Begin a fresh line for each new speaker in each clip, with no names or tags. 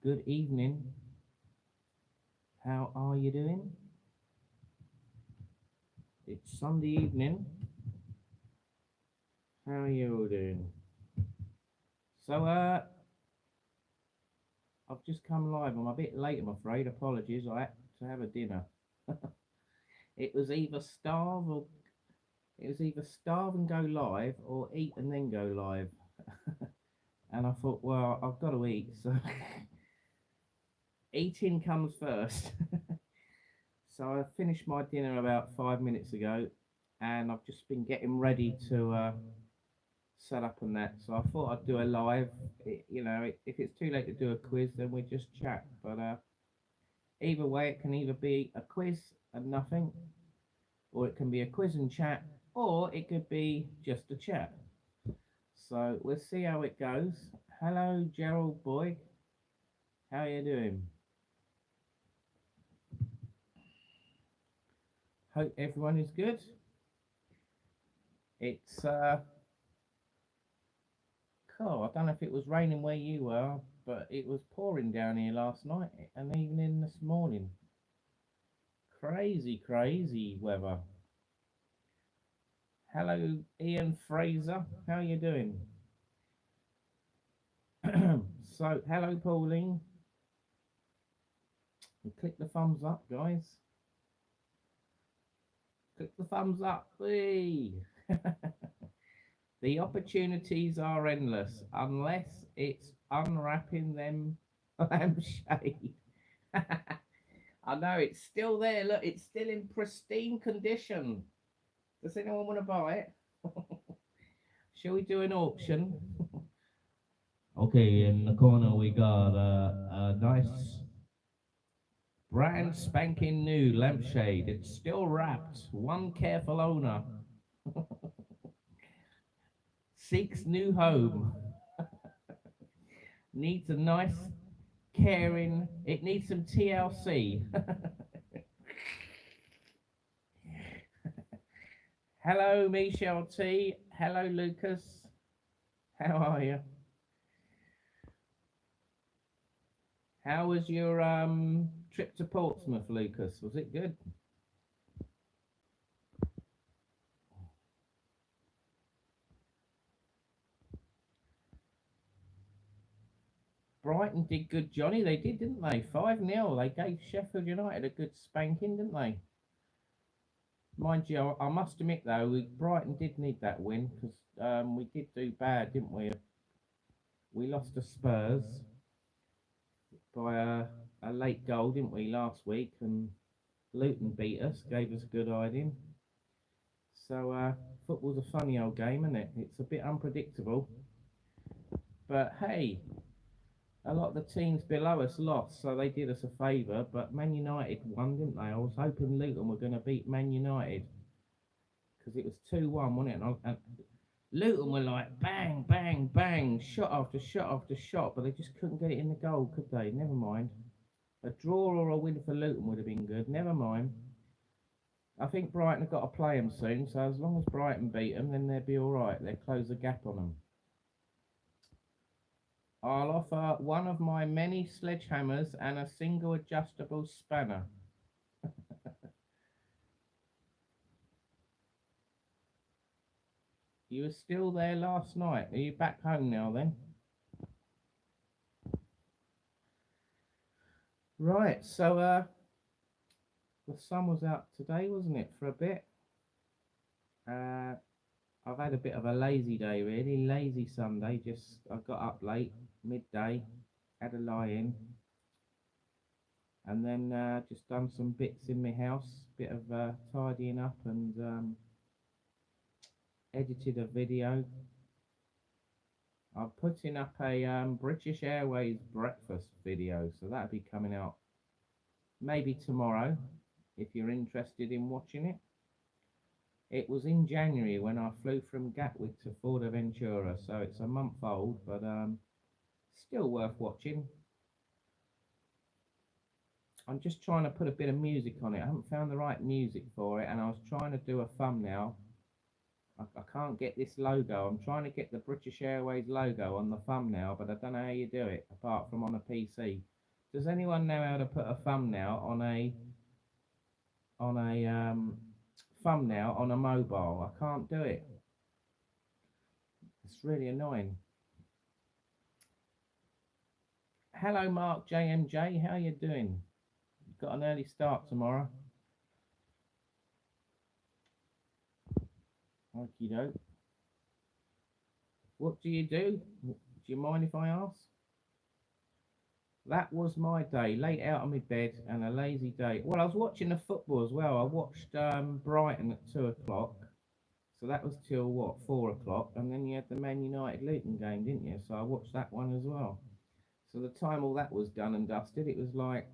Good evening. How are you doing? It's Sunday evening. How are you all doing? So, I've just come live. I'm a bit late, I'm afraid. Apologies. I had to have a dinner. It was either starve or it was either starve and go live or eat and then go live. And I thought, well, I've got to eat, so eating comes first. So I finished my dinner about 5 minutes ago, and I've just been getting ready to set up and that. So I thought I'd do a live. If it's too late to do a quiz, then we just chat. But either way, it can either be a quiz and nothing, or it can be a quiz and chat, or it could be just a chat. So we'll see how it goes. Hello, Gerald boy. How you doing? Hope everyone is good. It's cool. I don't know if it was raining where you were, but it was pouring down here last night and even in this morning. Crazy, crazy weather. Hello, Ian Fraser. How you doing? So, hello, Pauline. And click the thumbs up, guys. Click the thumbs up. Whee! The opportunities are endless unless it's unwrapping them lampshade. I know it's still there. Look, it's still in pristine condition. Does anyone want to buy it? Shall we do an auction? Okay, in the corner we got a nice brand spanking new lampshade. It's still wrapped. One careful owner seeks new home. Needs a nice, caring. It needs some TLC. Hello, Michelle T. Hello, Lucas. How are you? How was your trip to Portsmouth, Lucas? Was it good? Brighton did good, Johnny. They did, didn't they? 5-0. They gave Sheffield United a good spanking, didn't they? Mind you, I must admit though, Brighton did need that win because we did do bad, didn't we? We lost to Spurs by a late goal, didn't we, last week? And Luton beat us, gave us a good hiding. So football's a funny old game, isn't it? It's a bit unpredictable. But hey, a lot of the teams below us lost, so they did us a favour. But Man United won, didn't they? I was hoping Luton were going to beat Man United because it was 2-1, wasn't it? And Luton were like bang, bang, bang, shot after shot after shot, but they just couldn't get it in the goal, could they? Never mind. A draw or a win for Luton would have been good. Never mind. I think Brighton have got to play them soon, so as long as Brighton beat them, then they'll be all right. They'll close the gap on them. I'll offer one of my many sledgehammers and a single adjustable spanner. You were still there last night. Are you back home now then? Right, so the sun was out today, wasn't it, for a bit? I've had a bit of a lazy day, really. Lazy Sunday. Just I got up late, midday, had a lie in, and then just done some bits in my house, bit of tidying up, and edited a video. I'm putting up a British Airways breakfast video, so that'll be coming out maybe tomorrow if you're interested in watching it. It was in January when I flew from Gatwick to Fuerteventura, so it's a month old, but still worth watching. I'm just trying to put a bit of music on it. I haven't found the right music for it, and I was trying to do a thumbnail I can't get this logo. I'm trying to get the British Airways logo on the thumbnail, but I don't know how you do it apart from on a PC. Does anyone know how to put a thumbnail on a thumbnail on a mobile? I can't do it. It's really annoying. Hello, Mark JMJ. How you doing? You've got an early start tomorrow. Okie doke. What do you do? Do you mind if I ask? That was my day, late out of my bed and a lazy day. Well, I was watching the football as well. I watched Brighton at 2 o'clock. So that was till what, 4 o'clock? And then you had the Man United Luton game, didn't you? So I watched that one as well. So the time all that was done and dusted, it was like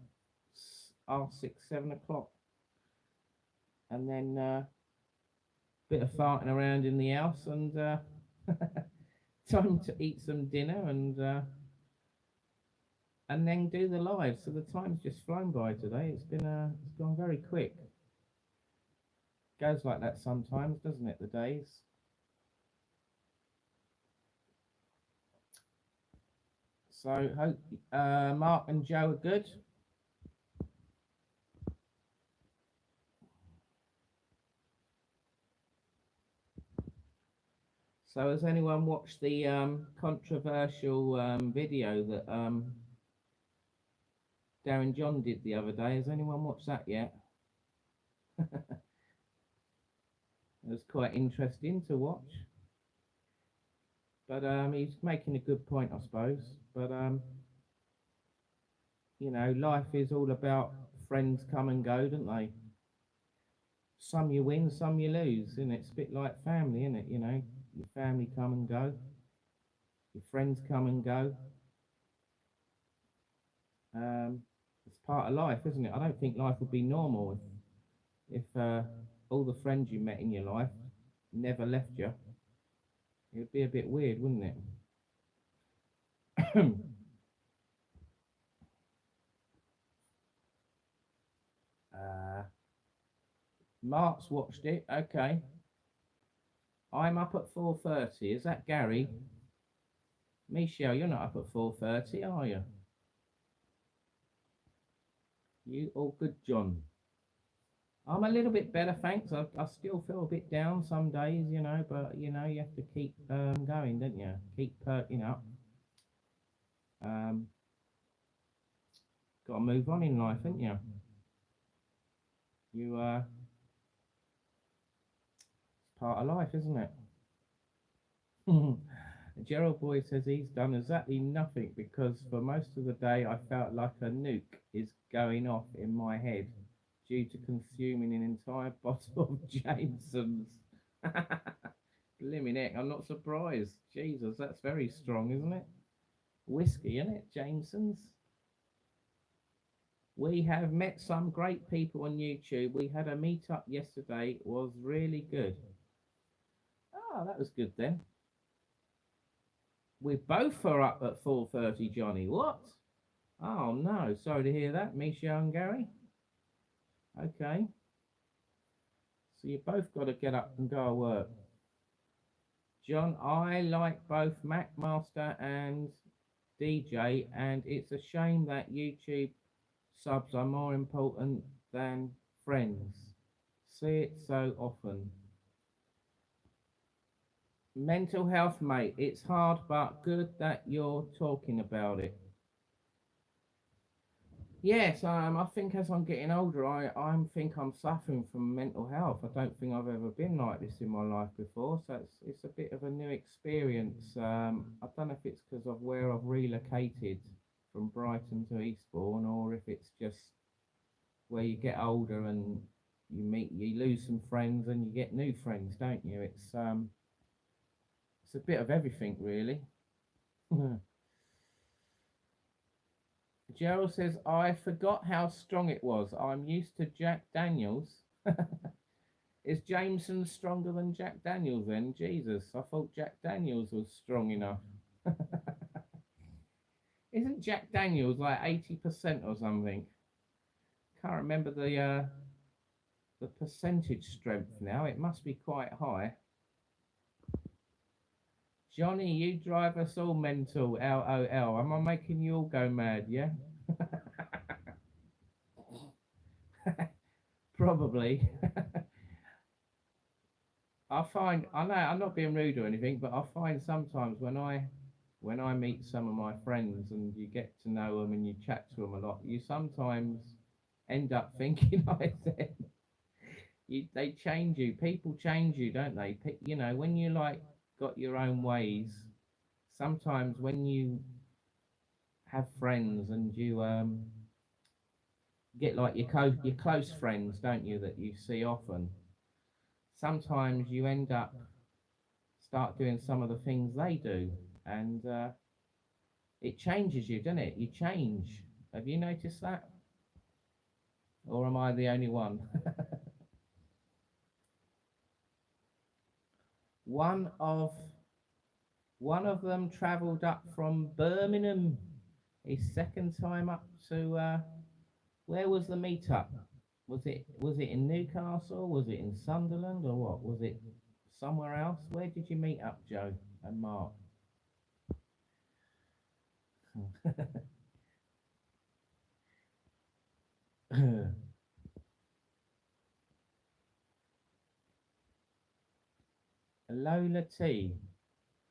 6, 7 o'clock. And then bit of farting around in the house and time to eat some dinner and then do the live. So the time's just flown by today. It's gone very quick. Goes like that sometimes, doesn't it? The days. So hope Mark and Joe are good. So has anyone watched the controversial video that Darren John did the other day? Has anyone watched that yet? It was quite interesting to watch. But he's making a good point, I suppose. But you know, life is all about friends come and go, don't they? Some you win, some you lose, isn't it? It's a bit like family, isn't it? You know, your family come and go, your friends come and go. It's part of life, isn't it? I don't think life would be normal if all the friends you met in your life never left you. It would be a bit weird, wouldn't it? Mark's watched it. Okay. I'm up at 4:30. Is that Gary? Michelle, you're not up at 4:30, are you? You all good, John? I'm a little bit better, thanks. I still feel a bit down some days, you know, but you know, you have to keep going, don't you? Keep perking up. Got to move on in life, haven't you? It's part of life, isn't it? Gerald Boy says he's done exactly nothing because for most of the day I felt like a nuke is going off in my head due to consuming an entire bottle of Jameson's. Blimey neck, I'm not surprised. Jesus, that's very strong, isn't it? Whiskey, isn't it? Jameson's. We have met some great people on YouTube. We had a meet-up yesterday. It was really good. Oh, that was good then. We both are up at 4:30, Johnny. What? Oh no, sorry to hear that, Michelle and Gary. Okay. So you both got to get up and go to work. John, I like both Mac Master and DJ, and it's a shame that YouTube subs are more important than friends. See it so often. Mental health, mate. It's hard, but good that you're talking about it. Yes, I think as I'm getting older, I think I'm suffering from mental health. I don't think I've ever been like this in my life before, so it's a bit of a new experience. I don't know if it's because of where I've relocated from Brighton to Eastbourne, or if it's just where you get older and you lose some friends and you get new friends, don't you? It's a bit of everything, really. Gerald says, I forgot how strong it was. I'm used to Jack Daniels. Is Jameson stronger than Jack Daniels then? Jesus, I thought Jack Daniels was strong enough. Isn't Jack Daniels like 80% or something? Can't remember the percentage strength now. It must be quite high. Johnny, you drive us all mental. LOL. Am I making you all go mad? Yeah. Probably. I find I know I'm not being rude or anything, but I find sometimes when I meet some of my friends and you get to know them and you chat to them a lot, you sometimes end up thinking like them. They change you. People change you, don't they? You know, when you like got your own ways. Sometimes when you have friends and you get like your close friends, don't you, that you see often. Sometimes you end up start doing some of the things they do, and it changes you, doesn't it? You change. Have you noticed that, or am I the only one? one of one of them travelled up from Birmingham. His second time up to where was the meetup? Was it in Newcastle? Was it in Sunderland or what? Was it somewhere else? Where did you meet up, Joe and Mark? Lola T.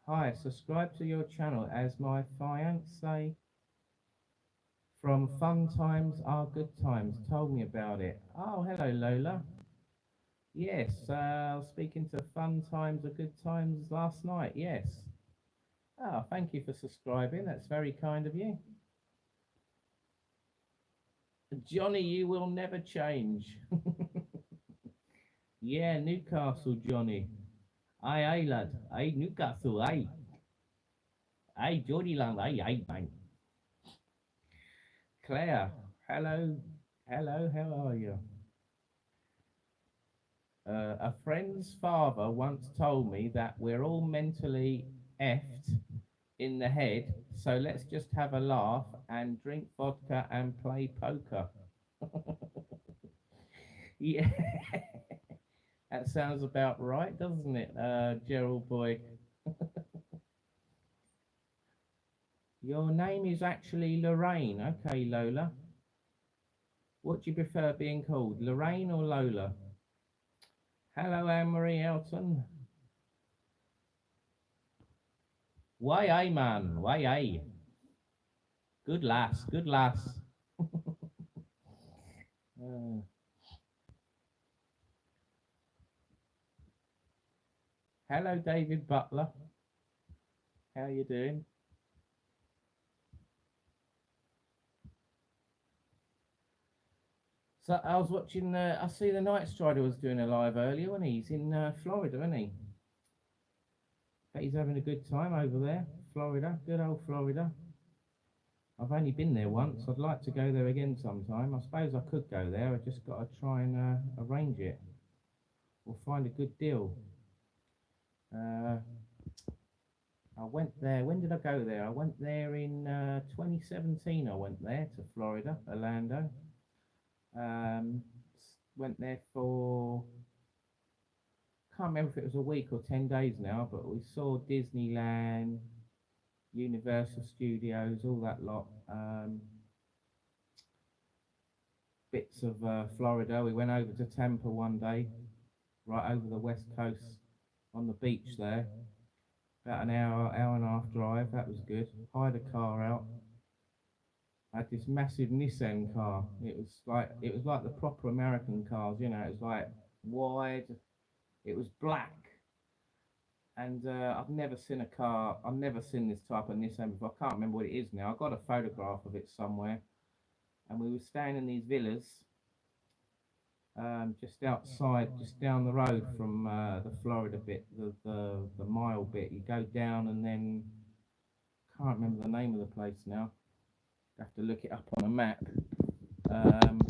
Hi, subscribe to your channel as my fiance from Fun Times Are Good Times told me about it. Oh, hello, Lola. Yes, I was speaking to Fun Times Are Good Times last night. Yes. Oh, thank you for subscribing. That's very kind of you. Johnny, you will never change. Yeah, Newcastle, Johnny. Aye, aye, lad. Aye, Newcastle, aye. Aye, Geordie land, aye, aye, mate. Claire, hello. Hello, how are you? A friend's father once told me that we're all mentally effed in the head, so let's just have a laugh and drink vodka and play poker. Yeah, that sounds about right, doesn't it, Gerald boy? Your name is actually Lorraine. Okay, Lola. What do you prefer being called, Lorraine or Lola? Hello, Anne-Marie Elton. Why, aye, man. Why, aye. Good lass, good lass. Uh, hello, David Butler. How you doing? So I was watching. I see the Night Strider was doing a live earlier, and he's in Florida, isn't he? Bet he's having a good time over there, Florida. Good old Florida. I've only been there once. I'd like to go there again sometime. I suppose I could go there. I just got to try and arrange it or find a good deal. Uh, I went there. When did I go there? I went there in 2017. I went there to Florida, Orlando. Um, went there for can't remember if it was a week or 10 days now, but we saw Disneyland, Universal Studios, all that lot. Bits of Florida. We went over to Tampa one day, right over the west coast on the beach there. About an hour and a half drive. That was good. Hired a car out. I had this massive Nissan car. It was like the proper American cars, you know. It was like wide. It was black, and I've never seen a car. I've never seen this type of Nissan before. I can't remember what it is now. I got a photograph of it somewhere, and we were staying in these villas, just outside, just down the road from the Florida bit, the mile bit. You go down, and then can't remember the name of the place now. Have to look it up on a map. Um,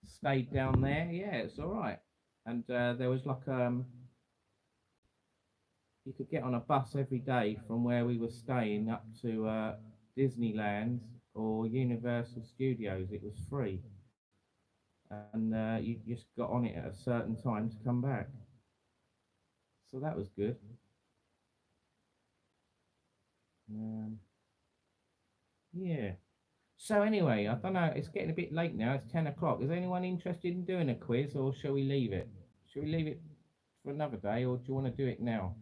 Stayed down there. Yeah, it's all right. And there was like you could get on a bus every day from where we were staying up to Disneyland or Universal Studios. It was free, and you just got on it at a certain time to come back. So that was good. Yeah. So anyway, I don't know. It's getting a bit late now. It's 10 o'clock. Is anyone interested in doing a quiz, or shall we leave it? Shall we leave it for another day, or do you want to do it now?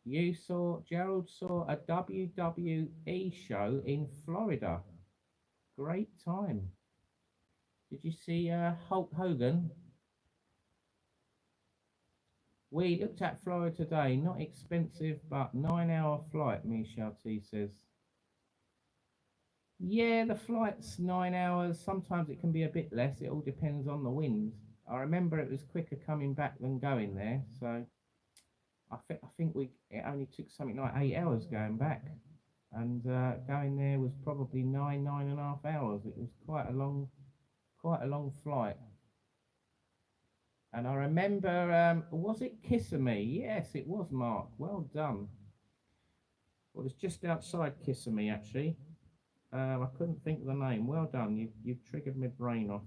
Gerald saw a WWE show in Florida. Great time. Did you see Hulk Hogan? We looked at Florida today. Not expensive, but 9-hour flight, Michelle T says. Yeah, the flight's 9 hours. Sometimes it can be a bit less. It all depends on the wind. I remember it was quicker coming back than going there. So I think it only took something like 8 hours going back, and going there was probably 9.5 hours. It was quite a long flight. And I remember, was it Kissimmee? Yes, it was, Mark. Well done. Well, it was just outside Kissimmee, actually. I couldn't think of the name. Well done. You've triggered my brain off.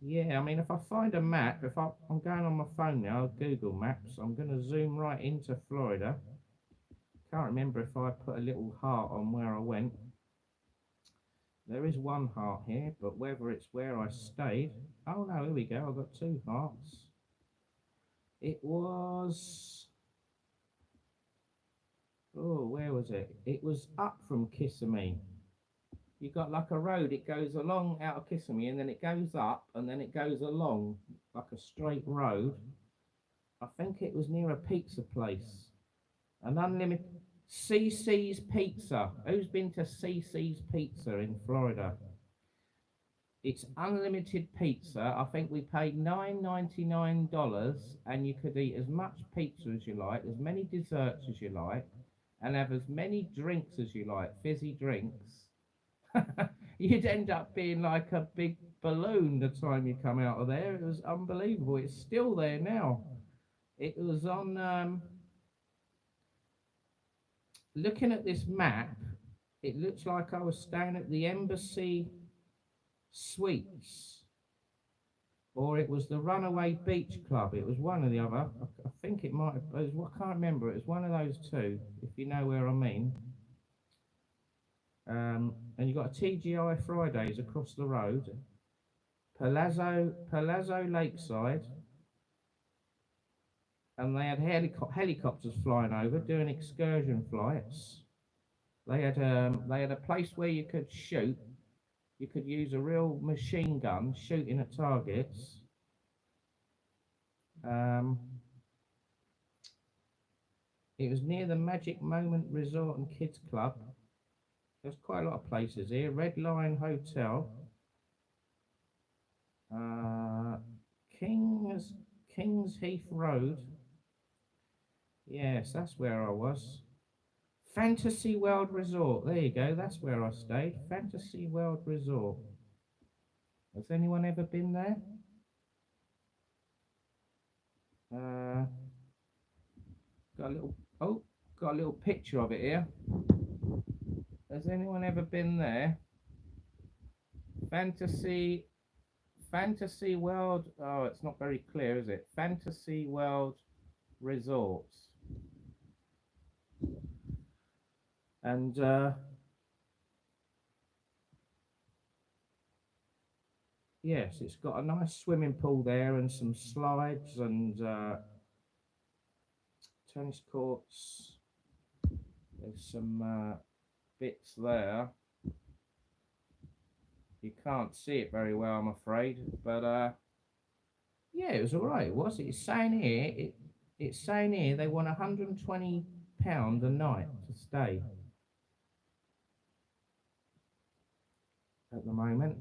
Yeah, I mean, if I find a map, I'm going on my phone now, Google Maps, I'm going to zoom right into Florida. Can't remember if I put a little heart on where I went. There is one heart here, but whether it's where I stayed. Oh no, here we go. I've got 2 hearts. It was. Oh, where was it? It was up from Kissimmee. You got like a road, it goes along out of Kissimmee, and then it goes up, and then it goes along like a straight road. I think it was near a pizza place. An unlimited CC's Pizza. Who's been to CC's Pizza in Florida? It's unlimited pizza. I think we paid $9.99, and you could eat as much pizza as you like, as many desserts as you like, and have as many drinks as you like, fizzy drinks. You'd end up being like a big balloon the time you come out of there. It was unbelievable. It's still there now. It was on, looking at this map, it looks like I was staying at the Embassy Suites, or it was the Runaway Beach Club. It was one or the other. I think it might have, I can't remember. It was one of those two, if you know where I mean. And you got a TGI Fridays across the road, Palazzo Lakeside, and they had helicopters flying over doing excursion flights. They had a place where you could shoot. You could use a real machine gun shooting at targets. It was near the Magic Moment Resort and Kids Club. There's quite a lot of places here. Red Lion Hotel. Kings Heath Road. Yes, that's where I was. Fantasy World Resort. There you go. That's where I stayed. Fantasy World Resort. Has anyone ever been there? Got a little picture of it here. Has anyone ever been there? Fantasy World. Oh, it's not very clear, is it? Fantasy World Resorts. And yes, it's got a nice swimming pool there and some slides and tennis courts. There's some bits there. You can't see it very well, I'm afraid, but yeah, it was all right. It's saying here, it's saying here they want £120 a night to stay at the moment.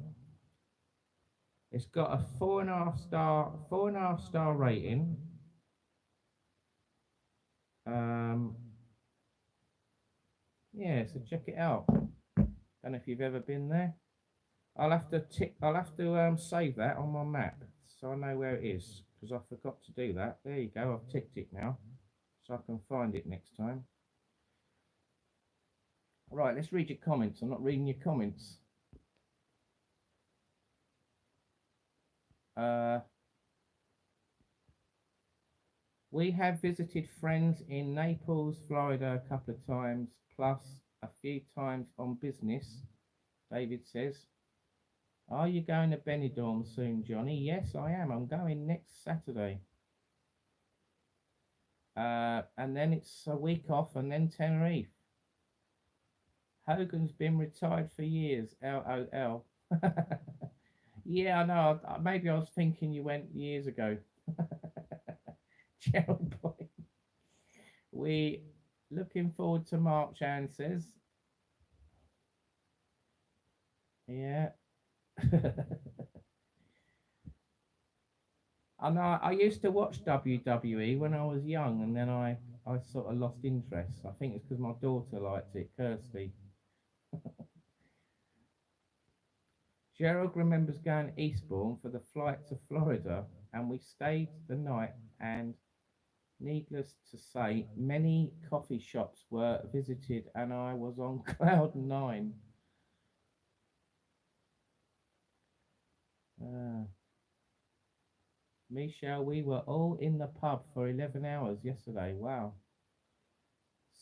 It's got a 4.5 star rating. Yeah, so check it out. Don't know if you've ever been there. I'll have to save that on my map so I know where it is, because I forgot to do that. There you go. I've ticked it now, so I can find it next time. Right, let's read your comments. I'm not reading your comments. We have visited friends in Naples, Florida a couple of times, plus a few times on business, David says. Are you going to Benidorm soon, Johnny? Yes, I am. I'm going next Saturday. And then it's a week off, and then Tenerife. Hogan's been retired for years. LOL. Yeah, I know. Maybe I was thinking you went years ago. Gerald Boy. We looking forward to March, Anne says. Yeah. I know I used to watch WWE when I was young, and then I sort of lost interest. I think it's because my daughter liked it, Kirsty. Gerald remembers going to Eastbourne for the flight to Florida, and we stayed the night. And needless to say, many coffee shops were visited, and I was on cloud nine. Uh, Michelle, we were all in the pub for 11 hours yesterday. Wow.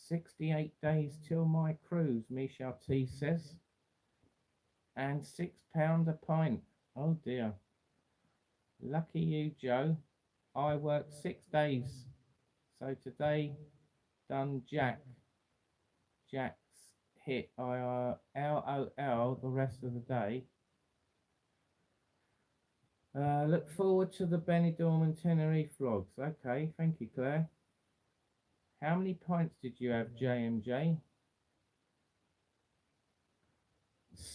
68 days till my cruise, Michelle T says. And £6 a pint. Oh dear. Lucky you, Joe. I worked 6 days. So today, done Jack's hit. LOL the rest of the day. Look forward to the Benidorm and Tenerife vlogs. Okay, thank you, Claire. How many pints did you have, JMJ?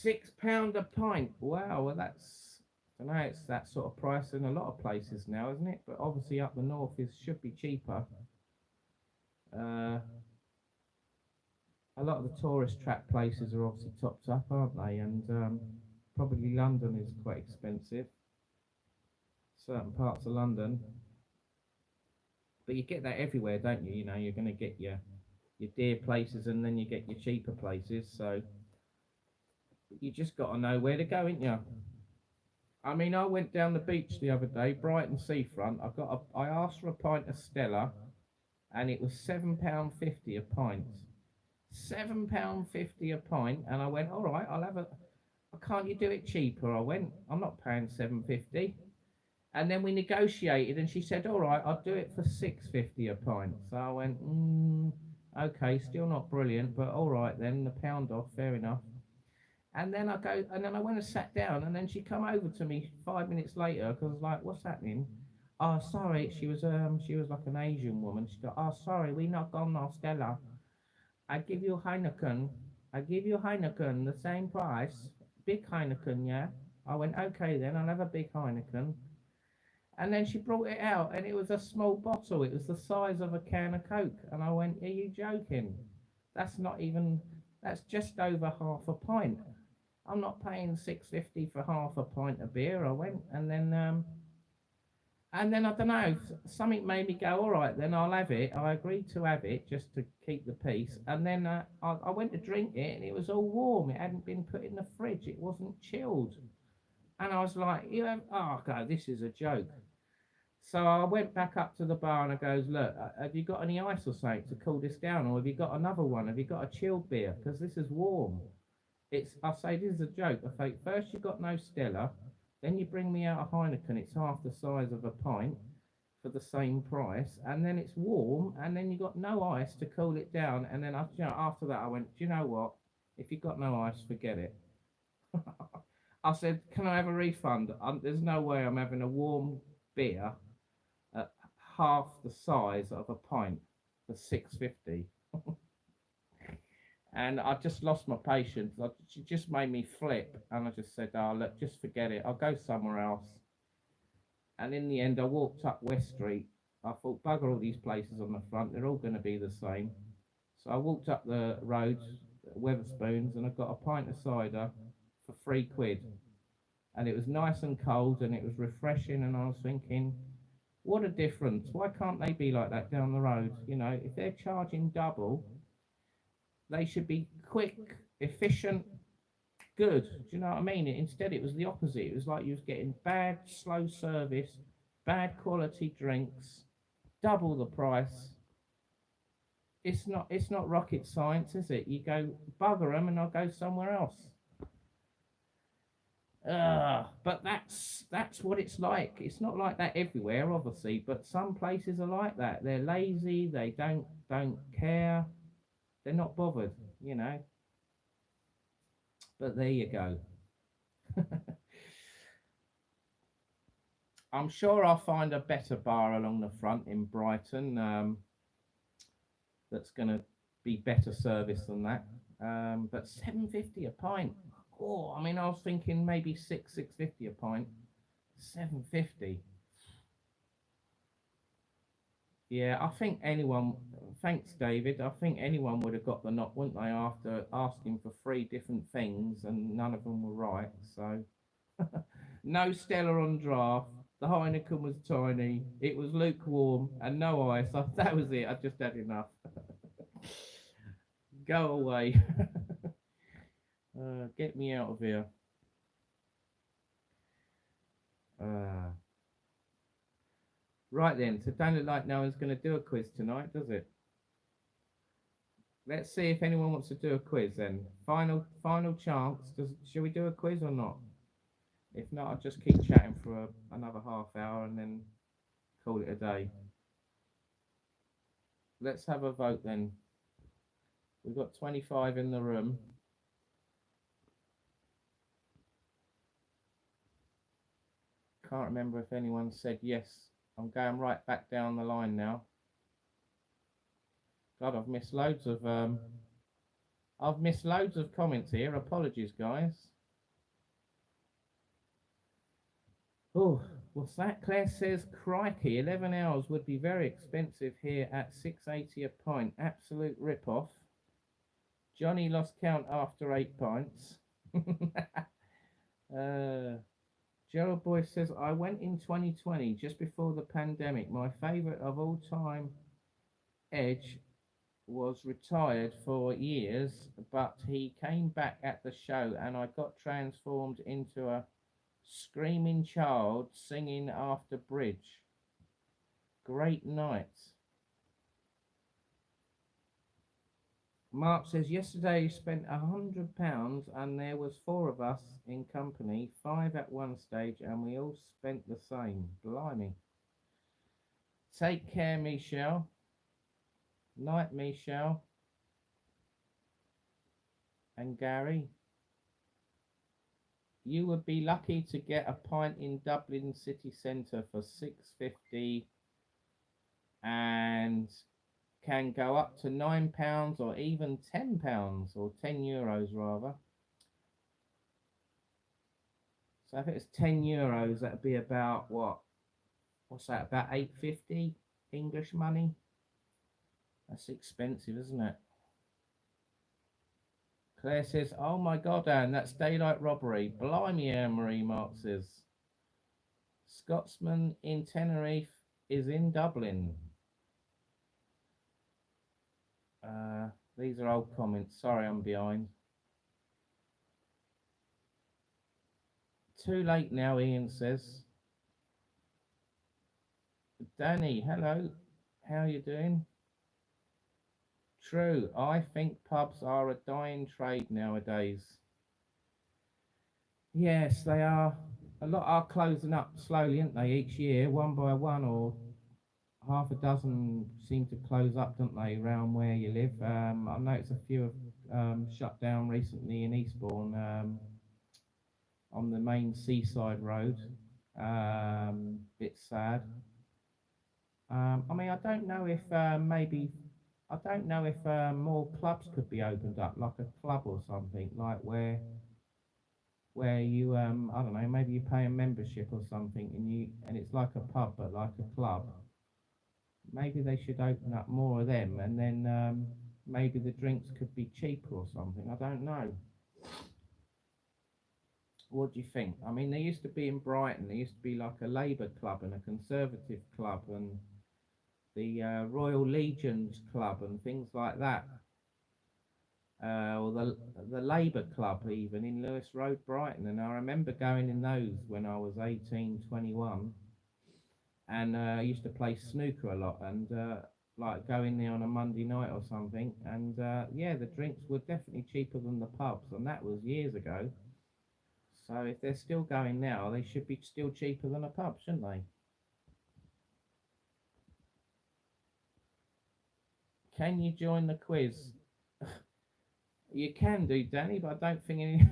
£6 a pint. Wow, well that's, I don't know, it's that sort of price in a lot of places now, isn't it? But obviously up the north it should be cheaper. Uh, a lot of the tourist trap places are obviously topped up, aren't they? And probably London is quite expensive. Certain parts of London. But you get that everywhere, don't you? You know, you're going to get your dear places and then you get your cheaper places. So you just got to know where to go, ain't you? I mean, I went down the beach the other day, Brighton seafront. I asked for a pint of Stella, and it was £7.50 a pint. £7.50 a pint, and I went, all right, I'll have a. Can't you do it cheaper? I went, I'm not paying £7.50. And then we negotiated, and she said, all right, I'll do it for £6.50 a pint. So I went, okay, still not brilliant, but all right then, the pound off, fair enough. And then I went and sat down, and then she come over to me 5 minutes later because I was like, "What's happening?" Oh, sorry, she was like an Asian woman. She go, "Oh, sorry, we not gone now, Stella. I give you Heineken. I give you Heineken, the same price, big Heineken, yeah." I went, "Okay then, I'll have a big Heineken." And then she brought it out, and it was a small bottle. It was the size of a can of Coke, and I went, "Are you joking? That's not even. That's just over half a pint." I'm not paying £6.50 for half a pint of beer. I went, and then I don't know, something made me go, all right, then I'll have it. I agreed to have it just to keep the peace. And then I went to drink it, and it was all warm. It hadn't been put in the fridge. It wasn't chilled. And I was like, oh God, this is a joke. So I went back up to the bar and I goes, look, have you got any ice or something to cool this down, or have you got another one? Have you got a chilled beer? Because this is warm. I say this is a joke. I think first you got no Stella, then you bring me out a Heineken. It's half the size of a pint for the same price, and then it's warm, and then you got no ice to cool it down. And then after that, I went, do you know what? If you got no ice, forget it. I said, can I have a refund? There's no way I'm having a warm beer at half the size of a pint for £6.50. And I just lost my patience. She just made me flip, and I just said, "Oh, look, just forget it. I'll go somewhere else." And in the end, I walked up West Street. I thought, bugger all these places on the front. They're all going to be the same. So I walked up the road, Weatherspoons, and I got a pint of cider for £3. And it was nice and cold, and it was refreshing. And I was thinking, what a difference. Why can't they be like that down the road? You know, if they're charging double, they should be quick, efficient, good. Do you know what I mean? Instead, it was the opposite. It was like you was getting bad, slow service, bad quality drinks. double the price. It's not rocket science, is it? You go bugger them, and I'll go somewhere else. But that's what it's like. It's not like that everywhere, obviously, but some places are like that. They're lazy. They don't care. They're not bothered, you know. But there you go. I'm sure I'll find a better bar along the front in Brighton. That's going to be better service than that. But 7.50 a pint. Oh, I mean, I was thinking maybe 6.50 a pint. 7.50. Yeah, I think anyone. Thanks, David. I think anyone would have got the knock, wouldn't they, after asking for three different things and none of them were right. So, no Stella on draft. The Heineken was tiny. It was lukewarm and no ice. That was it. I just had enough. Go away. Get me out of here. Uh, right then. So don't look like no one's going to do a quiz tonight, does it? Let's see if anyone wants to do a quiz then. Final chance. Shall we do a quiz or not? If not, I'll just keep chatting for another half hour and then call it a day. Let's have a vote then. We've got 25 in the room. Can't remember if anyone said yes. I'm going right back down the line now. God, I've missed loads of comments here. Apologies, guys. Oh, what's that? Claire says, crikey, 11 hours would be very expensive here at 6.80 a pint. Absolute rip-off. Johnny lost count after 8 pints. Gerald Boyce says, I went in 2020, just before the pandemic. My favourite of all time, Edge, was retired for years, but he came back at the show and I got transformed into a screaming child singing after bridge. Great night. Mark says, yesterday spent £100 and there was 4 of us in company, 5 at one stage, and we all spent the same. Blimey. Take care, Michelle. Night, Michelle. And Gary. You would be lucky to get a pint in Dublin city centre for £6.50 and can go up to £9 or even £10 or €10 rather. So if it's €10, that'd be about what? What's that? About £8.50 English money. That's expensive, isn't it? Claire says, oh my God, Anne, that's daylight robbery. Blimey, Anne-Marie, Mark says. Scotsman in Tenerife is in Dublin. These are old comments. Sorry, I'm behind. Too late now, Ian says. Danny, hello. How are you doing? True. I think pubs are a dying trade nowadays. Yes, they are. A lot are closing up slowly, aren't they, each year, one by one, or half a dozen seem to close up, don't they, around where you live? I noticed a few have shut down recently in Eastbourne on the main seaside road. Bit sad. I mean, I don't know if more clubs could be opened up, like a club or something, like where you I don't know, maybe you pay a membership or something and it's like a pub but like a club. Maybe they should open up more of them, and then maybe the drinks could be cheaper or something. I don't know. What do you think? I mean, there used to be in Brighton, there used to be like a Labour club and a Conservative club and the Royal Legions club and things like that. Or the Labour club even in Lewis Road, Brighton. And I remember going in those when I was 18, 21. and I used to play snooker a lot, and like go in there on a Monday night or something, and yeah, the drinks were definitely cheaper than the pubs, and that was years ago. So if they're still going now, they should be still cheaper than a pub, shouldn't they? Can you join the quiz? You can do, Danny, but I don't think any.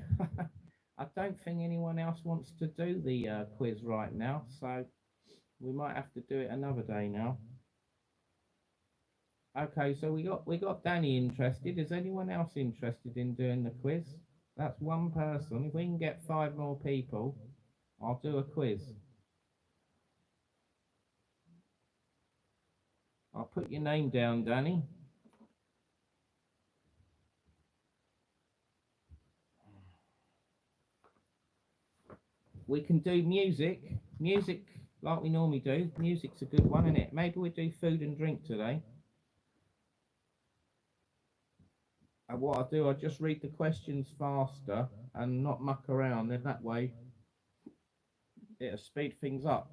I don't think anyone else wants to do the quiz right now, so we might have to do it another day now. Okay, so we got Danny interested. Is anyone else interested in doing the quiz? That's one person. If we can get five more people, I'll do a quiz. I'll put your name down, Danny. We can do music. Music like we normally do. Music's a good one, isn't it? Maybe we do food and drink today. And what I'll do, I'll just read the questions faster and not muck around. Then that way, it'll speed things up.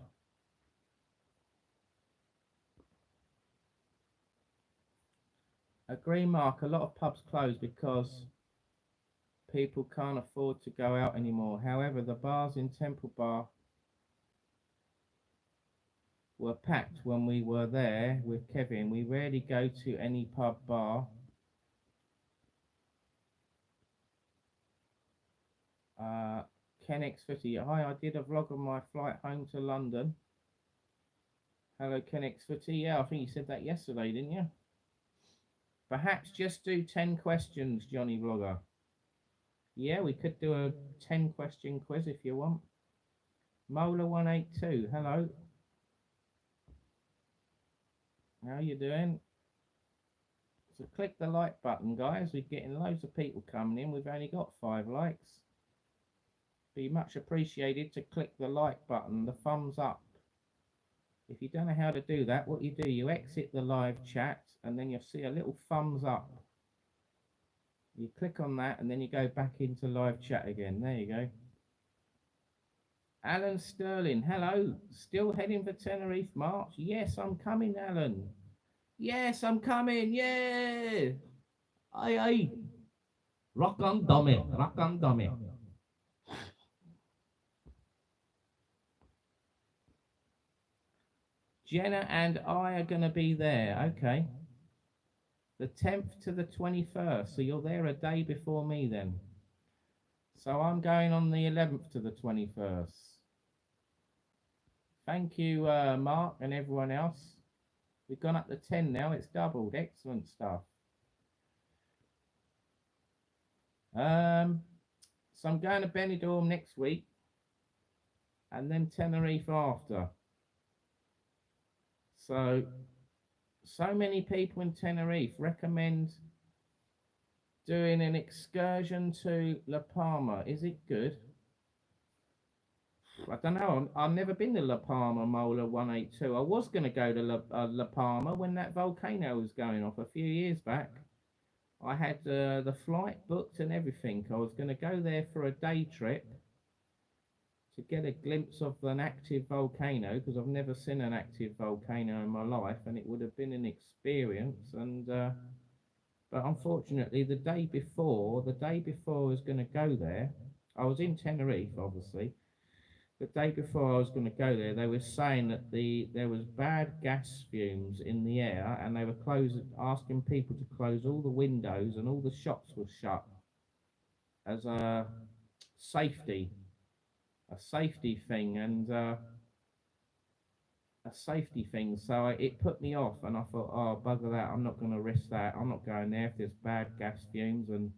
Agree, Mark. A lot of pubs close because people can't afford to go out anymore. However, the bars in Temple Bar were packed when we were there with Kevin. We rarely go to any pub bar. Ken X50. Hi, I did a vlog on my flight home to London. Hello, Ken X50. Yeah, I think you said that yesterday, didn't you? Perhaps just do 10 questions, Johnny Vlogger. Yeah, we could do a 10 question quiz if you want. Mola182, hello. How you doing? So click the like button, guys. We're getting loads of people coming in. We've only got 5 likes. Be much appreciated to click the like button, the thumbs up. If you don't know how to do that, what you do, you exit the live chat and then you'll see a little thumbs up. You click on that and then you go back into live chat again. There you go. Alan Sterling, hello. Still heading for Tenerife March? Yes, I'm coming, Alan. Yes, I'm coming. Yeah. Aye, aye. Rock on, dummy. Rock on, dummy. Jenna and I are going to be there. Okay. The 10th to the 21st. So you're there a day before me then. So I'm going on the 11th to the 21st. Thank you, Mark and everyone else. We've gone up to 10 now. It's doubled. Excellent stuff. So I'm going to Benidorm next week and then Tenerife after. So many people in Tenerife recommend doing an excursion to La Palma. Is it good? I don't know. I've never been to La Palma, Mola 182. I was going to go to La Palma when that volcano was going off a few years back. I had the flight booked and everything. I was going to go there for a day trip to get a glimpse of an active volcano because I've never seen an active volcano in my life, and it would have been an experience. And but unfortunately, the day before I was going to go there, I was in Tenerife, obviously. The day before I was going to go there, they were saying that there was bad gas fumes in the air, and they were asking people to close all the windows and all the shops were shut as safety a safety thing and a safety thing. So it put me off, and I thought, oh bugger that, I'm not going to risk that. I'm not going there if there's bad gas fumes and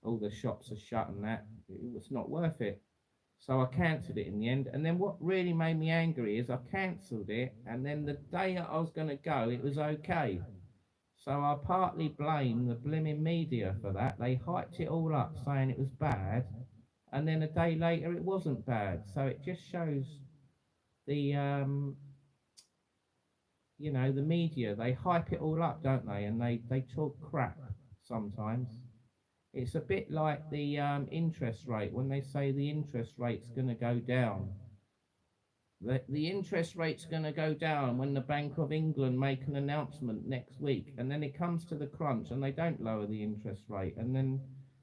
all the shops are shut and that. It was not worth it. So I cancelled it in the end. And then what really made me angry is I cancelled it, and then the day that I was going to go, it was okay. So I partly blame the blimmin' media for that. They hyped it all up saying it was bad, and then a day later it wasn't bad. So it just shows the you know, the media, they hype it all up, don't they? And they talk crap sometimes. It's a bit like the interest rate when they say the interest rate's going to go down. The interest rate's going to go down when the Bank of England make an announcement next week, and then it comes to the crunch and they don't lower the interest rate, and then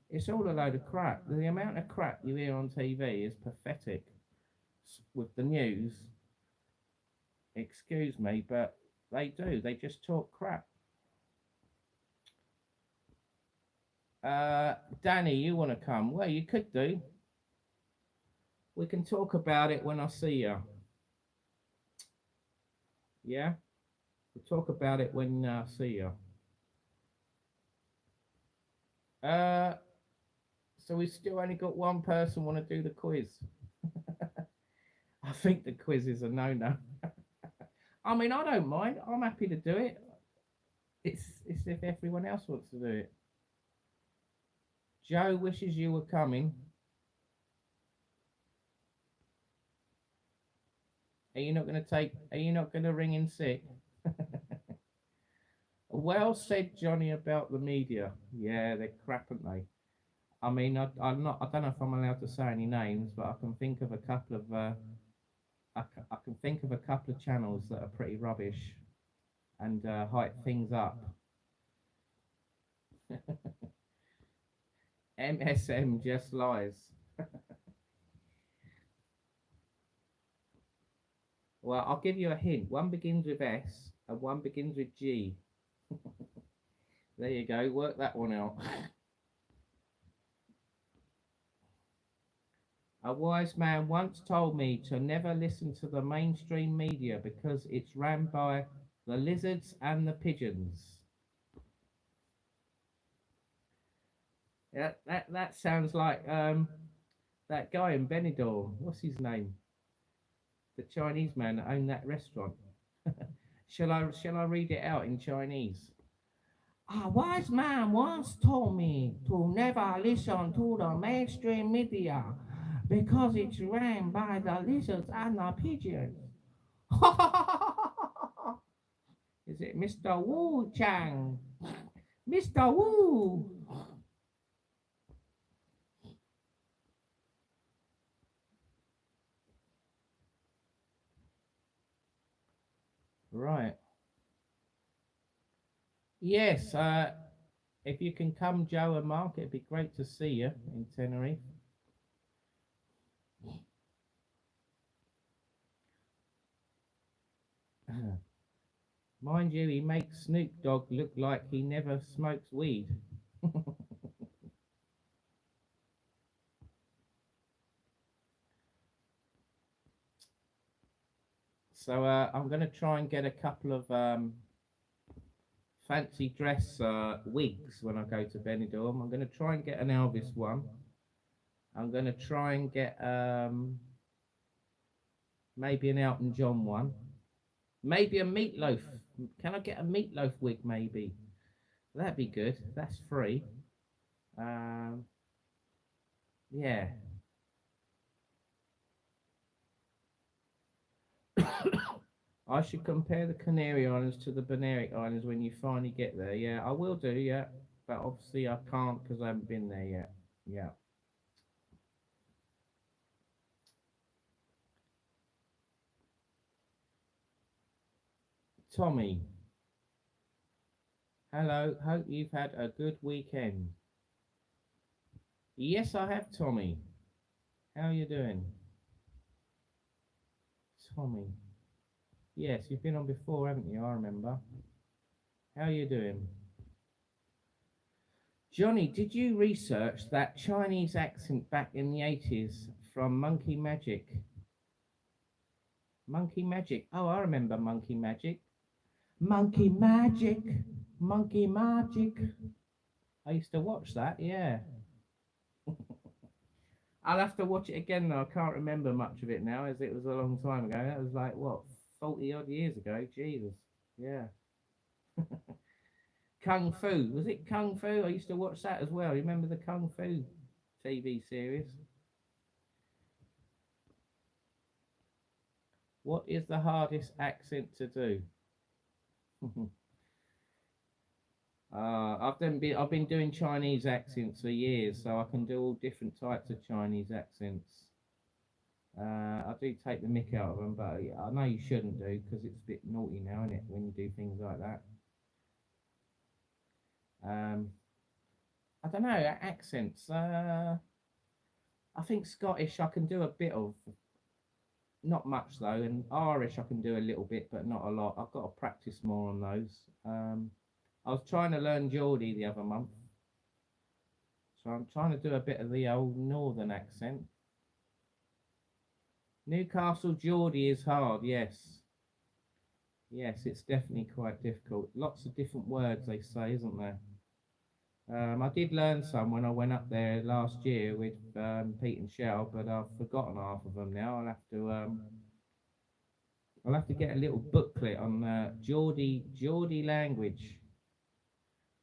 it's all a load of crap. The amount of crap you hear on TV is pathetic with the news. Excuse me, but they do. They just talk crap. Danny, you want to come? Well, you could do. We can talk about it when I see you. Yeah? We'll talk about it when I see you. Uh, so we've still only got one person want to do the quiz. I think the quiz is a no-no. I mean, I don't mind. I'm happy to do it. It's if everyone else wants to do it. Joe wishes you were coming. Are you not going to take? Are you not going to ring in sick? Well said, Johnny, about the media. Yeah, they're crap, aren't they? I mean, I'm not. I don't know if I'm allowed to say any names, but I can think of a couple of. I can think of a couple of channels that are pretty rubbish, and hype things up. MSM just lies. Well, I'll give you a hint. One begins with S and one begins with G. There you go. Work that one out. A wise man once told me to never listen to the mainstream media because it's ran by the lizards and the pigeons. Yeah, that sounds like that guy in Benidorm. What's his name? The Chinese man that owned that restaurant. Shall I read it out in Chinese? A wise man once told me to never listen to the mainstream media because it's ran by the lizards and the pigeons. Is it Mr. Wu Chang? Mr. Wu! Right. Yes, if you can come, Joe and Mark, it'd be great to see you in Tenerife. Mind you, he makes Snoop Dogg look like he never smokes weed. So I'm going to try and get a couple of fancy dress wigs when I go to Benidorm. I'm going to try and get an Elvis one. I'm going to try and get maybe an Elton John one. Maybe a meatloaf. Can I get a meatloaf wig maybe? That'd be good. That's free. Yeah. I should compare the Canary Islands to the Balearic Islands when you finally get there. Yeah, I will do, yeah. But obviously I can't because I haven't been there yet. Yeah. Tommy. Hello, hope you've had a good weekend. Yes, I have, Tommy. How are you doing? Tommy. Yes, you've been on before, haven't you? I remember. How are you doing? Johnny, did you research that Chinese accent back in the 80s from Monkey Magic? Monkey Magic. Oh, I remember Monkey Magic. Monkey Magic. Monkey Magic. I used to watch that, yeah. I'll have to watch it again though. I can't remember much of it now as it was a long time ago. That was like, what, 40 odd years ago? Jesus. Yeah. Kung Fu. Was it Kung Fu? I used to watch that as well. Remember the Kung Fu TV series? What is the hardest accent to do? I've been doing Chinese accents for years, so I can do all different types of Chinese accents. I do take the mick out of them, but I know you shouldn't do because it's a bit naughty now, isn't it, when you do things like that. Um, I don't know, accents. I think Scottish I can do a bit of, not much though, and Irish I can do a little bit, but not a lot. I've got to practice more on those. I was trying to learn Geordie the other month, so I'm trying to do a bit of the old northern accent. Newcastle Geordie is hard, yes. Yes, it's definitely quite difficult. Lots of different words they say, isn't there? I did learn some when I went up there last year with Pete and Shell, but I've forgotten half of them now. I'll have to get a little booklet on Geordie language.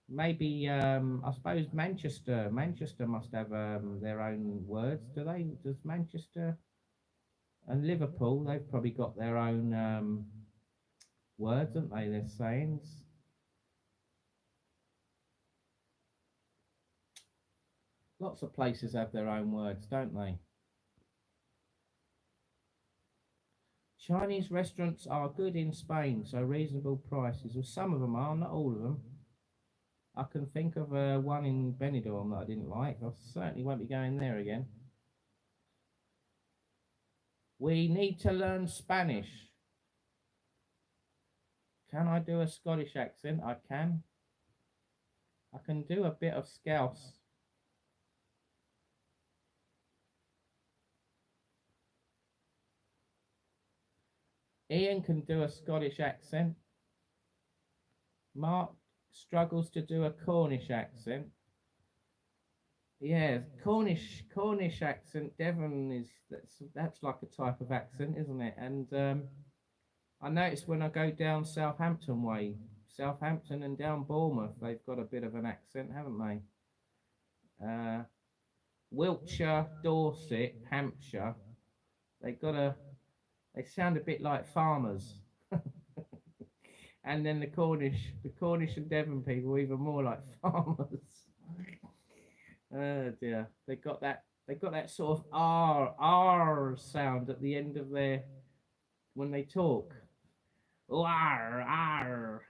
Maybe I suppose Manchester must have their own words, do they? Does Manchester and Liverpool? They've probably got their own words, haven't they? Their sayings. Lots of places have their own words, don't they? Chinese restaurants are good in Spain, so reasonable prices. Well, some of them are, not all of them. I can think of one in Benidorm that I didn't like. I certainly won't be going there again. We need to learn Spanish. Can I do a Scottish accent? I can. I can do a bit of Scouse. Ian can do a Scottish accent. Mark struggles to do a Cornish accent. Yeah, Cornish accent. Devon is that's like a type of accent, isn't it? And I noticed when I go down Southampton way, Southampton and down Bournemouth, they've got a bit of an accent, haven't they? Uh, Wiltshire, Dorset, Hampshire, they got a they sound a bit like farmers. And then the Cornish and Devon people even more like farmers. Oh dear, they got that sort of R sound at the end of their when they talk. R R.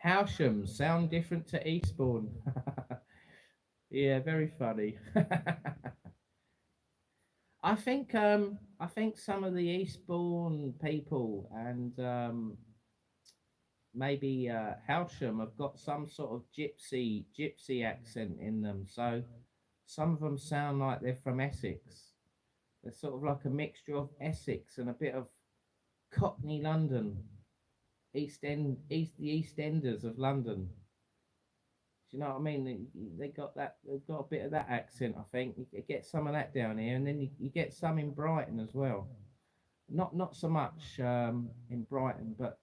Howsham sound different to Eastbourne. Yeah, very funny. I think some of the Eastbourne people and maybe Howsham have got some sort of gypsy accent in them. So some of them sound like they're from Essex. They're sort of like a mixture of Essex and a bit of Cockney London, the East Enders of London. Do you know what I mean? They got that. They've got a bit of that accent. I think you get some of that down here, and then you get some in Brighton as well. Not so much in Brighton, but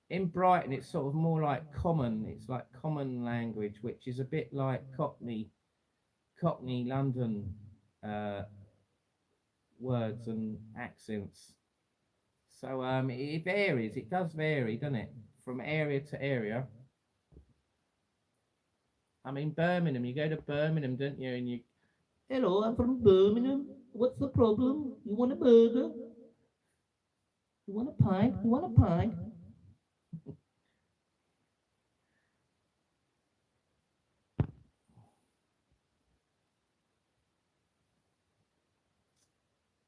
in Brighton it's sort of more like common. It's like common language, which is a bit like Cockney London uh, words and accents. So it varies. It does vary, doesn't it, from area to area. I mean, Birmingham. You go to Birmingham, don't you? And you, hello, I'm from Birmingham. What's the problem? You want a burger? You want a pint? You want a pint?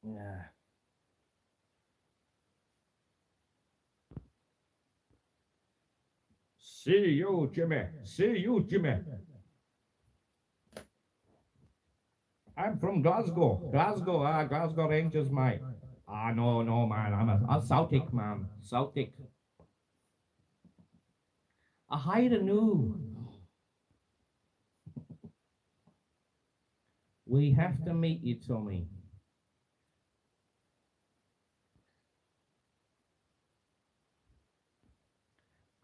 Yeah. See you, Jimmy. See you, Jimmy. I'm from Glasgow. Glasgow Rangers, mate. Ah, no, no, man. I'm a Celtic, man. Celtic. I hired a new. We have to meet you, Tommy.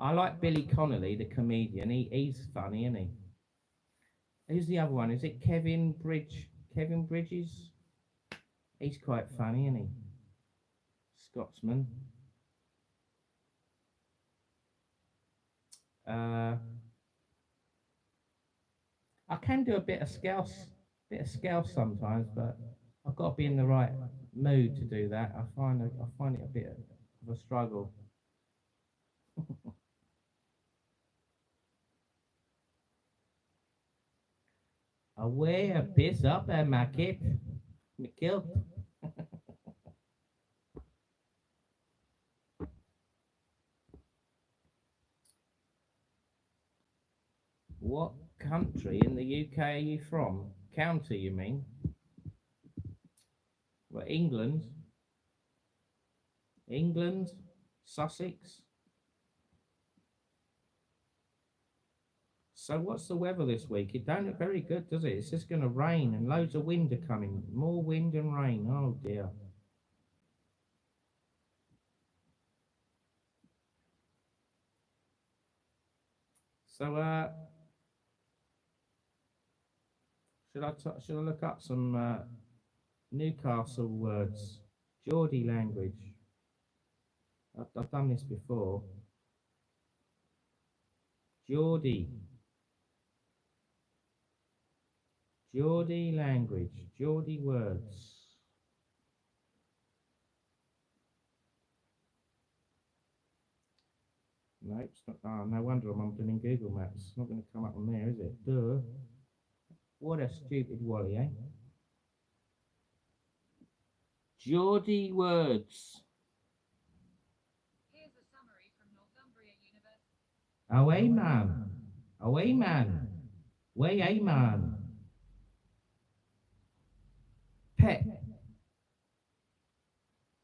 I like Billy Connolly, the comedian. He's funny, isn't he? Who's the other one? Is it Kevin Bridges? He's quite funny, isn't he? Scotsman. Uh, I can do a bit of scouse sometimes, but I've got to be in the right mood to do that. I find it a bit of a struggle. Away a piss up a market, kilt. What country in the UK are you from? County, you mean? Well, England. England, Sussex. So what's the weather this week? It don't look very good, does it? It's just going to rain and loads of wind are coming. More wind and rain. Oh dear. So should I look up some Newcastle words? Geordie language. I've done this before. Geordie. Geordie language. Geordie words. No, it's not. Oh, no wonder I'm doing Google Maps. It's not going to come up on there, is it? Duh. What a stupid wally, eh? Geordie words. Away man. Away man. Way a man. Pet.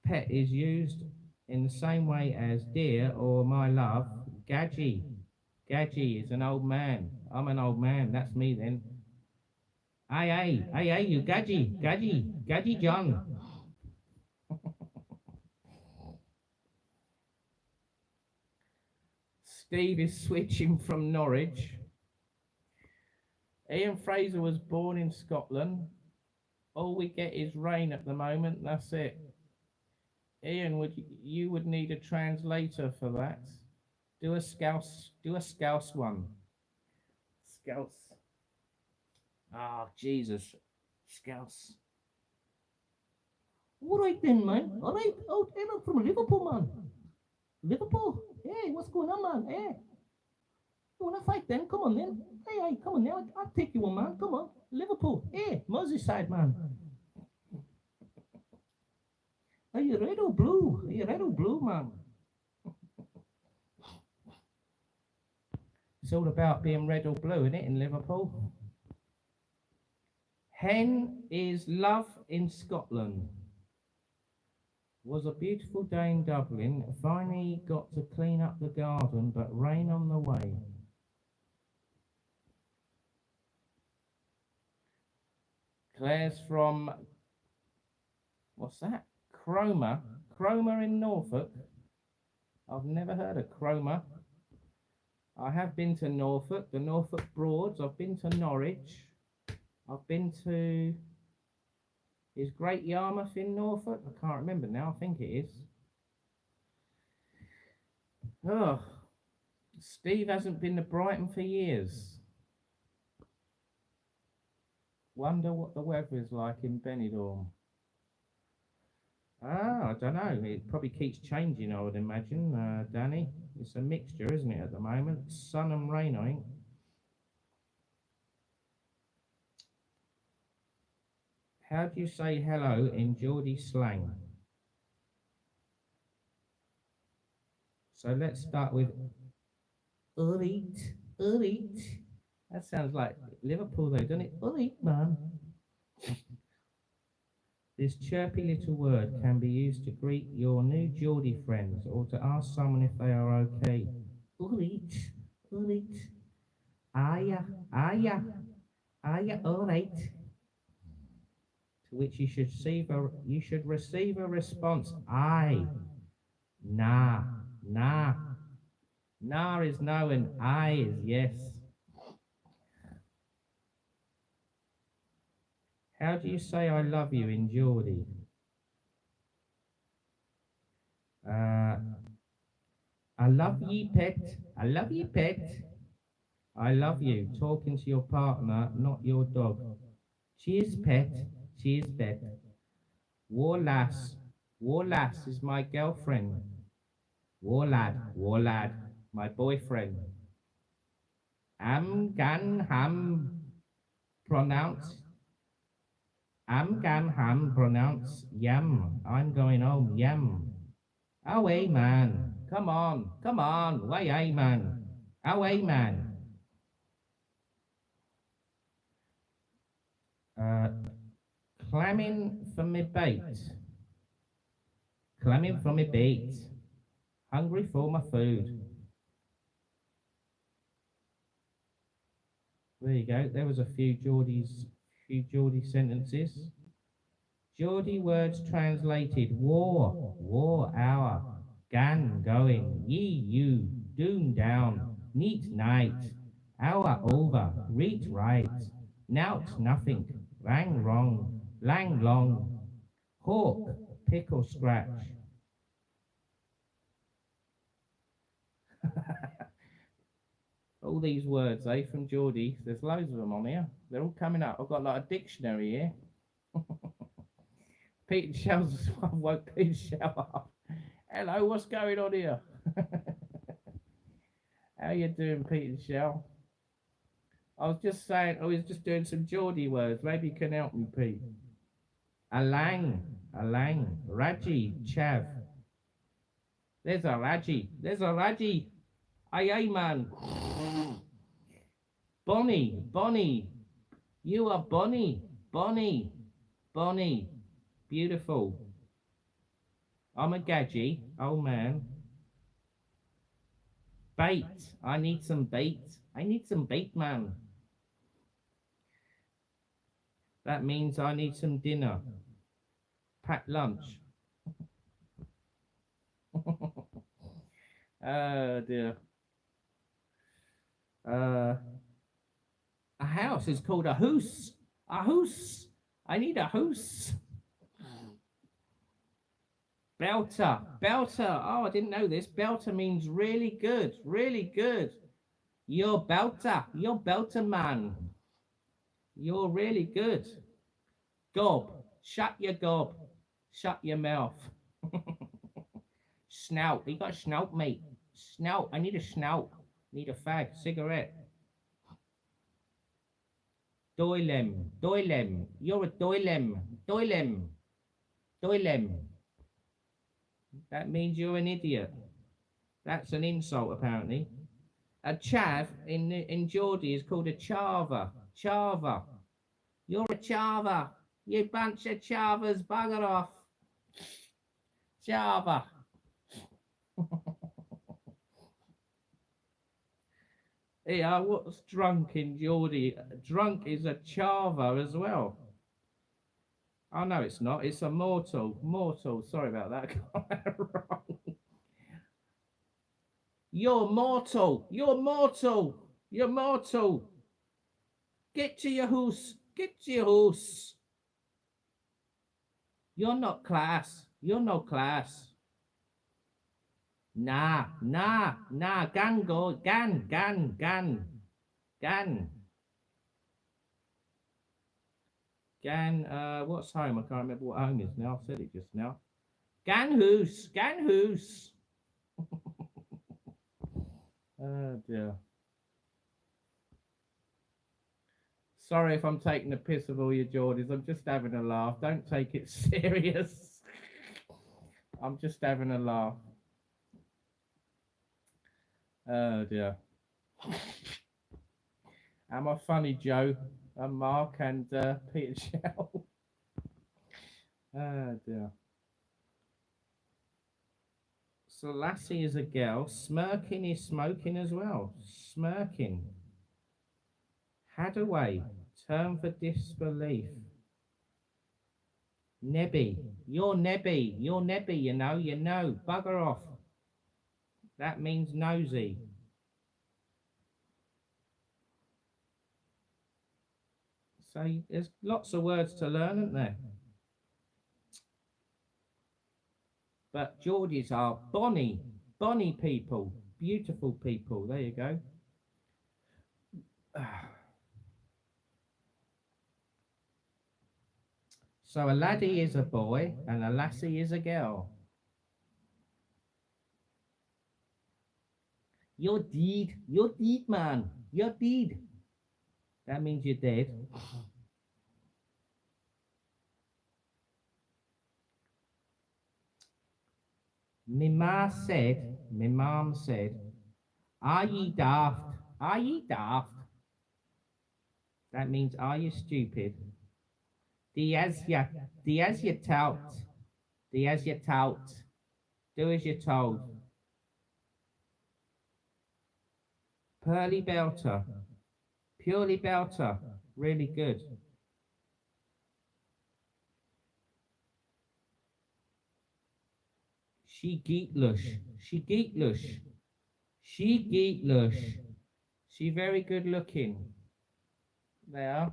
Pet is used in the same way as dear or my love. Gadgie. Gadgie is an old man. I'm an old man. That's me then. Aye, you Gadgie. Gadgie. Gadgie John. Steve is switching from Norwich. Ian Fraser was born in Scotland. All we get is rain at the moment. That's it. Ian, you would need a translator for that? Do a scouse one. Scouse. Ah, Jesus. Scouse. All right then, man. All right. Oh, hey, I'm from Liverpool, man. Liverpool. Hey, what's going on, man? Hey, you wanna fight then? Come on then. Hey, come on now. I'll take you on, man. Come on. Liverpool. Hey, Merseyside, man. Are you red or blue? Are you red or blue, man? It's all about being red or blue, isn't it, in Liverpool? Hen is love in Scotland. Was a beautiful day in Dublin. Finally got to clean up the garden, but rain on the way. Claire's from, what's that? Cromer. Cromer in Norfolk. I've never heard of Cromer. I have been to Norfolk, the Norfolk Broads. I've been to Norwich. I've been to, is Great Yarmouth in Norfolk? I can't remember now. I think it is. Oh, Steve hasn't been to Brighton for years. Wonder what the weather is like in Benidorm. Ah, I don't know. It probably keeps changing, I would imagine, Danny. It's a mixture, isn't it, at the moment? Sun and rain, I think. How do you say hello in Geordie slang? So let's start with alright, alright. That sounds like Liverpool though, doesn't it? Alright, man. This chirpy little word can be used to greet your new Geordie friends or to ask someone if they are okay. Alright, alright. Aya, aya, aya, alright. To which you should receive a response. Aye. Nah, nah. Nah is no and aye is yes. How do you say I love you in Geordie? I love ye pet. I love ye pet. I love you. Talking to your partner, not your dog. Cheers, pet. Cheers, pet. War lass. War lass is my girlfriend. War lad. War lad. My boyfriend. Am gan ham pronounce. Am gan ham pronounce yam. I'm going home. Yam. Away man. Come on. Come on. Way man. Away man. Uh, clamming for me bait. Clamming for me bait. Hungry for my food. There you go. There was a few Geordie sentences. Geordie words translated: war, war hour, gan going, ye you, doom down, neat night, hour over, reet right, nout nothing, lang wrong, lang long, hawk, pickle scratch. All these words, from Geordie. There's loads of them on here. They're all coming up. I've got like a dictionary here. Pete Shell's I woke Pete Shell up. Hello, what's going on here? How you doing, Pete Shell? I was just saying, I was just doing some Geordie words. Maybe you can help me, Pete. Alang, Raji, Chav. There's a Raji. Aye, man. Bonnie. You are Bonnie. Beautiful. I'm a gadgie, old man. Bait. I need some bait. Man. That means I need some dinner. Pack lunch. Oh dear. A house is called a hoose. A hoose. I need a hoose. Belter. Oh, I didn't know this. Belter means really good. You're belter man. You're really good. Gob. Shut your gob. Shut your mouth. Snout. You got a snout, mate. Snout. I need a snout. Need a fag. Cigarette. Doilem. You're a doilem. That means you're an idiot. That's an insult, apparently. A chav in Geordie is called a chava. You're a chava. You bunch of chavas, bugger off. Chava. Yeah, what's drunk in Geordie? Drunk is a chava as well. Oh, no, it's not. It's a mortal. Sorry about that. Wrong. You're mortal. Get to your house. You're not class. You're no class. Nah. Gan. What's home? I can't remember what home is now. I said it just now. Gan hoose. Oh dear. Sorry if I'm taking the piss of all your Geordies. I'm just having a laugh. Don't take it serious. I'm just having a laugh. Oh dear. Am I funny, Joe? And Mark and Peter Shell. Oh dear. So Lassie is a girl. Smirking is smoking as well. Smirking. Hadaway. Term for disbelief. Nebby. You're nebby. You know. Bugger off. That means nosy. So there's lots of words to learn, isn't there? But Geordies are bonny people, beautiful people. There you go. So a laddie is a boy and a lassie is a girl. You're dead. You're dead, man. You're dead. That means you're dead. My mom said, are ye daft? Are ye daft? That means, are you stupid? The as ya, the as you tout, the as you tout. Do as you're told. Pearly belter, purely belter. Really good. She geetlush, she geetlush, she geetlush. She very good looking. There.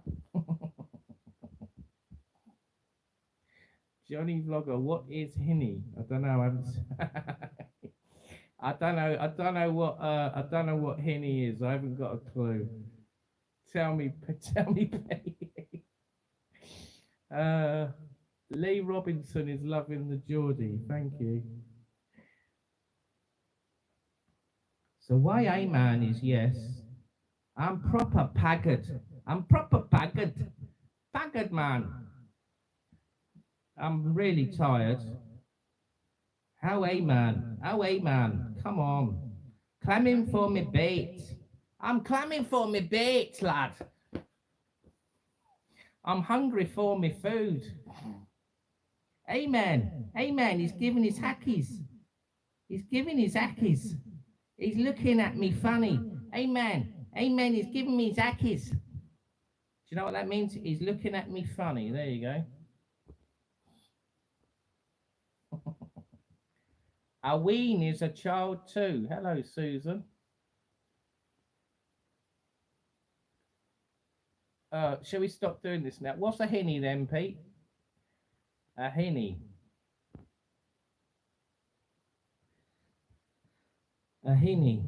Johnny Vlogger, what is Henny? I don't know. I don't know. I don't know what. I don't know what Henny is. I haven't got a clue. Tell me. Tell me, Peggy. Uh, Lee Robinson is loving the Geordie. Thank you. So why I man is yes. I'm proper pagged. I'm proper pagged. Pagged man. I'm really tired. How a man? How a man? Come on. Clamming for me bait. I'm clamming for me bait, lad. I'm hungry for me food. Amen. Amen. He's giving his hackies. He's giving his hackies. He's looking at me funny. Amen. Amen. He's giving me his hackies. Do you know what that means? He's looking at me funny. There you go. A ween is a child too. Hello, Susan. Shall we stop doing this now? What's a henny then, Pete? A henny. A henny.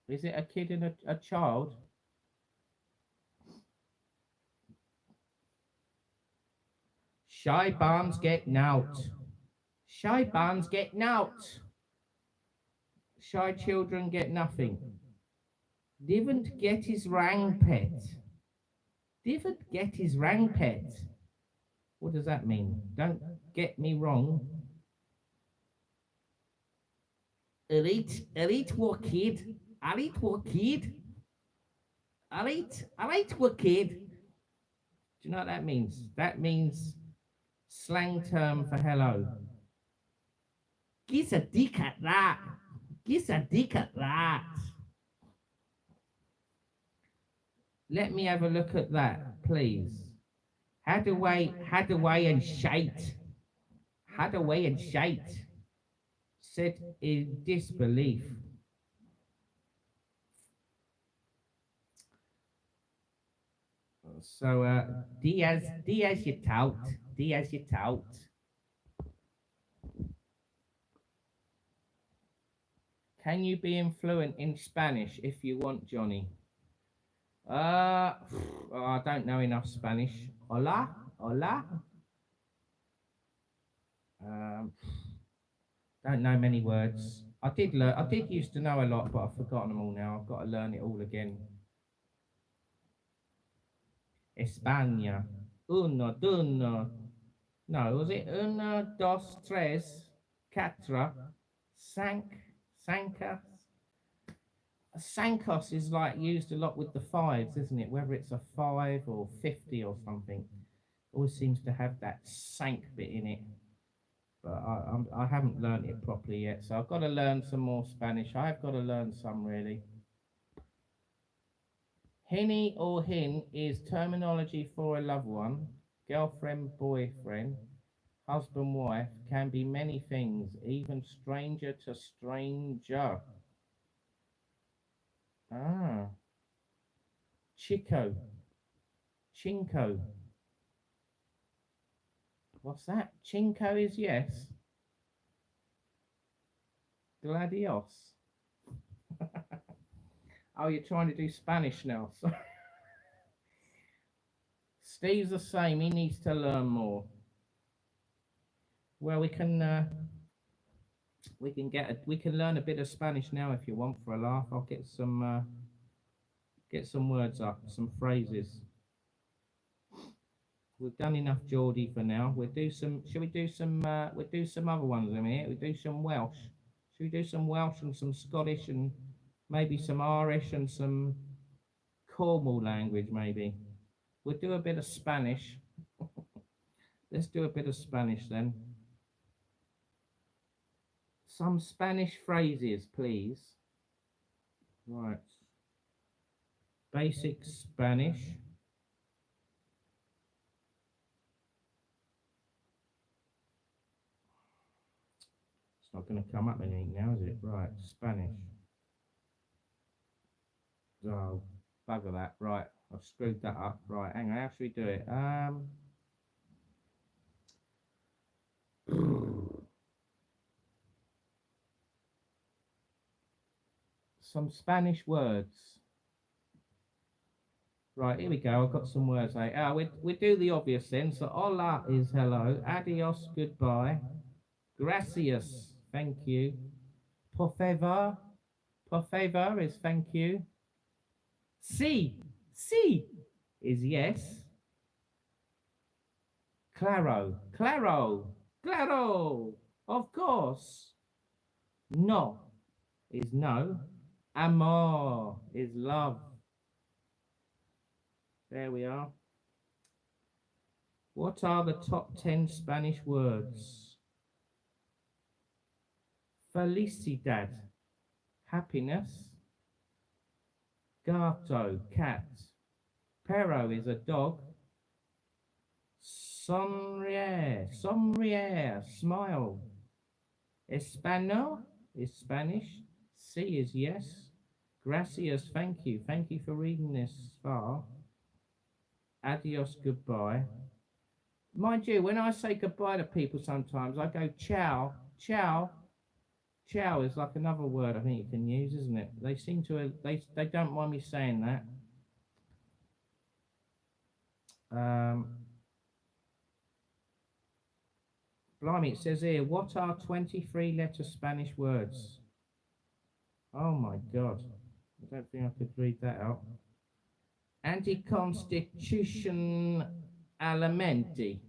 Is it a kid and a child? Shy barns get nout. Shy barns get nout. Shy children get nothing. Didn't get his rang pet. Didn't get his rang pet. What does that mean? Don't get me wrong. Elite what kid? Elite what kid? Elite what kid? Do you know what that means? That means slang term for hello. Gives a dick at that. Gives a dick at that. Let me have a look at that, please. Hadaway and shite. Hadaway and shite. Said in disbelief. So, Diaz you tout. Diaz you tout. Can you be fluent in Spanish if you want, Johnny? I don't know enough Spanish. Hola, hola. Don't know many words. I did learn. I did used to know a lot, but I've forgotten them all now. I've got to learn it all again. España. Uno, duno. No, was it uno, dos, tres, cuatro, sancas? Sankos is like used a lot with the fives, isn't it? Whether it's a 5 or 50 or something, always seems to have that sank bit in it. But I haven't learned it properly yet, so I've got to learn some more Spanish. I've got to learn some really. Henny or hin is terminology for a loved one, girlfriend, boyfriend, husband, wife, can be many things, even stranger to stranger. Ah. Chico. Chinko. What's that? Chinko is yes. Gladios. Oh, you're trying to do Spanish now. So Steve's the same. He needs to learn more. Well, we can learn a bit of Spanish now if you want for a laugh. I'll get some words up, some phrases. We've done enough Geordie for now. We'll do some. Shall we do some? We'll do some other ones in a minute. We'll do some Welsh. Should we do some Welsh and some Scottish and maybe some Irish and some Cornwall language maybe? We'll do a bit of Spanish. Let's do a bit of Spanish then. Some Spanish phrases, please. Right. Basic Spanish. It's not going to come up anything now, is it? Right, Spanish. Oh, bugger that. Right, I've screwed that up. Right, hang on, how should we do it? Some Spanish words. Right, here we go. I've got some words. We do the obvious then. So, hola is hello. Adios, goodbye. Gracias, thank you. Por favor is thank you. Sí is yes. Claro, of course. No is no. Amor is love. There we are. What are the top 10 Spanish words? Felicidad, happiness. Gato, cat. Perro is a dog. Sonreír, smile. Español is Spanish. Sí is yes. Gracias, thank you. Thank you for reading this far. Adios, goodbye. Mind you, when I say goodbye to people sometimes, I go ciao. Ciao is like another word I think you can use, isn't it? They seem to, they don't mind me saying that. Blimey, it says here, what are 23 letter Spanish words? Oh my God. I don't think I could read that out. Anticonstitutionalmente.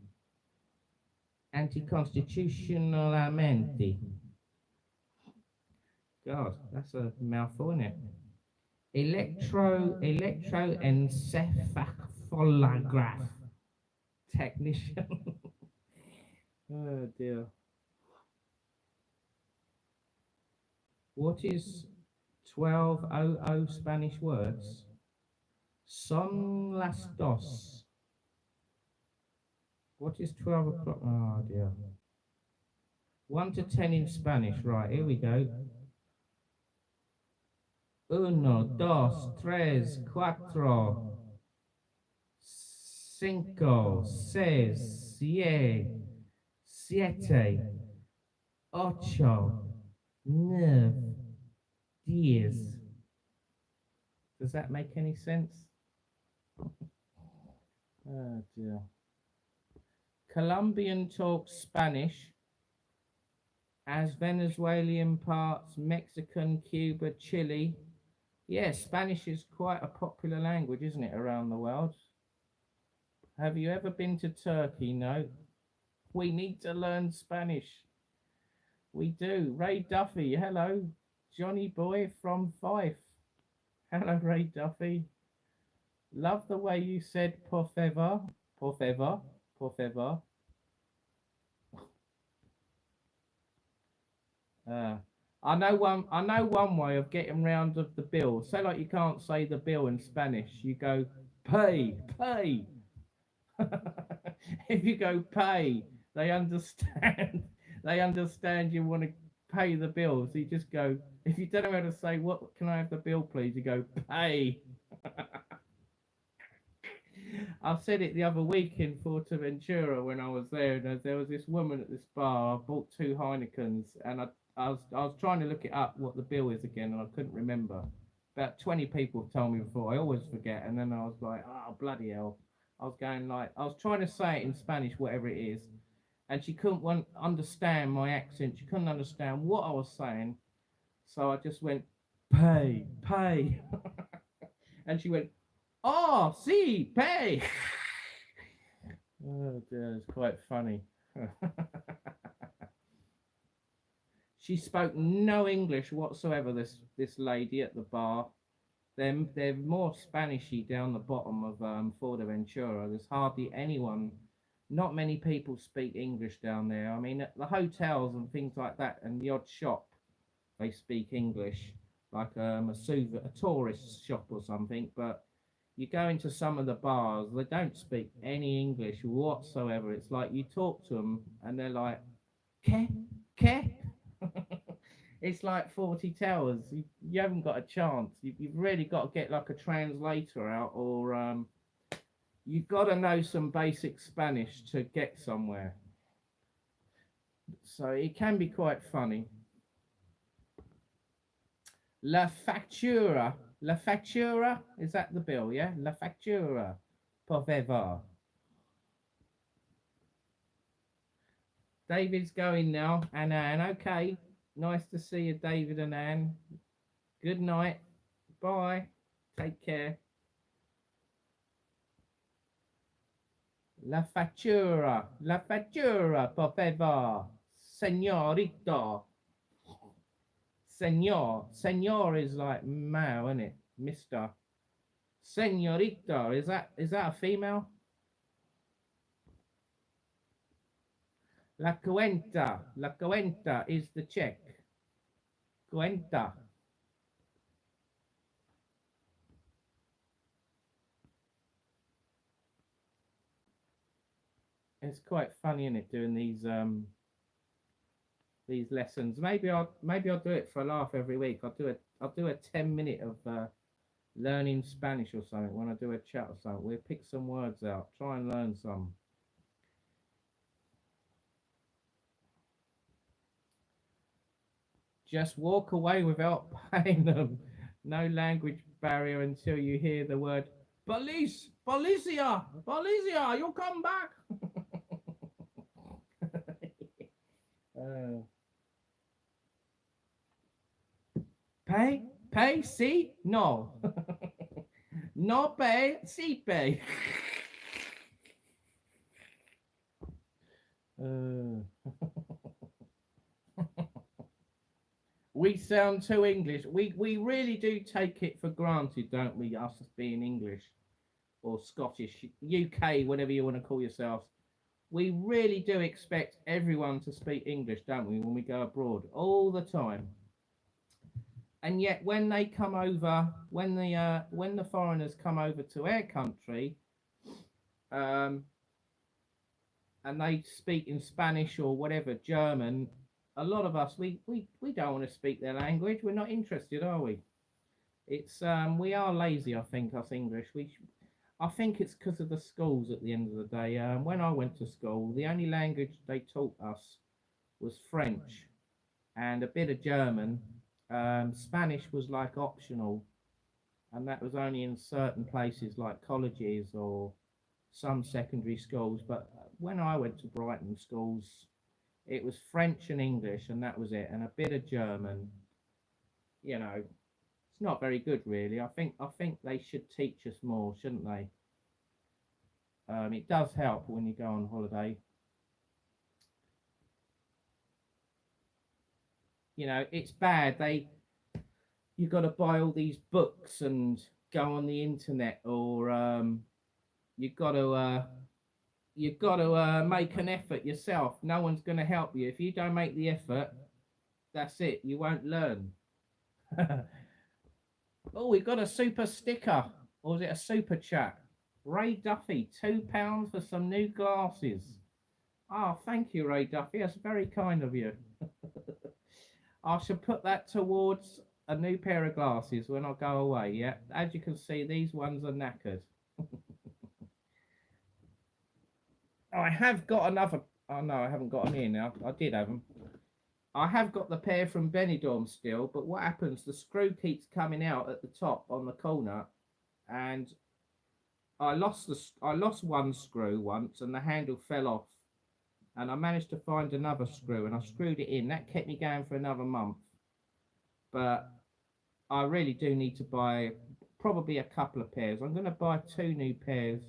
Anticonstitutionalmente. God, that's a mouthful, isn't it? Electroencephalograph technician. Oh dear. What is 1200 Spanish words? Son las dos. What is 12 o'clock? Oh dear. 1 to 10 in Spanish. Right, here we go. Uno, dos, tres, cuatro, cinco, seis, siete, ocho, nueve, diez. Does that make any sense? Oh dear. Colombian talks Spanish, as Venezuelan parts Mexican, Cuba, Chile. Yeah, Spanish is quite a popular language, isn't it, around the world? Have you ever been to Turkey? No. We need to learn Spanish. We do. Ray Duffy, hello. Johnny Boy from Fife. Hello, Ray Duffy. Love the way you said por favor. Por favor. Por favor. I know one way of getting round of the bill. Say like you can't say the bill in Spanish. You go pay. If you go pay, they understand. They understand you want to pay the bill. So you just go. If you don't know how to say what can I have the bill, please? You go pay. I said it the other week in Fuerteventura when I was there, and there was this woman at this bar. I bought two Heinekens, and I was trying to look it up what the bill is again, and I couldn't remember. About 20 people have told me before. I always forget, and then I was like, oh bloody hell! I was going like I was trying to say it in Spanish, whatever it is, and she couldn't understand my accent. She couldn't understand what I was saying, so I just went pay, pay, and she went, oh, see, pay. Oh dear, it's quite funny. She spoke no English whatsoever. This lady at the bar. They're more Spanishy down the bottom of Fuerteventura. There's hardly anyone. Not many people speak English down there. I mean, at the hotels and things like that, and the odd shop, they speak English, like a tourist shop or something. But you go into some of the bars, they don't speak any English whatsoever. It's like you talk to them, and they're like, "Ke, ke." It's like 40 Towers. You haven't got a chance. You've really got to get like a translator out, or you've got to know some basic Spanish to get somewhere. So it can be quite funny. La factura. La factura? Is that the bill, yeah? La factura. Por favor. David's going now. And Anne, okay. Nice to see you, David and Anne. Good night. Bye. Take care. La factura, por favor. Señorito. Senor is like male, isn't it? Mister. Señorito, is that a female? La cuenta is the check. Cuenta. It's quite funny, isn't it, doing these lessons. Maybe I'll do it for a laugh every week. I'll do a 10 minute of learning Spanish or something when I do a chat or something. We'll pick some words out, try and learn some. Just walk away without paying them. No language barrier until you hear the word police, policia, policia, you come back. uh, pay, see, no. No pay, see pay. Uh, we sound too English. We really do take it for granted, don't we? Us as being English or Scottish, UK, whatever you want to call yourselves. We really do expect everyone to speak English, don't we, when we go abroad all the time. And yet, when they come over, when the foreigners come over to our country, um, and they speak in Spanish or whatever, German, a lot of us we don't want to speak their language. We're not interested, are we? It's we are lazy, I think, us English. I think it's because of the schools at the end of the day. When I went to school, the only language they taught us was French and a bit of German. Spanish was like optional, and that was only in certain places like colleges or some secondary schools. But when I went to Brighton schools, it was French and English, and that was it, and a bit of German. You know, it's not very good, really. I think they should teach us more, shouldn't they? It does help when you go on holiday. You know, it's bad. You got to buy all these books and go on the internet, or you got to make an effort yourself. No one's going to help you if you don't make the effort. That's it. You won't learn. Oh, we got a super sticker, or is it a super chat? Ray Duffy, £2 for some new glasses. Oh, thank you, Ray Duffy. That's very kind of you. I should put that towards a new pair of glasses when I go away. Yeah, as you can see, these ones are knackered. have got another. Oh no, I haven't got them here now. I did have them. I have got the pair from Benidorm still, but what happens? The screw keeps coming out at the top on the corner, and I lost one screw once, and the handle fell off, and I managed to find another screw, and I screwed it in. That kept me going for another month, but I really do need to buy probably a couple of pairs. I'm going to buy 2 new pairs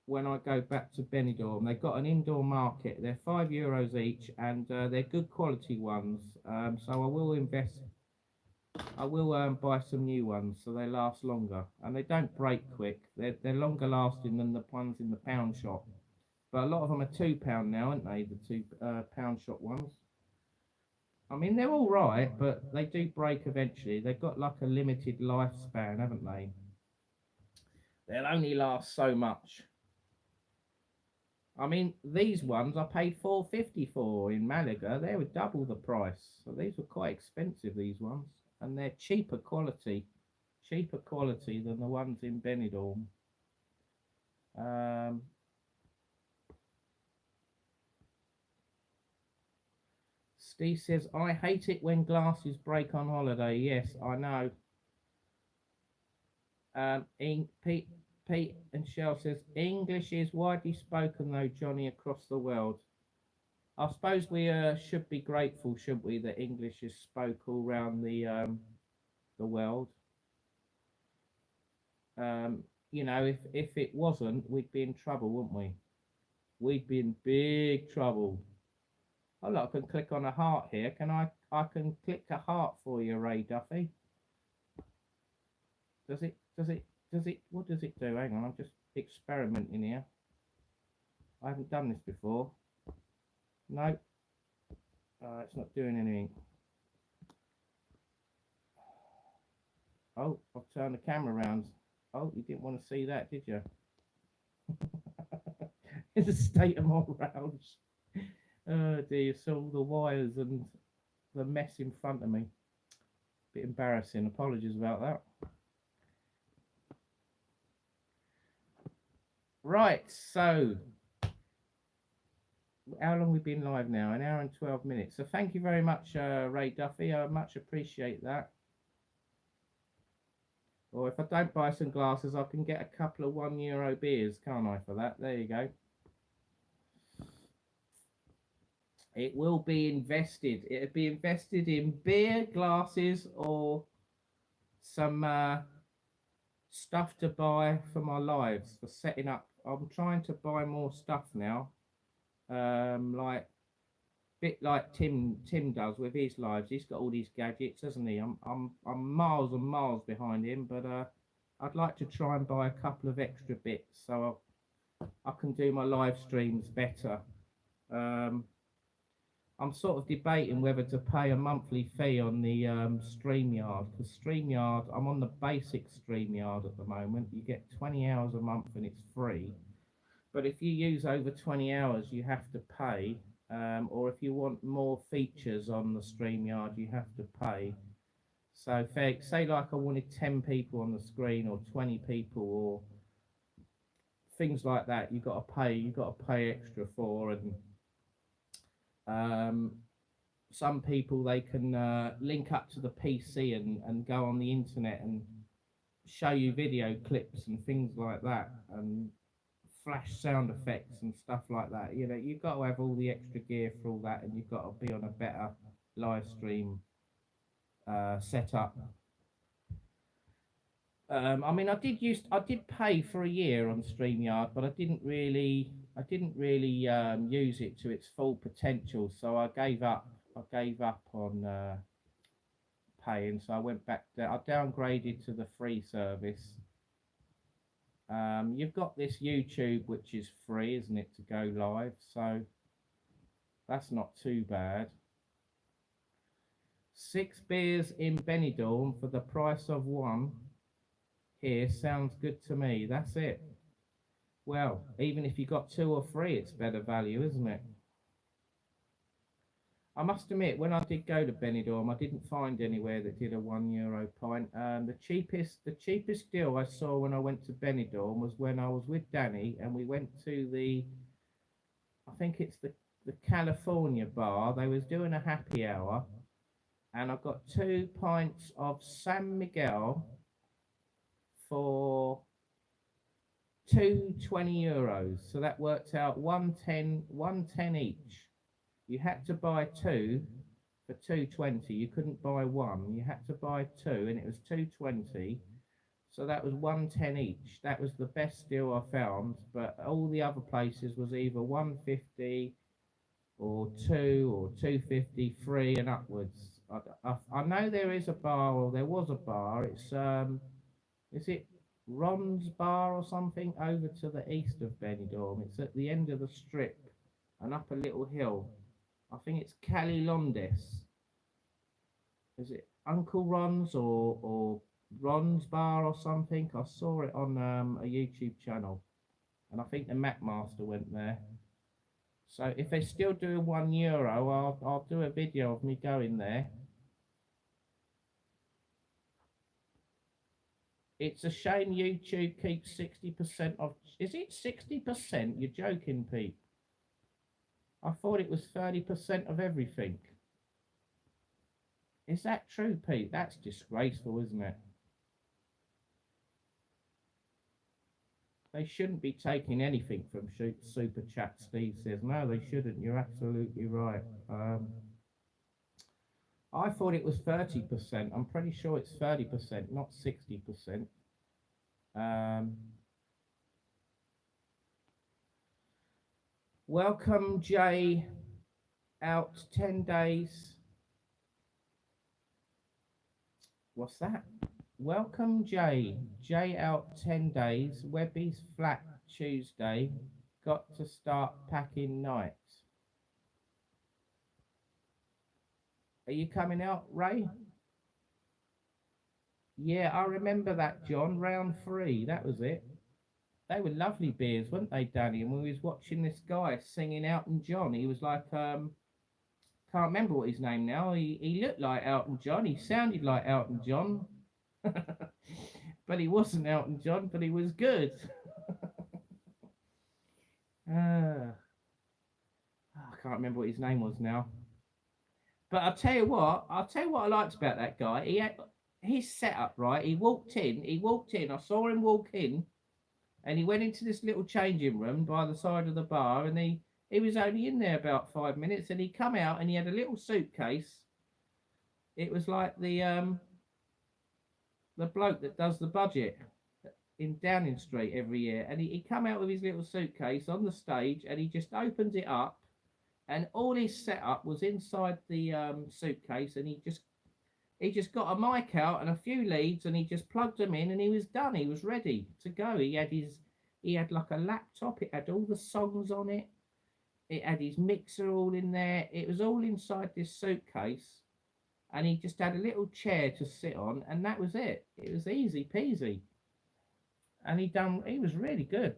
when I go back to Benidorm. They've got an indoor market. They're €5 each, and they're good quality ones. So I will invest. I will buy some new ones so they last longer, and they don't break quick. They're longer lasting than the ones in the pound shop. But a lot of them are £2 now, aren't they? The two pound shop ones. I mean, they're all right, but they do break eventually. They've got like a limited lifespan, haven't they? They'll only last so much. I mean, these ones I paid £4.50 for in Malaga. They were double the price. So these were quite expensive, these ones. And they're cheaper quality than the ones in Benidorm. Steve says, I hate it when glasses break on holiday. Yes, I know. Pete and Shell says, English is widely spoken though, Johnny, across the world. I suppose we should be grateful, shouldn't we, that English is spoke all around the world. You know, if it wasn't, we'd be in trouble, wouldn't we? We'd be in big trouble. Oh look, I can click on a heart here. I can click a heart for you, Ray Duffy. Does it, what does it do? Hang on, I'm just experimenting here. I haven't done this before. No, it's not doing anything. Oh, I've turned the camera around. Oh, you didn't want to see that, did you? It's a state of morals. Oh dear, you saw all the wires and the mess in front of me. Bit embarrassing. Apologies about that. Right, so how long we've been live now? 1 hour and 12 minutes. So thank you very much, Ray Duffy. I much appreciate that. Or if I don't buy some glasses, I can get a couple of €1 beers, can't I, for that? There you go. It will be invested. It'll be invested in beer, glasses, or some stuff to buy for my lives, for setting up. I'm trying to buy more stuff now. Like bit like Tim does with his lives. He's got all these gadgets, hasn't he? I'm miles and miles behind him, but I'd like to try and buy a couple of extra bits so I can do my live streams better. I'm sort of debating whether to pay a monthly fee on the StreamYard, because StreamYard, I'm on the basic StreamYard at the moment. You get 20 hours a month and it's free. But if you use over 20 hours, you have to pay. Or if you want more features on the StreamYard, you have to pay. So say like I wanted 10 people on the screen or 20 people or things like that, you've got to pay extra for. And some people, they can link up to the PC and go on the internet and show you video clips and things like that, and flash sound effects and stuff like that. You know, you've got to have all the extra gear for all that, and you've got to be on a better live stream setup. I mean, I did pay for a year on StreamYard, but I didn't really use it to its full potential. So I gave up on paying. So I went back there. I downgraded to the free service. You've got this YouTube, which is free, isn't it, to go live? So that's not too bad. 6 beers in Benidorm for the price of 1 here sounds good to me. That's it. Well, even if you got 2 or 3, it's better value, isn't it? I must admit, when I did go to Benidorm, I didn't find anywhere that did a €1 pint. The cheapest deal I saw when I went to Benidorm was when I was with Danny and we went to the I think it's the California bar. They was doing a happy hour, and I got 2 pints of San Miguel for 220 euros. So that worked out 110 each. You had to buy two for 220. You couldn't buy one. You had to buy two, and it was 220. So that was 110 each. That was the best deal I found. But all the other places was either 150 or two or 250, three and upwards. I know there is a bar, or there was a bar. It's is it Ron's Bar or something over to the east of Benidorm? It's at the end of the strip and up a little hill. I think it's Cali Londes. Is it Uncle Ron's or Ron's Bar or something? I saw it on a YouTube channel, and I think the Map Master went there. So if they're still doing €1, I'll do a video of me going there. It's a shame YouTube keeps 60% of. Is it 60%? You're joking, Pete. I thought it was 30% of everything. Is that true, Pete? That's disgraceful, isn't it? They shouldn't be taking anything from Super Chat, Steve says. No, they shouldn't. You're absolutely right. I thought it was 30%. I'm pretty sure it's 30%, not 60%. Welcome, Jay, out 10 days. What's that? Welcome, Jay. Jay out 10 days. Webby's flat Tuesday. Got to start packing night. Are you coming out, Ray? Yeah, I remember that, John. Round 3, that was it. They were lovely beers, weren't they, Danny? And we was watching this guy singing Elton John. He was like, can't remember what his name now. He looked like Elton John. He sounded like Elton John. But he wasn't Elton John, but he was good. I can't remember what his name was now. But I'll tell you what I liked about that guy. He had his setup, right? He walked in, I saw him walk in, and he went into this little changing room by the side of the bar, and he was only in there about 5 minutes, and he come out and he had a little suitcase. It was like the bloke that does the budget in Downing Street every year, and he come out with his little suitcase on the stage, and he just opens it up, and all his setup was inside the suitcase, and he just got a mic out and a few leads, and he just plugged them in, and he was done. He was ready to go. He had like a laptop. It had all the songs on it. It had his mixer all in there. It was all inside this suitcase, and he just had a little chair to sit on, and that was it. It was easy peasy, and he was really good.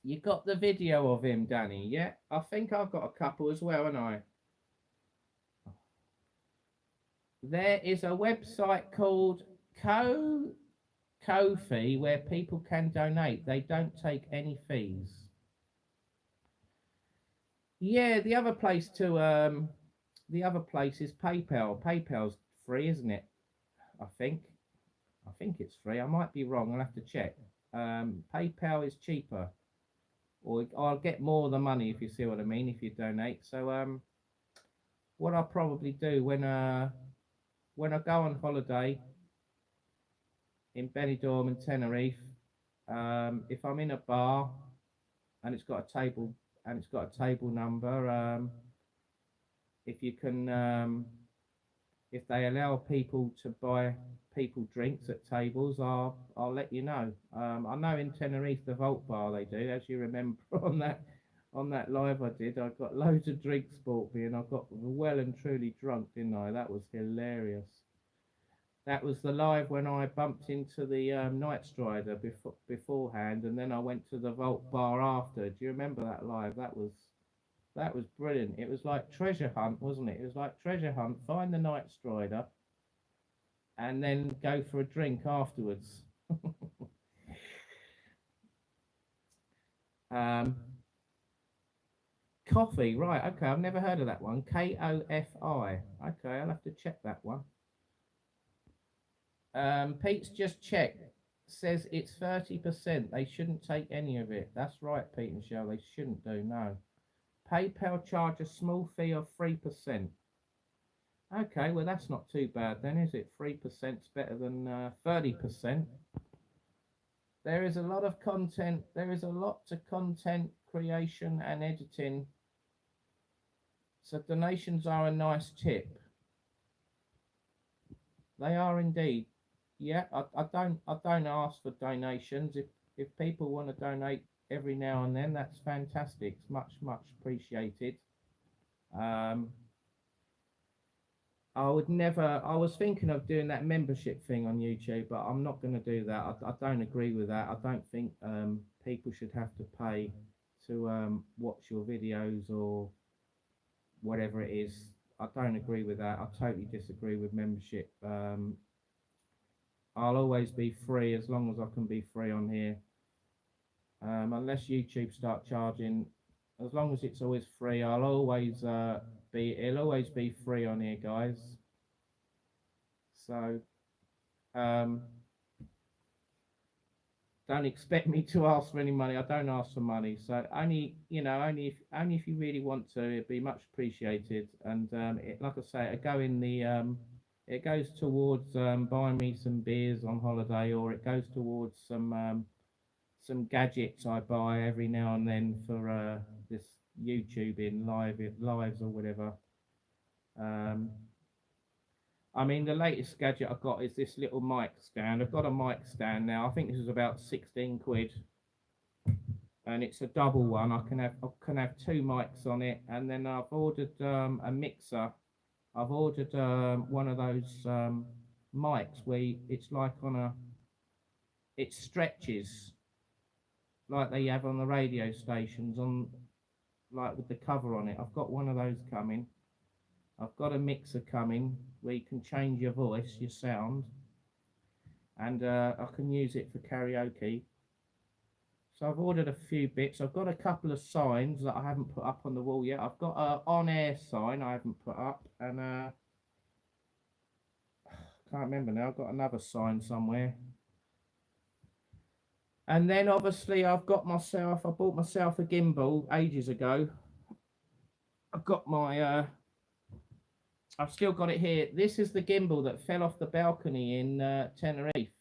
You got the video of him, Danny? Yeah, I think I've got a couple as well, haven't I? There is a website called Ko-fi where people can donate. They don't take any fees. Yeah, the other place is PayPal. PayPal's free, isn't it? I think it's free. I might be wrong. I'll have to check. PayPal is cheaper, or I'll get more of the money, if you see what I mean, if you donate. So what I'll probably do when I go on holiday in Benidorm and Tenerife, if I'm in a bar and it's got a table number, if you can, if they allow people to buy people drinks at tables, I'll let you know. I know in Tenerife, the Vault Bar, they do, as you remember on that live I did. I got loads of drinks bought me, and I got well and truly drunk, didn't I? That was hilarious. That was the live when I bumped into the Night Strider beforehand, and then I went to the Vault Bar after. Do you remember that live? That was brilliant. It was like treasure hunt, wasn't it? It was like treasure hunt. Find the Night Strider, and then go for a drink afterwards. Um, Coffee, right? Okay, I've never heard of that one. Kofi. Okay, I'll have to check that one. Pete's just checked. Says it's 30%. They shouldn't take any of it. That's right, Pete and Shell. They shouldn't do, no. PayPal charge a small fee of 3%. Okay, well that's not too bad then, is it? 3% is better than 30%. There is a lot of content. There is a lot to content creation and editing. So donations are a nice tip. They are indeed. Yeah, I don't ask for donations. If people want to donate every now and then, that's fantastic. It's much appreciated. Um, I would never. I was thinking of doing that membership thing on YouTube, but I'm not going to do that. I don't agree with that. I don't think people should have to pay to watch your videos or whatever it is. I don't agree with that. I totally disagree with membership. I'll always be free as long as I can be free on here. Unless YouTube start charging, as long as it's always free, I'll always it'll always be free on here, guys. So don't expect me to ask for any money. I don't ask for money. So only if you really want to, it'd be much appreciated. And like I say, it goes towards buying me some beers on holiday, or it goes towards some gadgets I buy every now and then for this YouTubing lives or whatever. I mean, the latest gadget I've got is this little mic stand. I've got a mic stand now. I think this is about 16 quid, and it's a double one. I can have two mics on it, and then I've ordered a mixer. I've ordered one of those mics where it's like it stretches like they have on the radio stations, on like with the cover on it. I've got one of those coming. I've got a mixer coming where you can change your voice, your sound, and I can use it for karaoke. So I've ordered a few bits. I've got a couple of signs that I haven't put up on the wall yet. I've got an on-air sign I haven't put up, and can't remember now. I've got another sign somewhere. And then obviously I bought myself a gimbal ages ago. I've got my I've still got it here. This is the gimbal that fell off the balcony in Tenerife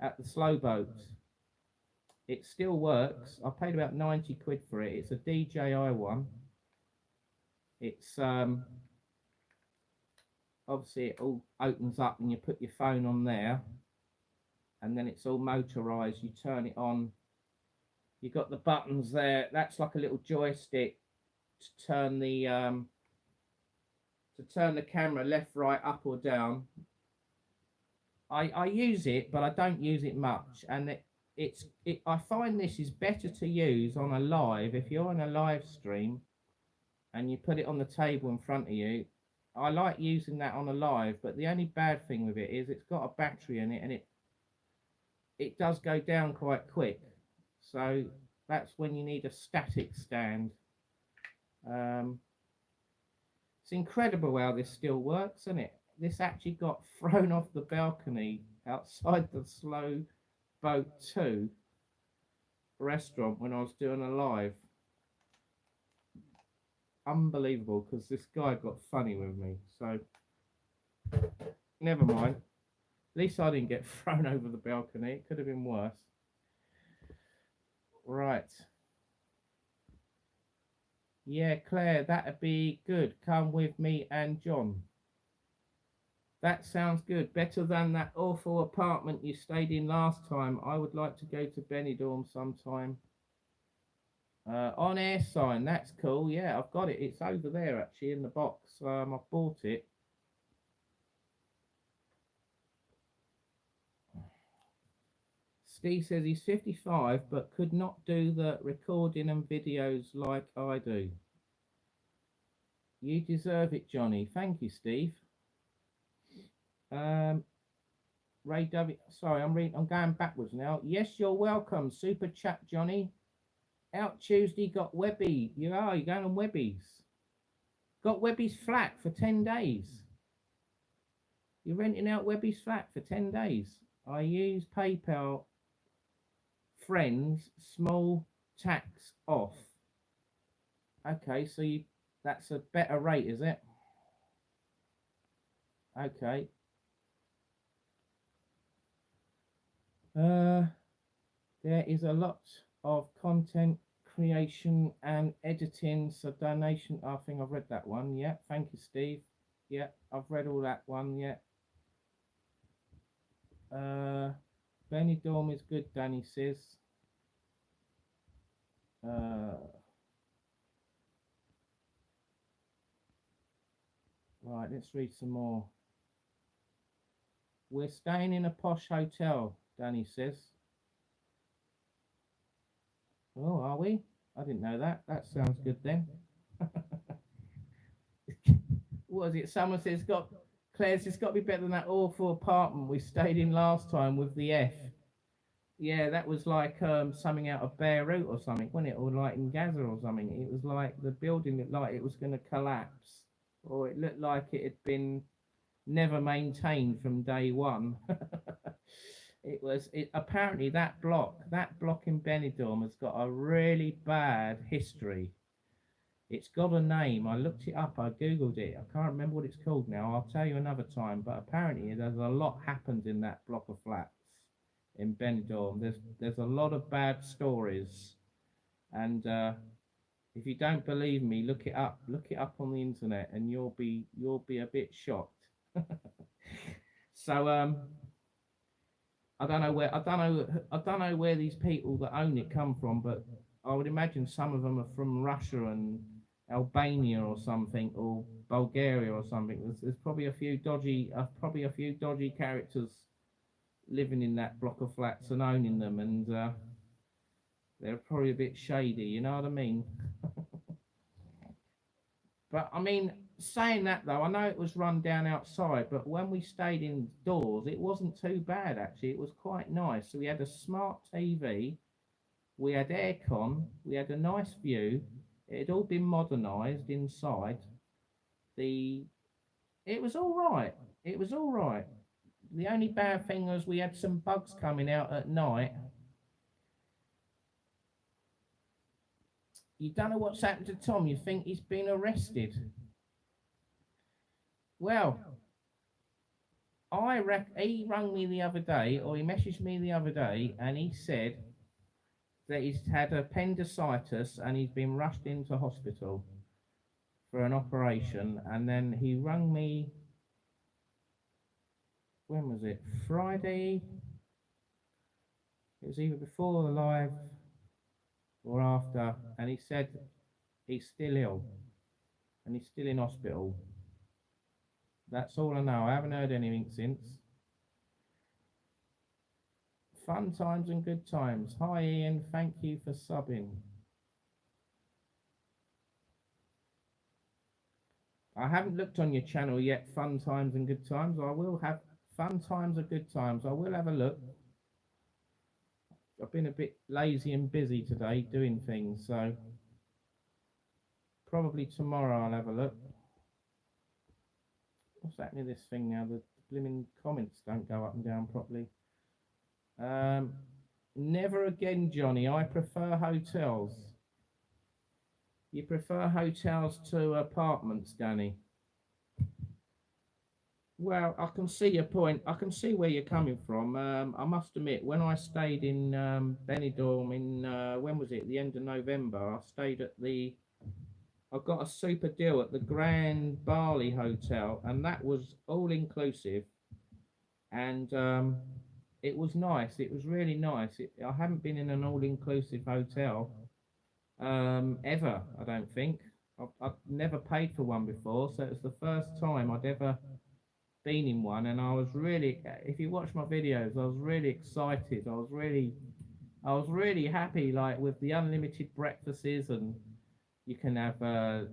at the slow boat. It still works. I paid about 90 quid for it. It's a DJI one. It's obviously it all opens up and you put your phone on there, and then it's all motorized. You turn it on. You got the buttons there. That's like a little joystick to turn the camera left, right, up or down. I use it, but I don't use it much, and I find this is better to use on a live. If you're on a live stream and you put it on the table in front of you, I like using that on a live, but the only bad thing with it is it's got a battery in it, and it does go down quite quick. So that's when you need a static stand. It's incredible how this still works, isn't it? This actually got thrown off the balcony outside the Slow Boat 2 restaurant when I was doing a live. Unbelievable, because this guy got funny with me. So, never mind. At least I didn't get thrown over the balcony. It could have been worse. Right. Yeah, Claire, that'd be good. Come with me and John. That sounds good. Better than that awful apartment you stayed in last time. I would like to go to Benidorm sometime. On air sign, that's cool. Yeah, I've got it. It's over there actually in the box. I've bought it. Steve says he's 55 but could not do the recording and videos like I do. You deserve it, Johnny. Thank you, Steve. Ray W. Sorry, I'm going backwards now. Yes, you're welcome. Super chat, Johnny. Out Tuesday, got Webby. You're going on Webby's. Got Webby's flat for 10 days. You're renting out Webby's flat for 10 days. I use PayPal friends, small tax off. Okay, so that's a better rate, is it? Okay. Uh, there is a lot of content creation and editing, so donation. I think I've read that one. Yeah, thank you, Steve. Yeah, I've read all that one. Yeah. Benny Dorm is good, Danny says. Right, let's read some more. We're staying in a posh hotel, Danny says. Oh, are we? I didn't know that. That sounds good then. What is it? Someone says Claire's, it's got to be better than that awful apartment we stayed in last time with the F. Yeah, that was like something out of Beirut or something, wasn't it? Or like in Gaza or something. It was like the building looked like it was going to collapse, or it looked like it had been never maintained from day one. It was apparently that block in Benidorm has got a really bad history. It's got a name. I looked it up. I googled it. I can't remember what it's called now. I'll tell you another time. But apparently, there's a lot happened in that block of flats in Benidorm. There's a lot of bad stories, and if you don't believe me, look it up. Look it up on the internet, and you'll be a bit shocked. So I don't know where these people that own it come from, but I would imagine some of them are from Russia and Albania or something, or Bulgaria or something. There's probably a few dodgy characters living in that block of flats and owning them, and they're probably a bit shady. You know what I mean? But I mean, saying that though, I know it was run down outside, but when we stayed indoors, it wasn't too bad actually. It was quite nice. So we had a smart TV, we had aircon, we had a nice view. It had all been modernised inside. The It was all right. It was all right. The only bad thing was we had some bugs coming out at night. You don't know what's happened to Tom. You think he's been arrested. Well, he rang me the other day, or he messaged me the other day, and he said that he's had appendicitis and he's been rushed into hospital for an operation. And then he rang me, when was it? Friday? It was either before the live or after, and he said he's still ill and he's still in hospital. That's all I know. I haven't heard anything since. Fun times and good times. Hi Ian, thank you for subbing. I haven't looked on your channel yet, Fun Times and Good Times. I will have Fun Times or Good Times. I will have a look. I've been a bit lazy and busy today doing things, so probably tomorrow I'll have a look. What's happening to this thing now? The blimmin' comments don't go up and down properly. Never again, Johnny. I prefer hotels. You prefer hotels to apartments, Danny? Well, I can see your point. I can see where you're coming from. I must admit, when I stayed in Benidorm in when was it? The end of November. I stayed at I got a super deal at the Grand Bali Hotel, and that was all inclusive, and it was nice. It was really nice. I haven't been in an all inclusive hotel ever. I don't think. I've never paid for one before, so it was the first time I'd ever been in one, and I was really, if you watch my videos, I was really excited. I was really happy, like with the unlimited breakfasts, and you can have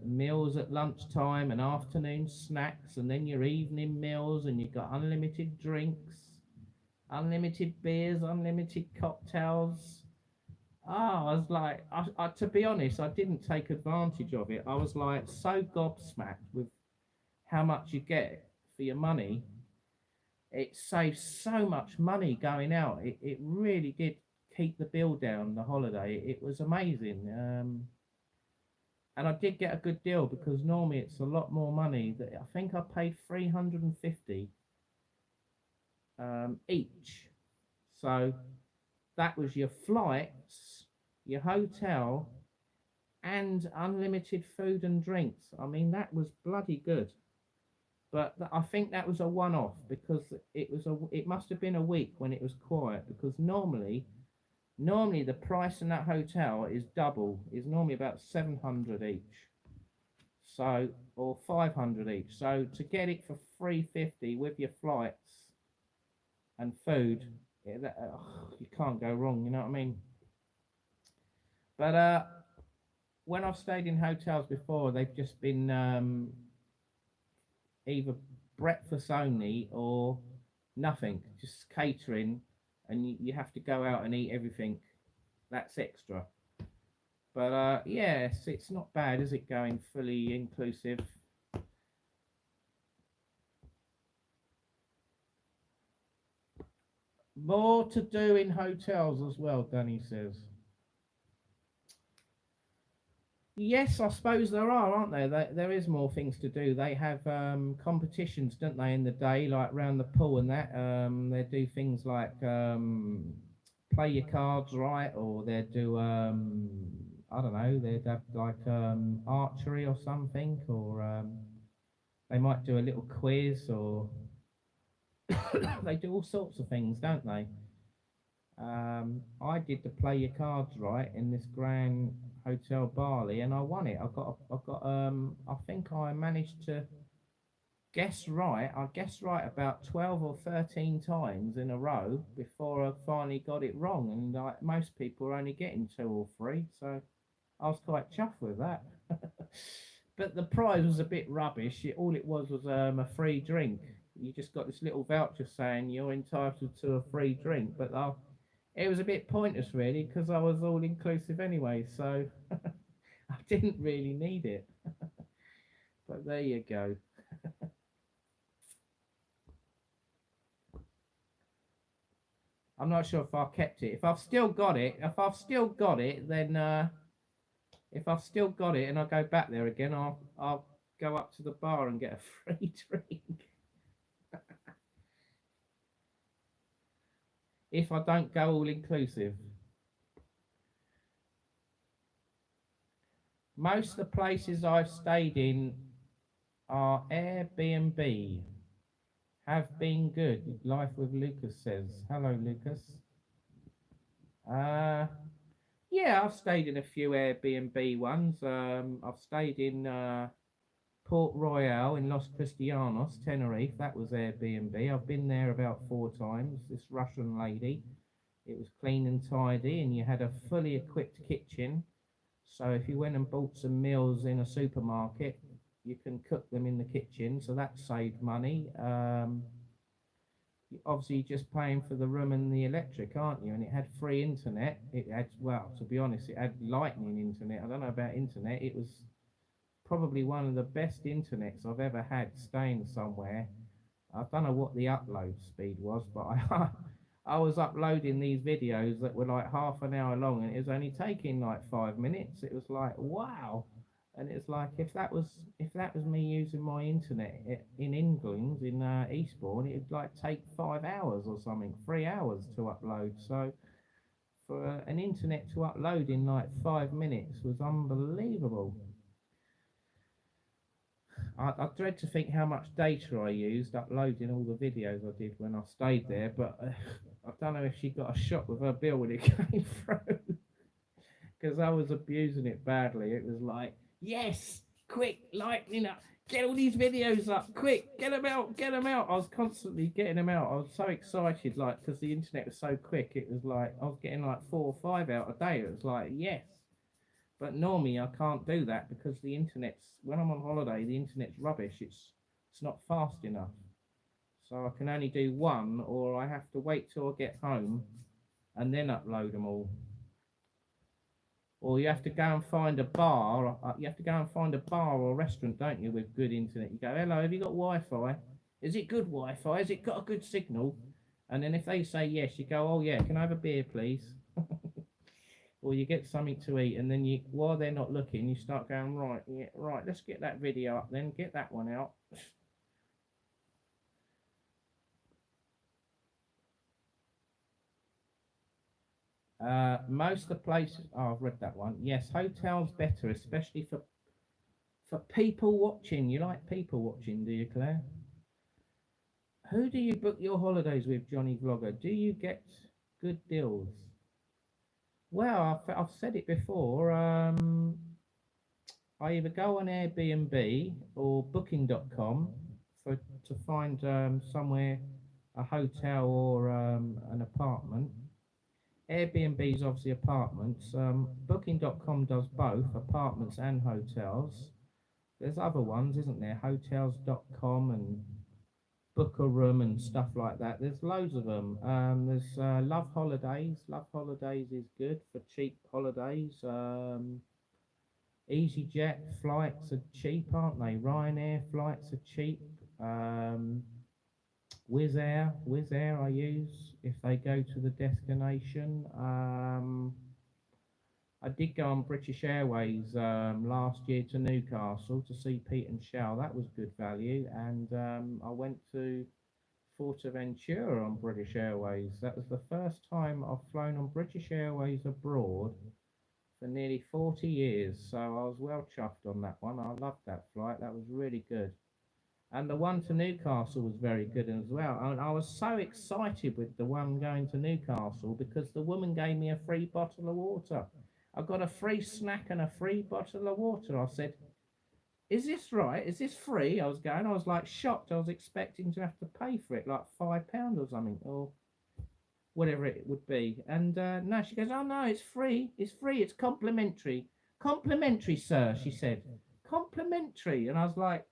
meals at lunchtime and afternoon snacks, and then your evening meals, and you've got unlimited drinks, unlimited beers, unlimited cocktails. I was like, to be honest, I didn't take advantage of it. I was like so gobsmacked with how much you get for your money. It saves so much money going out. It really did keep the bill down the holiday. It was amazing. And I did get a good deal because normally it's a lot more money. That I think I paid 350 each. So that was your flights, your hotel, and unlimited food and drinks. I mean, that was bloody good. But I think that was a one-off because it must have been a week when it was quiet because normally the price in that hotel is double. Is normally about 700 each. So or 500 each. So to get it for 350 with your flights and food, yeah, you can't go wrong. You know what I mean? But when I've stayed in hotels before, they've just been either breakfast only or nothing, just catering, and you have to go out and eat everything. That's extra. But yes, it's not bad, is it? Going fully inclusive. More to do in hotels as well, Danny says. Yes, I suppose there are, aren't there? There is more things to do. They have competitions, don't they, in the day, like round the pool and that. They do things like play your cards right, or they do I don't know, they'd have like archery or something, or they might do a little quiz, or they do all sorts of things, don't they? I did the play your cards right in this Grand Hotel Bali, and I won it. I think I managed to guess right. I guessed right about 12 or 13 times in a row before I finally got it wrong. And like most people are only getting two or three, so I was quite chuffed with that. But the prize was a bit rubbish. All it was a free drink. You just got this little voucher saying you're entitled to a free drink, but it was a bit pointless really because I was all inclusive anyway, so I didn't really need it. But there you go. I'm not sure if I kept it. Then if I've still got it and I go back there again, I'll go up to the bar and get a free drink. If I don't go all inclusive. Most of the places I've stayed in are Airbnb. Have been good. Life with Lucas says. Hello, Lucas. Uh, yeah, I've stayed in a few Airbnb ones. I've stayed in Port Royal in Los Cristianos, Tenerife. That was Airbnb. I've been there about four times. This Russian lady. It was clean and tidy, and you had a fully equipped kitchen. So if you went and bought some meals in a supermarket, you can cook them in the kitchen. So that saved money. Obviously you're just paying for the room and the electric, aren't you? And it had free internet. It had, well, to be honest, it had lightning internet. I don't know about internet. It was probably one of the best internets I've ever had staying somewhere. I don't know what the upload speed was, but I was uploading these videos that were like half an hour long, and it was only taking like 5 minutes. It was like wow, and it's like if that was me using my internet in England in Eastbourne, it'd like take 5 hours or something, 3 hours to upload. So for an internet to upload in like 5 minutes was unbelievable. I dread to think how much data I used uploading all the videos I did when I stayed there, but I don't know if she got a shot with her bill when it came through because I was abusing it badly. It was like, yes, quick, lightning up, get all these videos up, quick, get them out, get them out. I was constantly getting them out. I was so excited, like, because the internet was so quick. It was like I was getting like 4 or 5 out a day. It was like, yes. But normally I can't do that because the internet's when I'm on holiday, the internet's rubbish. It's not fast enough. So I can only do one, or I have to wait till I get home and then upload them all. Or you have to go and find a bar. You have to go and find a bar or restaurant, don't you, with good internet? You go, hello, have you got Wi-Fi? Is it good Wi-Fi? Has it got a good signal? And then if they say yes, you go, oh yeah, can I have a beer, please? Or you get something to eat, and then you, while they're not looking, you start going, right, yeah, right, let's get that video up, then get that one out. Most of the places, oh, I've read that one. Yes, hotels better, especially for people watching. You like people watching, do you, Claire? Who do you book your holidays with, Johnny Vlogger? Do you get good deals? Well, I've said it before. I either go on Airbnb or Booking.com to find somewhere, a hotel or an apartment. Airbnb is obviously apartments. Booking.com does both apartments and hotels. There's other ones, isn't there? Hotels.com and Book a Room and stuff like that. There's loads of them. There's Love Holidays. Love Holidays is good for cheap holidays. EasyJet flights are cheap, aren't they? Ryanair flights are cheap. Wizz Air I use if they go to the destination. I did go on British Airways last year to Newcastle to see Pete and Shell. That was good value. And I went to Fuerteventura on British Airways. That was the first time I've flown on British Airways abroad for nearly 40 years. So I was well chuffed on that one. I loved that flight. That was really good. And the one to Newcastle was very good as well. And I was so excited with the one going to Newcastle because the woman gave me a free bottle of water. I got a free snack and a free bottle of water. I said, is this right? Is this free? I was like shocked. I was expecting to have to pay for it, like £5 or something, or whatever it would be. And no, she goes, oh no, it's free. It's free. It's complimentary. Complimentary, sir, she said. Complimentary. And I was like,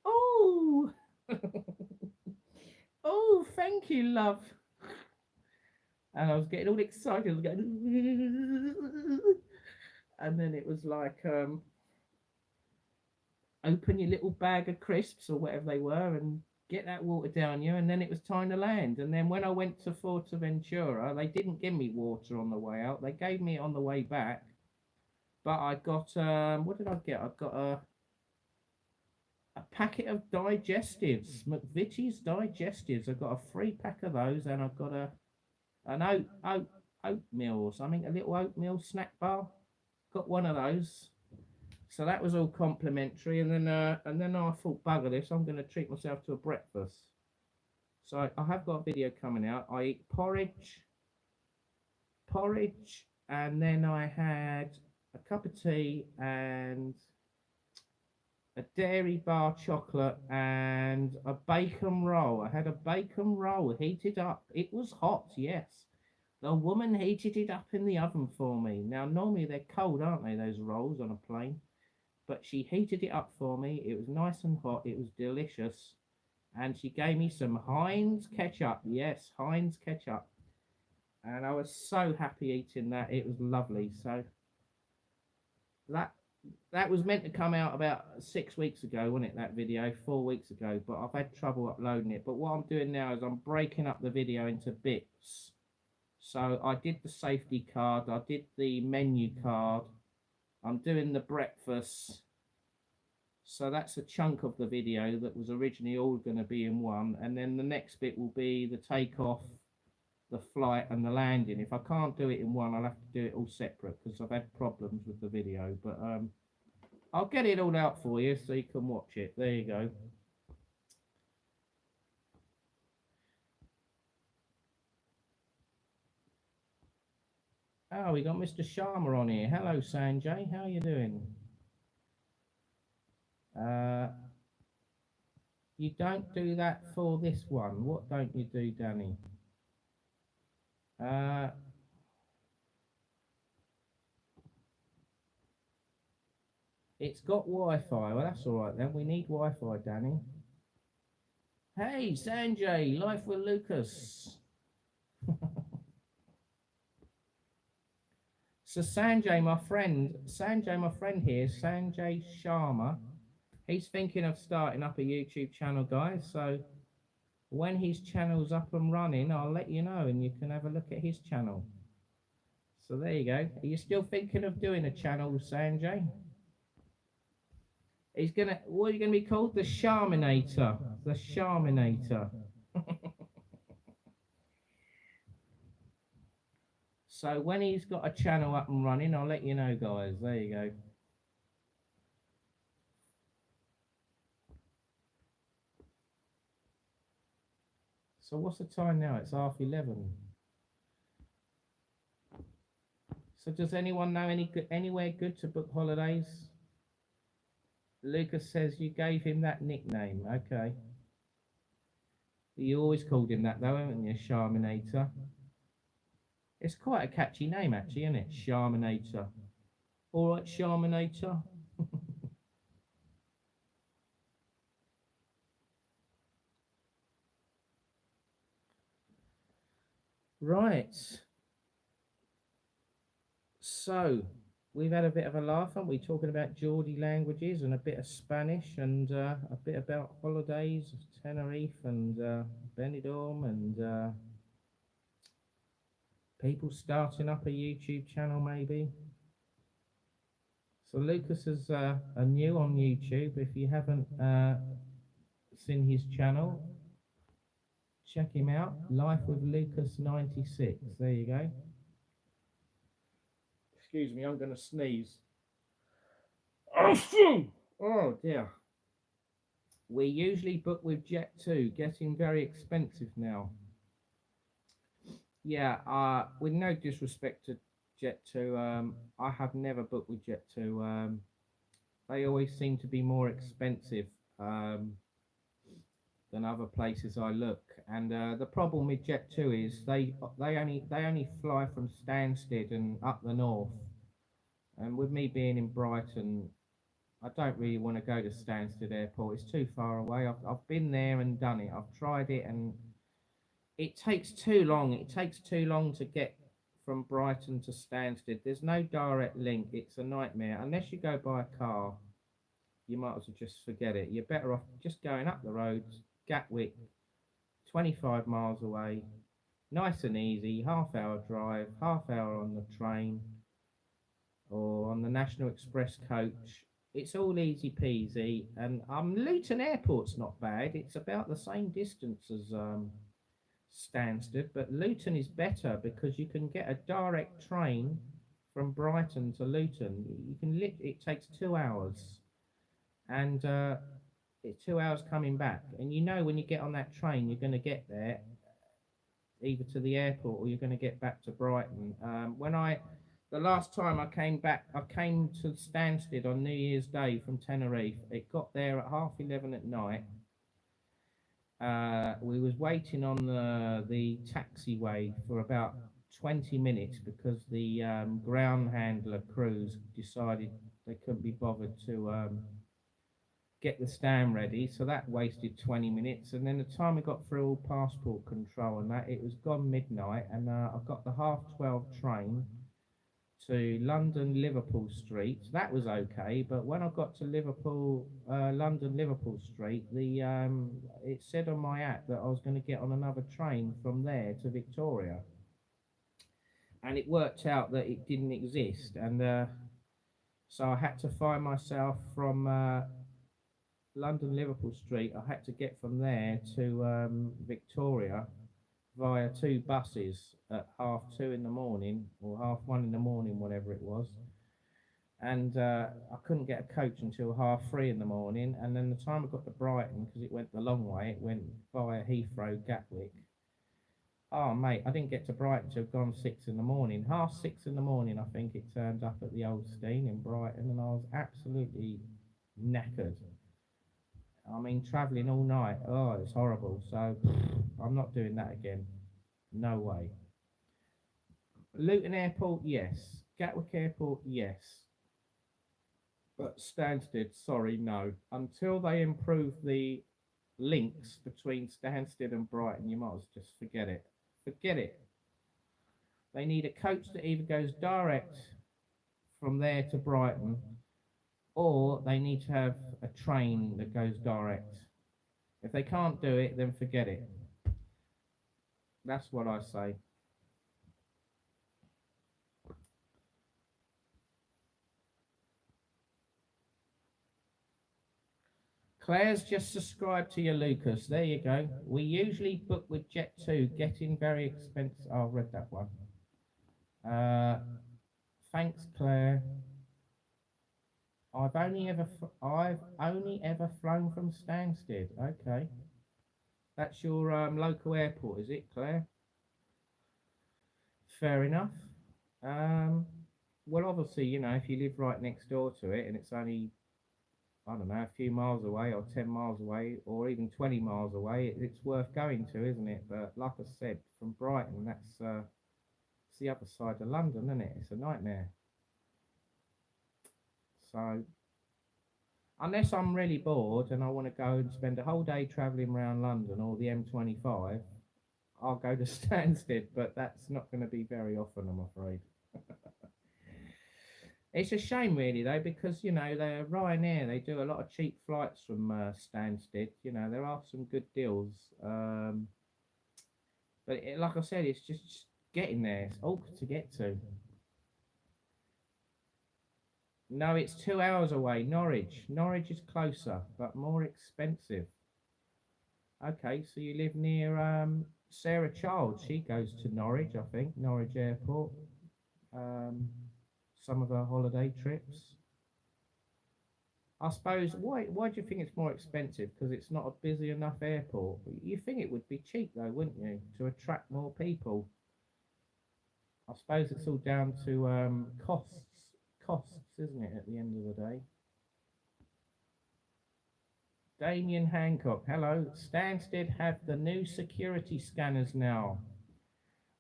oh, oh, thank you, love. And I was getting all excited. I was going, and then it was like, open your little bag of crisps or whatever they were and get that water down you. And then it was time to land. And then when I went to Fuerteventura, they didn't give me water on the way out. They gave me it on the way back. But I got, what did I get? I got a packet of digestives, McVitie's digestives. I got a free pack of those, and I've got an oatmeal or something, a little oatmeal snack bar. Got one of those. So that was all complimentary, and then I thought, bugger this, I'm going to treat myself to a breakfast. So I have got a video coming out. I eat porridge, and then I had a cup of tea and a dairy bar chocolate and a bacon roll. I had a bacon roll heated up. It was hot, yes. The woman heated it up in the oven for me. Now, normally they're cold, aren't they, those rolls on a plane? But she heated it up for me. It was nice and hot. It was delicious. And she gave me some Heinz ketchup. Yes, Heinz ketchup. And I was so happy eating that. It was lovely. So that was meant to come out about 6 weeks ago, wasn't it, that video? 4 weeks ago, but I've had trouble uploading it. But what I'm doing now is I'm breaking up the video into bits. So I did the safety card, I did the menu card, I'm doing the breakfast. So that's a chunk of the video that was originally all going to be in one. And then the next bit will be the takeoff, the flight and the landing. If I can't do it in one, I'll have to do it all separate because I've had problems with the video. But I'll get it all out for you so you can watch it. There you go. Oh, we got Mr. Sharma on here. Hello, Sanjay. How are you doing? You don't do that for this one. What don't you do, Danny? It's got Wi-Fi. Well, that's all right then. We need Wi-Fi, Danny. Hey, Sanjay, Life with Lucas. So Sanjay, my friend here, Sanjay Sharma, he's thinking of starting up a YouTube channel, guys. So when his channel's up and running, I'll let you know, and you can have a look at his channel. So there you go. Are you still thinking of doing a channel, Sanjay? He's gonna, what are you gonna be called? The Sharminator. The Sharminator. So when he's got a channel up and running, I'll let you know, guys. There you go. So what's the time now? It's 11:30. So does anyone know anywhere good to book holidays? Lucas says you gave him that nickname. Okay. You always called him that though, haven't you? Charminator. It's quite a catchy name actually, isn't it? Charminator. Alright, Charminator. Right. So we've had a bit of a laugh, haven't we? Talking about Geordie languages and a bit of Spanish and a bit about holidays, Tenerife and Benidorm and people starting up a YouTube channel maybe. So Lucas is new on YouTube. If you haven't seen his channel, check him out. Life with Lucas 96. There you go. Excuse me, I'm going to sneeze. Oh dear. We usually book with Jet2, getting very expensive now. Yeah, with no disrespect to Jet2, I have never booked with Jet2. They always seem to be more expensive than other places I look. And the problem with Jet2 is they only fly from Stansted and up the north. And with me being in Brighton, I don't really want to go to Stansted Airport. It's too far away. I've been there and done it. I've tried it and it takes too long. It takes too long to get from Brighton to Stansted. There's no direct link. It's a nightmare. Unless you go by a car, you might as well just forget it. You're better off just going up the roads, Gatwick, 25 miles away, nice and easy, half-hour drive, half-hour on the train or on the National Express coach. It's all easy peasy. And Luton Airport's not bad. It's about the same distance as Stansted, but Luton is better because you can get a direct train from Brighton to Luton. You can it takes 2 hours, and it's 2 hours coming back. And you know when you get on that train, you're going to get there either to the airport or you're going to get back to Brighton. The last time I came back, I came to Stansted on New Year's Day from Tenerife. It got there at 11:30 at night. We was waiting on the taxiway for about 20 minutes because the ground handler crews decided they couldn't be bothered to get the stand ready, so that wasted 20 minutes. And then the time we got through all passport control and that, it was gone midnight, and I got the 12:30 train to London Liverpool Street. That was okay, but when I got to London Liverpool Street, it said on my app that I was going to get on another train from there to Victoria, and it worked out that it didn't exist, and so I had to find myself from London Liverpool Street. I had to get from there to Victoria via 2 buses at 2:30 in the morning or 1:30 in the morning, whatever it was. And I couldn't get a coach until 3:30 in the morning. And then the time I got to Brighton, because it went the long way, it went via Heathrow, Gatwick. Oh, mate, I didn't get to Brighton till gone 6 in the morning. 6:30 in the morning, I think it turned up at the Old Stein in Brighton, and I was absolutely knackered. I mean, travelling all night, oh, it's horrible. So I'm not doing that again. No way. Luton Airport, yes. Gatwick Airport, yes. But Stansted, sorry, no. Until they improve the links between Stansted and Brighton, you might as well just forget it. Forget it. They need a coach that either goes direct from there to Brighton, or they need to have a train that goes direct. If they can't do it, then forget it. That's what I say. Claire's just subscribed to you, Lucas. There you go. We usually book with Jet2, getting very expensive. Oh, I've read that one. Uh, thanks, Claire. I've only ever flown from Stansted. Okay, that's your local airport, is it, Claire? Fair enough. Um, well, obviously, if you live right next door to it and it's only, I don't know, a few miles away or 10 miles away or even 20 miles away, it's worth going to, isn't it? But like I said, from Brighton, it's the other side of London, isn't it? It's a nightmare. So, unless I'm really bored and I want to go and spend a whole day travelling around London or the M25, I'll go to Stansted, but that's not going to be very often, I'm afraid. It's a shame, really, though, because they're Ryanair. They do a lot of cheap flights from Stansted. There are some good deals, but like I said, it's just getting there. It's awkward to get to. No, it's 2 hours away. Norwich. Norwich is closer, but more expensive. Okay, so you live near Sarah Child. She goes to Norwich, I think, Norwich Airport. Some of her holiday trips. I suppose, why do you think it's more expensive? Because it's not a busy enough airport. You think it would be cheap though, wouldn't you, to attract more people? I suppose it's all down to costs, isn't it, at the end of the day? Damien Hancock, hello. Stansted have the new security scanners now.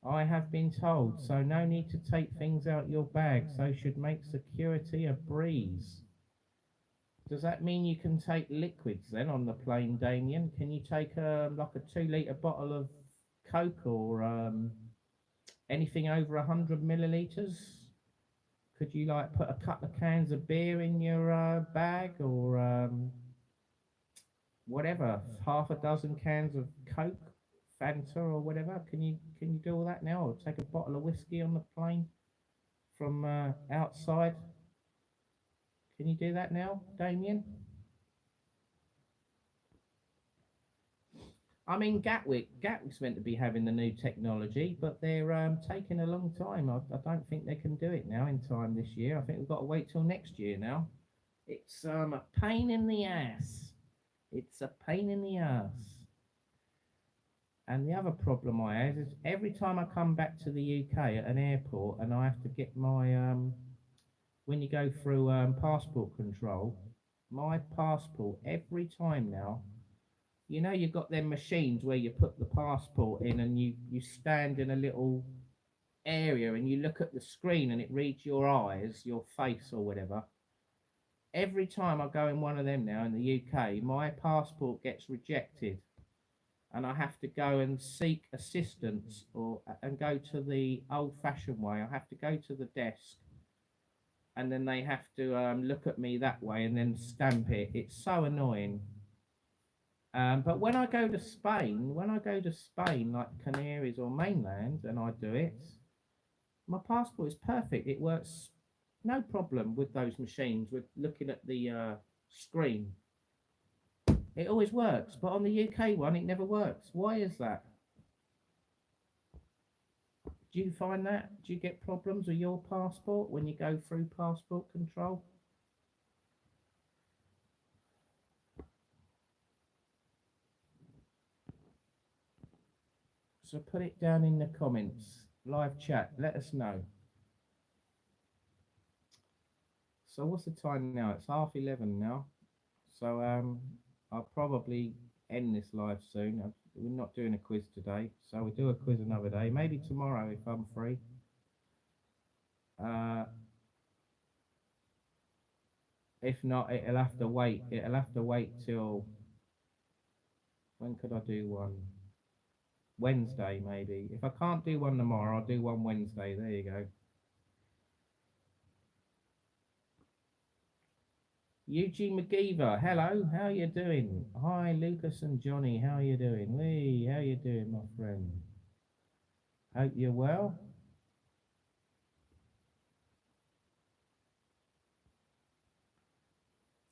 I have been told, so no need to take things out your bag, so should make security a breeze. Does that mean you can take liquids then on the plane, Damien? Can you take like a 2 litre bottle of Coke or anything over 100 millilitres? Could you like put a couple of cans of beer in your bag or whatever, half a dozen cans of Coke, Fanta or whatever? Can you do all that now, or take a bottle of whiskey on the plane from outside? Can you do that now, Damien? I mean, Gatwick's meant to be having the new technology, but they're taking a long time. I don't think they can do it now in time this year. I think we've got to wait till next year now. It's a pain in the ass. It's a pain in the ass. And the other problem I have is every time I come back to the UK at an airport and I have to get my when you go through passport control, my passport every time now. You've got them machines where you put the passport in and you stand in a little area and you look at the screen and it reads your eyes, your face or whatever. Every time I go in one of them now in the UK, my passport gets rejected and I have to go and seek assistance and go to the old-fashioned way. I have to go to the desk and then they have to look at me that way and then stamp it. It's so annoying. But when I go to Spain, like Canaries or mainland, and I do it, my passport is perfect. It works no problem with those machines, with looking at the screen. It always works, but on the UK one, it never works. Why is that? Do you find that? Do you get problems with your passport when you go through passport control? So put it down in the comments, live chat, let us know. So what's the time now? It's 11:30 now. So I'll probably end this live soon. We're not doing a quiz today, so we'll do a quiz another day. Maybe tomorrow if I'm free. If not, it'll have to wait. It'll have to wait till, when could I do one? Wednesday, maybe. If I can't do one tomorrow, I'll do one Wednesday. There you go. Eugene McGeever, hello, how you doing? Hi, Lucas and Johnny, how you doing? Wee, how you doing, my friend? Hope you're well.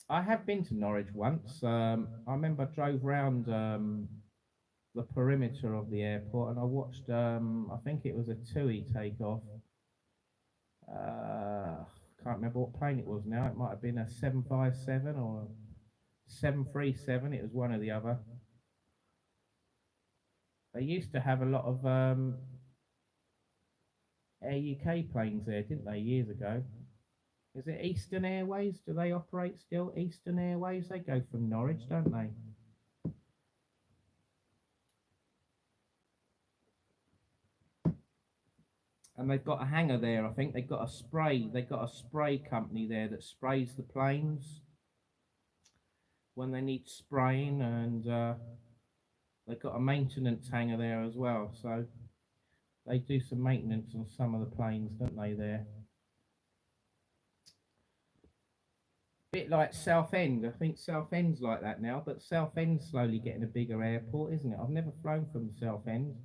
I have been to Norwich once. I remember I drove round the perimeter of the airport and I watched, I think it was a TUI take off. Can't remember what plane it was now. It might have been a 757 or 737. It was one or the other. They used to have a lot of Air UK planes there, didn't they, years ago? Is it Eastern Airways? Do they operate still? Eastern Airways? They go from Norwich, don't they? And they've got a hangar there. I think they've got a spray. They've got a spray company there that sprays the planes when they need spraying, and they've got a maintenance hangar there as well. So they do some maintenance on some of the planes, don't they? There. Bit like Southend. I think Southend's like that now, but Southend's slowly getting a bigger airport, isn't it? I've never flown from Southend.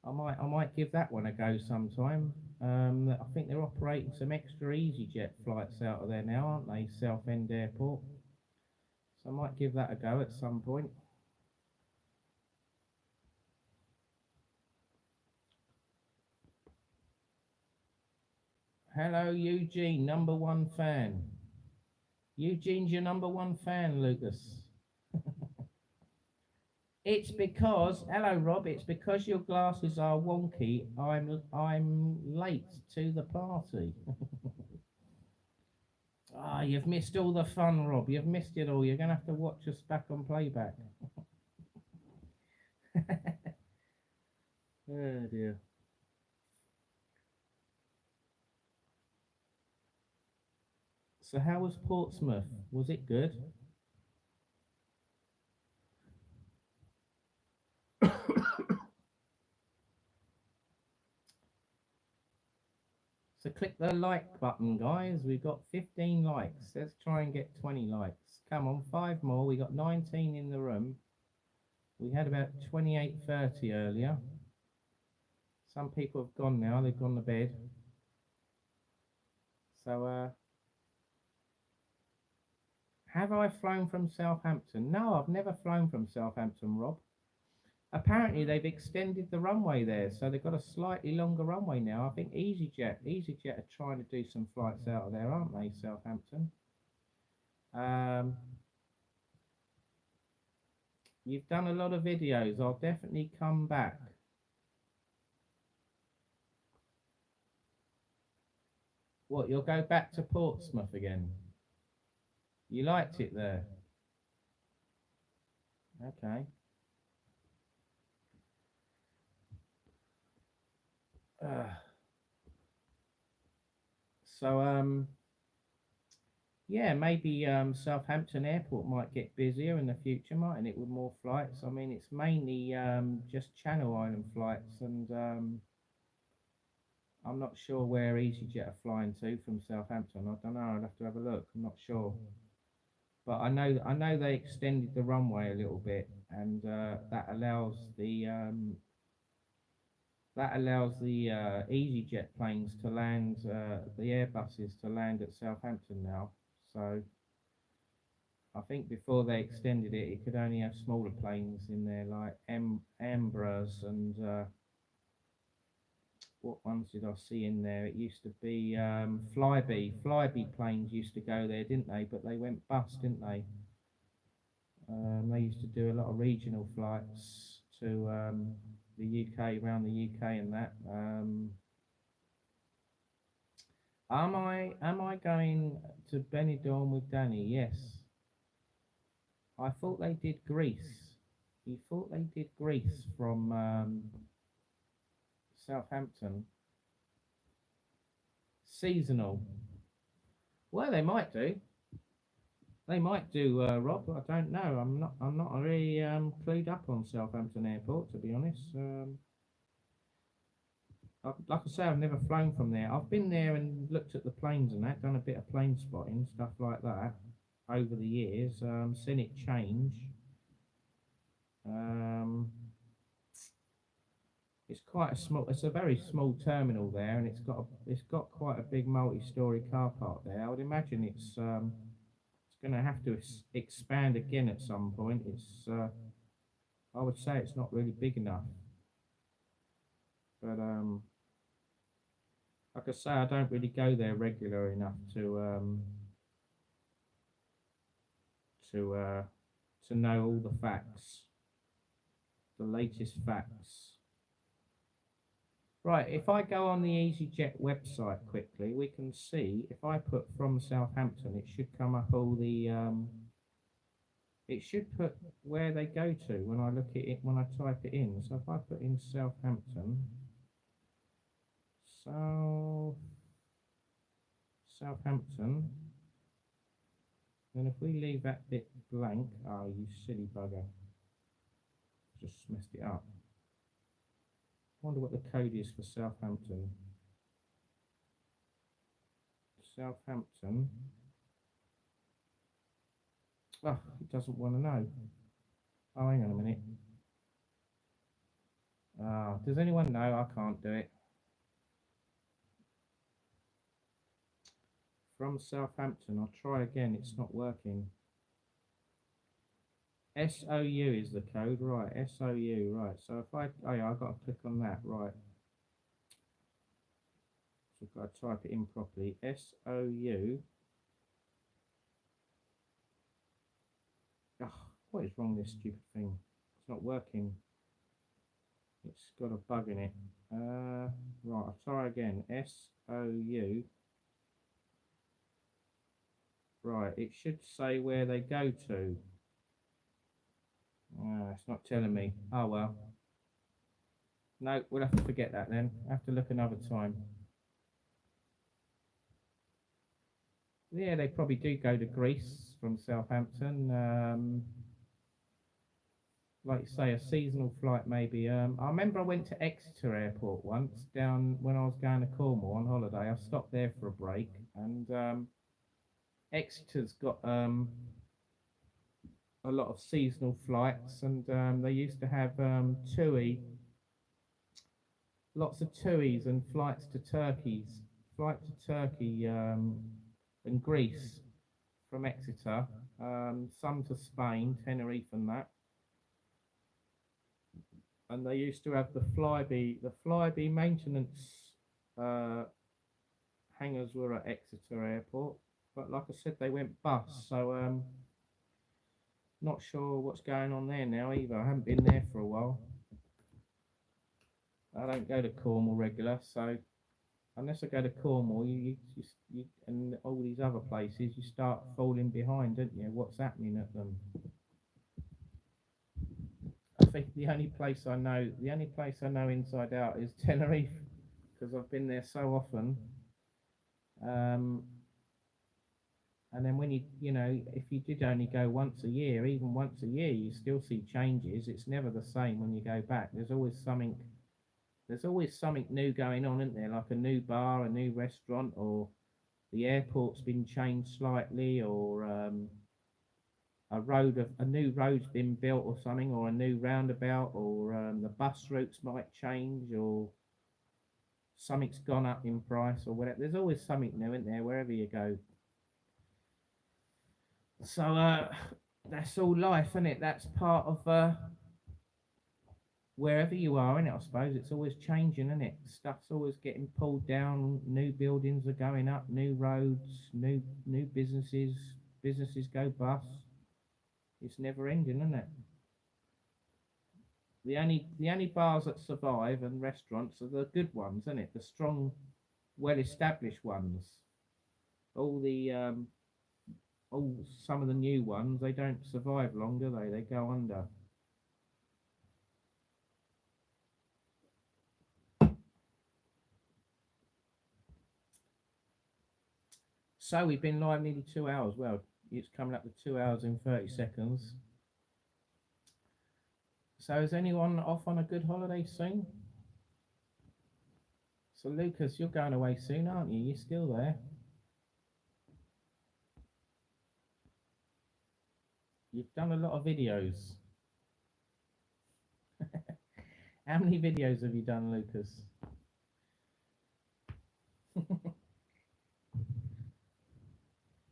I might give that one a go sometime. I think they're operating some extra EasyJet flights out of there now, aren't they? Southend Airport. So I might give that a go at some point. Hello, Eugene, number one fan. Eugene's your number one fan, Lucas. It's because, hello Rob, it's because your glasses are wonky. I'm late to the party. Ah, you've missed all the fun, Rob. You've missed it all. You're gonna have to watch us back on playback. Oh dear. So how was Portsmouth? Was it good? So click the like button, guys. We've got 15 likes. Let's try and get 20 likes. Come on, 5 more. We got 19 in the room. We had about 28:30 earlier. Some people have gone now. They've gone to bed. So, have I flown from Southampton? No, I've never flown from Southampton, Rob. Apparently, they've extended the runway there, so they've got a slightly longer runway now. I think EasyJet are trying to do some flights out of there, aren't they, Southampton? You've done a lot of videos. I'll definitely come back. What, you'll go back to Portsmouth again? You liked it there? Okay. So, yeah, maybe Southampton Airport might get busier in the future, mightn't it, with more flights? I mean, it's mainly just Channel Island flights, and I'm not sure where EasyJet are flying to from Southampton. I don't know. I'd have to have a look. I'm not sure, but I know they extended the runway a little bit, and that allows the EasyJet planes to land, the Airbuses to land at Southampton now. So I think before they extended it, it could only have smaller planes in there, like Embraers and what ones did I see in there? It used to be Flybe planes used to go there, didn't they? But they went bust, didn't they? They used to do a lot of regional flights to the UK, around the UK and that. Am I going to Benidorm with Danny? Yes. I thought they did Greece. You thought they did Greece from Southampton. Seasonal. Well, they might do. They might do, Rob. I don't know. I'm not really clued up on Southampton Airport, to be honest. Like I say, I've never flown from there. I've been there and looked at the planes and that, done a bit of plane spotting, stuff like that. over the years. Seen it change. Um, it's quite a small. It's a very small terminal there, and it's got quite a big multi-story car park there. I would imagine it's going to have to expand again at some point. I would say it's not really big enough, but like I say, I don't really go there regular enough to uh, to know all the facts, the latest facts. Right, if I go on the EasyJet website quickly, we can see if I put from Southampton, it should come up all the it should put where they go to when I look at it when I type it in. So if I put in Southampton, Southampton, then if we leave that bit blank, oh you silly bugger, just messed it up. I wonder what the code is for Southampton. Southampton. Oh, it doesn't want to know. Oh, hang on a minute. Does anyone know? I can't do it. From Southampton, I'll try again. It's not working. SOU is the code, right? SOU, right. So if oh yeah, I've got to click on that, right. So I've got to type it in properly. SOU. Oh, what is wrong with this stupid thing? It's not working. It's got a bug in it. Right, I'll try again. SOU. Right, it should say where they go to. It's not telling me. Oh well. No, we'll have to forget that then. Have to look another time. Yeah, they probably do go to Greece from Southampton. Like you say, a seasonal flight maybe. I remember I went to Exeter Airport once down when I was going to Cornwall on holiday. I stopped there for a break, and Exeter's got a lot of seasonal flights, and they used to have lots of TUIs and flights to Turkey and Greece from Exeter, some to Spain, Tenerife and that. And they used to have the Flybe maintenance hangars were at Exeter Airport, but like I said, they went bust. So not sure what's going on there now either. I haven't been there for a while. I don't go to Cornwall regular, so unless I go to Cornwall, you and all these other places, you start falling behind, don't you? What's happening at them? I think the only place I know inside out is Tenerife, because I've been there so often. And then when if you did only go once a year, even once a year, you still see changes. It's never the same when you go back. There's always something new going on, isn't there? Like a new bar, a new restaurant, or the airport's been changed slightly, or a new road's been built or something, or a new roundabout, or the bus routes might change, or something's gone up in price, or whatever. There's always something new, isn't there, wherever you go. So that's all life, isn't it? That's part of wherever you are, innit? I suppose it's always changing, isn't it? Stuff's always getting pulled down. New buildings are going up, new roads, new businesses go bust. It's never ending, isn't it? The only bars that survive and restaurants are the good ones, isn't it? The strong, well-established ones. Some of the new ones, they don't survive long, do they? They go under. So we've been live nearly 2 hours. Well, it's coming up to 2 hours and 30 seconds. So is anyone off on a good holiday soon? So Lucas, you're going away soon, aren't you? You're still there? You've done a lot of videos. How many videos have you done, Lucas?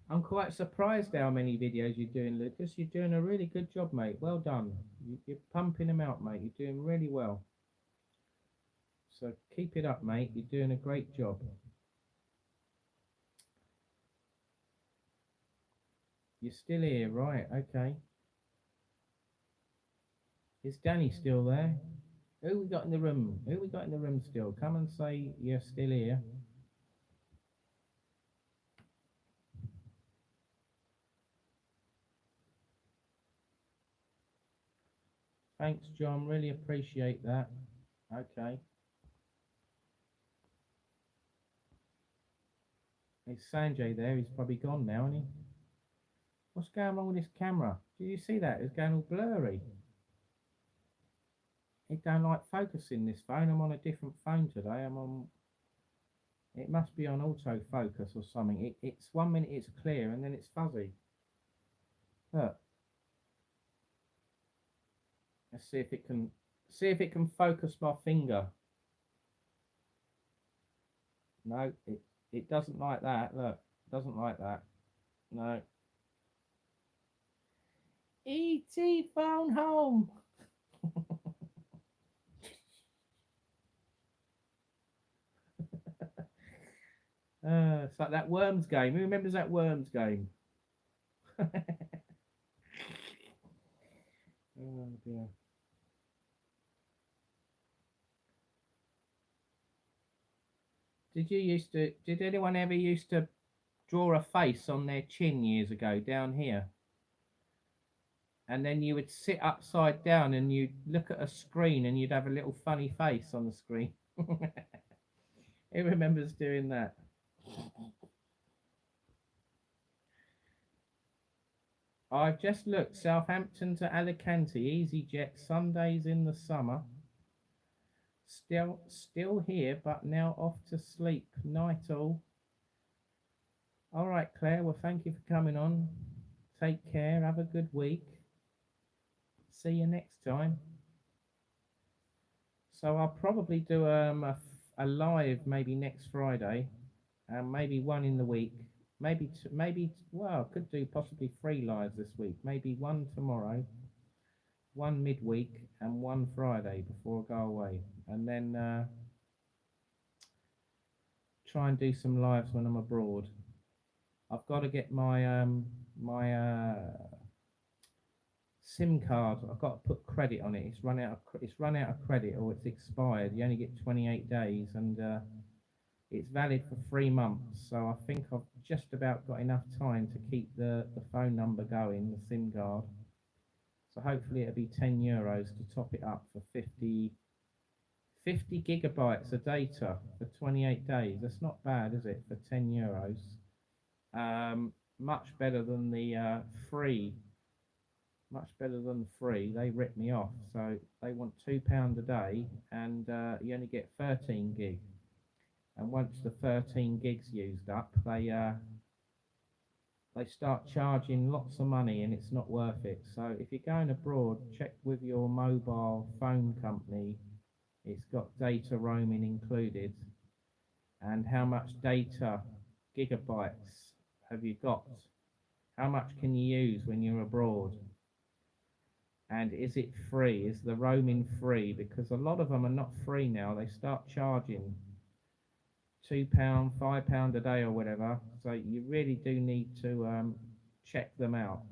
I'm quite surprised how many videos you're doing, Lucas. You're doing a really good job, mate. Well done. You're pumping them out, mate. You're doing really well. So keep it up, mate. You're doing a great job. You're still here, right? Okay. Is Danny still there? Who we got in the room? Who we got in the room still? Come and say you're still here. Thanks, John. Really appreciate that. Okay. Is Sanjay there? He's probably gone now, isn't he? What's going on with this camera? Did you see that? It's going all blurry. It don't like focusing this phone. I'm on a different phone today. I'm on. It must be on autofocus or something. It's 1 minute it's clear and then it's fuzzy. Look. Let's see if it can focus my finger. No, it doesn't like that. Look, it doesn't like that. No. E.T. phone home. It's like that Worms game. Who remembers that Worms game? Oh dear. Did anyone ever used to draw a face on their chin years ago down here? And then you would sit upside down and you'd look at a screen and you'd have a little funny face on the screen. Who remembers doing that? I've just looked. Southampton to Alicante, EasyJet, Sundays in the summer. Still here, but now off to sleep. Night all. All right, Claire. Well, thank you for coming on. Take care. Have a good week. See you next time. So I'll probably do a live maybe next Friday, and maybe one in the week. Maybe well, I could do possibly 3 lives this week. Maybe one tomorrow, one midweek, and one Friday before I go away, and then try and do some lives when I'm abroad. I've got to get my SIM card. I've got to put credit on it. It's run out of credit, or it's expired. You only get 28 days, and it's valid for 3 months. So I think I've just about got enough time to keep the phone number going, the SIM card. So hopefully it'll be €10 to top it up for 50 gigabytes of data for 28 days. That's not bad, is it, for €10? Much better than the free. Much better than free. They ripped me off. So they want £2 a day, and you only get 13 gig. And once the 13 gigs used up, they start charging lots of money, and it's not worth it. So if you're going abroad, check with your mobile phone company. It's got data roaming included, and how much data gigabytes have you got? How much can you use when you're abroad? And is it free? Is the roaming free? Because a lot of them are not free now. They start charging £2, £5 a day or whatever. So you really do need to check them out.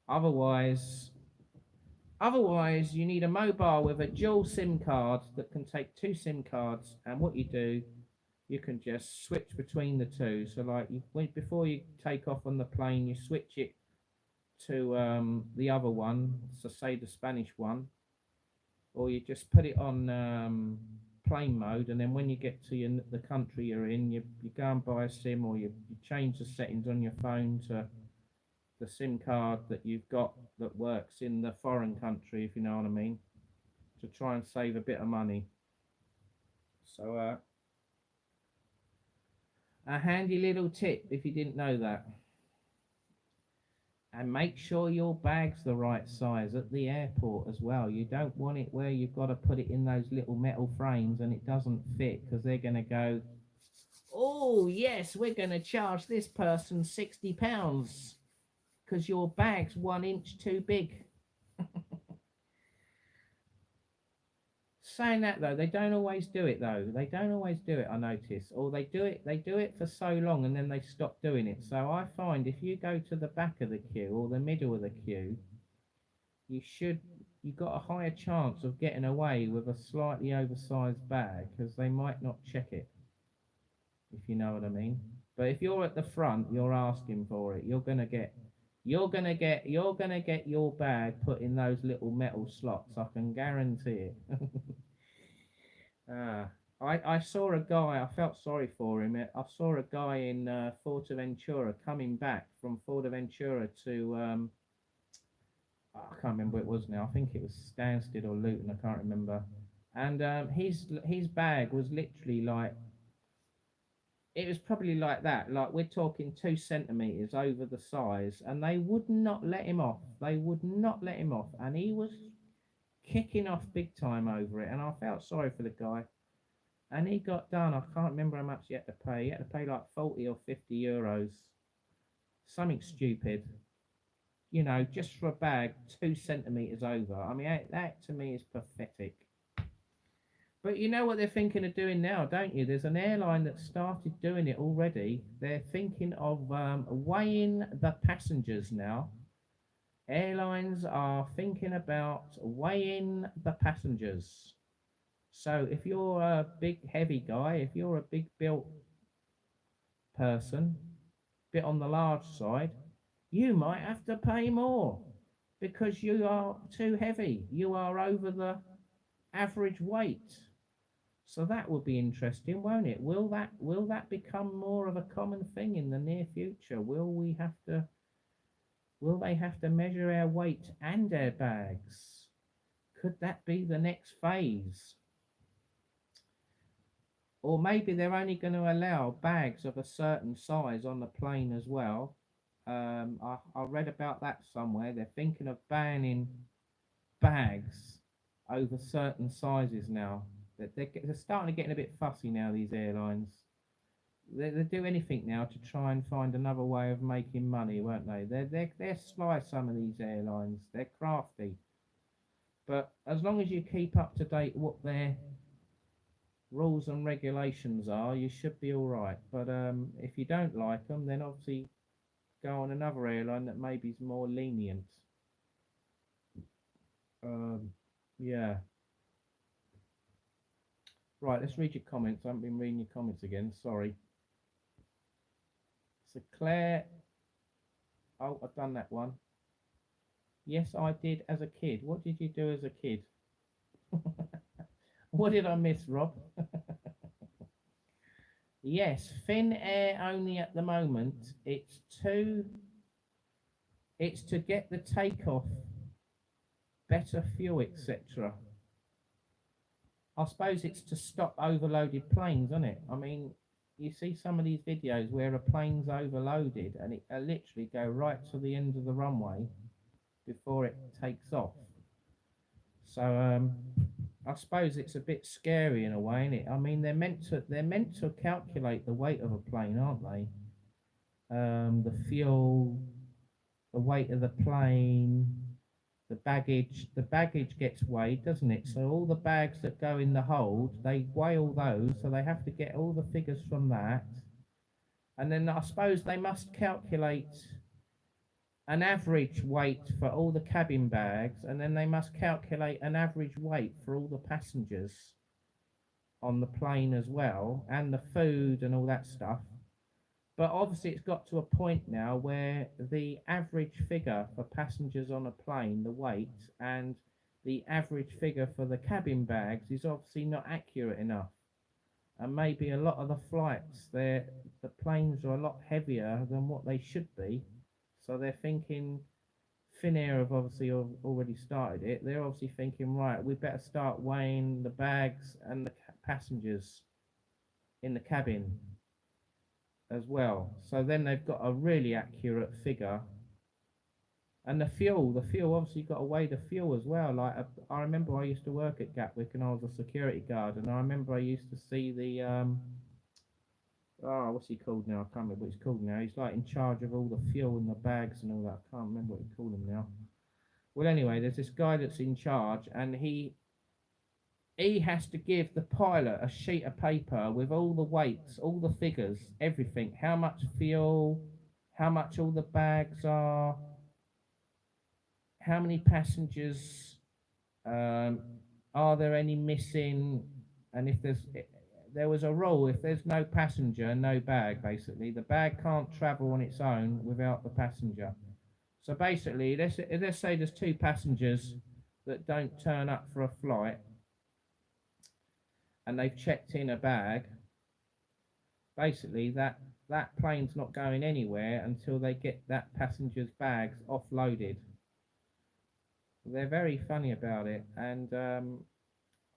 Otherwise, you need a mobile with a dual SIM card that can take 2 SIM cards. And what you do, you can just switch between the two. So like before you take off on the plane, you switch it to the other one, so say the Spanish one, or you just put it on plane mode, and then when you get to the country you're in, you go and buy a SIM, or you change the settings on your phone to the SIM card that you've got that works in the foreign country, if you know what I mean, to try and save a bit of money. So a handy little tip if you didn't know that. And make sure your bag's the right size at the airport as well. You don't want it where you've got to put it in those little metal frames and it doesn't fit, because they're going to go, oh, yes, we're going to charge this person £60 because your bag's 1 inch too big. Saying that though, they don't always do it though. They don't always do it, I notice. Or they do it for so long and then they stop doing it. So I find if you go to the back of the queue or the middle of the queue, you got a higher chance of getting away with a slightly oversized bag, because they might not check it, if you know what I mean. But if you're at the front, you're asking for it. You're gonna get your bag put in those little metal slots. I can guarantee it. Ah, I saw a guy. I felt sorry for him. I saw a guy in Fuerteventura coming back from Fuerteventura to I can't remember what it was now. I think it was Stansted or Luton. I can't remember. And his bag was literally like, it was probably like that. Like, we're talking 2 centimeters over the size, and they would not let him off. They would not let him off, and he was kicking off big time over it. And I felt sorry for the guy. And he got done. I can't remember how much he had to pay. He had to pay like 40 or 50 euros, something stupid. You know, just for a bag 2 centimeters over. I mean, that to me is pathetic. But you know what they're thinking of doing now, don't you? There's an airline that started doing it already. They're thinking of weighing the passengers now. Airlines are thinking about weighing the passengers. So if you're a big heavy guy, if you're a big built person, bit on the large side, you might have to pay more because you are too heavy. You are over the average weight. So that will be interesting, won't it? Will that become more of a common thing in the near future? Will they have to measure our weight and our bags? Could that be the next phase? Or maybe they're only going to allow bags of a certain size on the plane as well. I read about that somewhere. They're thinking of banning bags over certain sizes now. They're starting to get a bit fussy now, these airlines. They do anything now to try and find another way of making money, won't they? They're sly, some of these airlines. They're crafty. But as long as you keep up to date what their rules and regulations are, you should be all right. But if you don't like them, then obviously go on another airline that maybe is more lenient. Yeah. Right, let's read your comments. I haven't been reading your comments again. Sorry. So Claire, oh, I've done that one. Yes, I did as a kid. What did you do as a kid? What did I miss, Rob? Yes, Finnair only at the moment. It's to get the takeoff, better fuel, etc. I suppose it's to stop overloaded planes, isn't it? I mean, you see some of these videos where a plane's overloaded and it literally go right to the end of the runway before it takes off. So I suppose it's a bit scary in a way, isn't it? I mean, they're meant to calculate the weight of a plane, aren't they? The fuel, the weight of the plane, the baggage gets weighed, doesn't it? So all the bags that go in the hold, they weigh all those, so they have to get all the figures from that. And then I suppose they must calculate an average weight for all the cabin bags, and then they must calculate an average weight for all the passengers on the plane as well, and the food and all that stuff. But obviously it's got to a point now where the average figure for passengers on a plane, the weight, and the average figure for the cabin bags is obviously not accurate enough. And maybe a lot of the flights, the planes are a lot heavier than what they should be. So they're thinking, Finnair have obviously already started it. They're obviously thinking, right, we better start weighing the bags and the passengers in the cabin as well. So then they've got a really accurate figure And the fuel, obviously got to weigh the fuel as well. Like I remember I used to work at Gatwick and I was a security guard, and I remember I used to see the oh, what's he called now? I can't remember what he's called now. He's like in charge of all the fuel and the bags and all that. I can't remember what you call him now. Well, anyway, there's this guy that's in charge, and he has to give the pilot a sheet of paper with all the weights, all the figures, everything. How much fuel, how much all the bags are, how many passengers, um, are there any missing, and if there was a rule, if there's no passenger, no bag, basically, the bag can't travel on its own without the passenger. So basically, let's say there's two passengers that don't turn up for a flight and they've checked in a bag. Basically, that plane's not going anywhere until they get that passenger's bags offloaded. They're very funny about it, and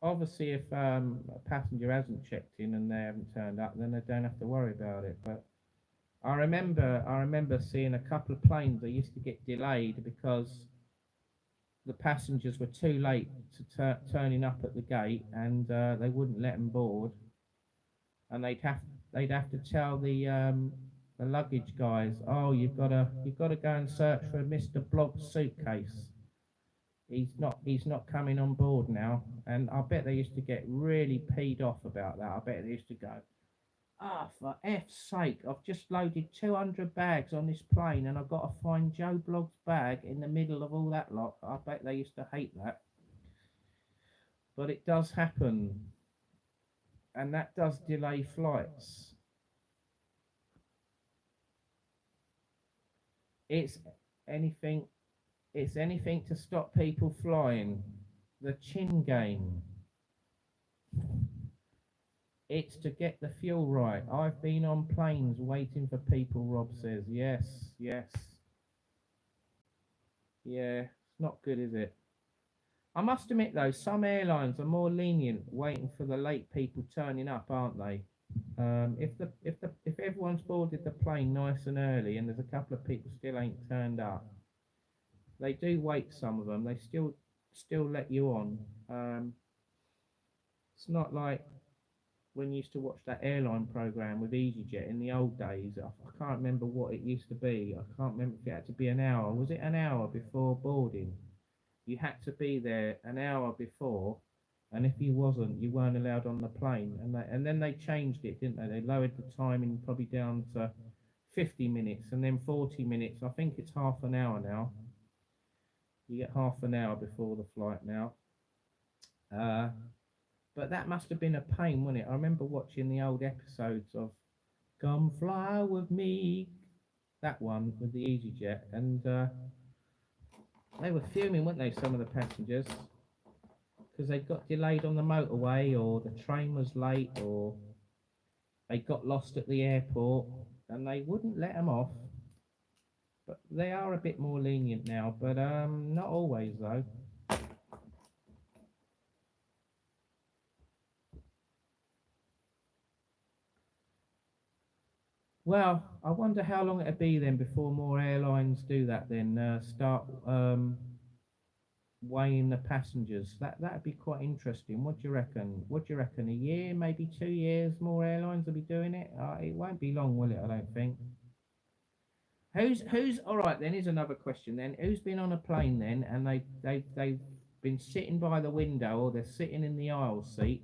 obviously, if a passenger hasn't checked in and they haven't turned up, then they don't have to worry about it. But I remember seeing a couple of planes that used to get delayed because the passengers were too late to turning up at the gate, and they wouldn't let them board, and they'd have to tell the luggage guys, oh, you've got to go and search for Mr. Blog's suitcase. He's not coming on board now. And I bet they used to get really peed off about that. I bet they used to go, ah, for F's sake, I've just loaded 200 bags on this plane and I've got to find Joe Blogg's bag in the middle of all that lot. I bet they used to hate that. But it does happen, and that does delay flights. It's anything it's anything to stop people flying. The chin game. It's to get the fuel right. I've been on planes waiting for people, Rob says. Yes, yes. Yeah, it's not good, is it? I must admit though, some airlines are more lenient waiting for the late people turning up, aren't they? If everyone's boarded the plane nice and early and there's a couple of people still ain't turned up, they do wait. Some of them they still let you on. It's not like when you used to watch that airline program with EasyJet in the old days. I can't remember what it used to be. I can't remember if it had to be an hour. Was it an hour before boarding? You had to be there an hour before, and if you wasn't, you weren't allowed on the plane. And then they changed it, didn't they? They lowered the timing probably down to 50 minutes and then 40 minutes. I think it's half an hour now. You get half an hour before the flight now. But that must have been a pain, wasn't it? I remember watching the old episodes of Come Fly With Me, that one with the EasyJet, and they were fuming, weren't they, some of the passengers, because they got delayed on the motorway, or the train was late, or they got lost at the airport, and they wouldn't let them off. But they are a bit more lenient now, but not always though. Well, I wonder how long it'll be then before more airlines do that. Then start weighing the passengers. That'd be quite interesting. What do you reckon? What do you reckon? A year, maybe 2 years, more airlines will be doing it. It won't be long, will it? I don't think. Who's all right then? Here's another question then. Who's been on a plane then, and they've been sitting by the window, or they're sitting in the aisle seat?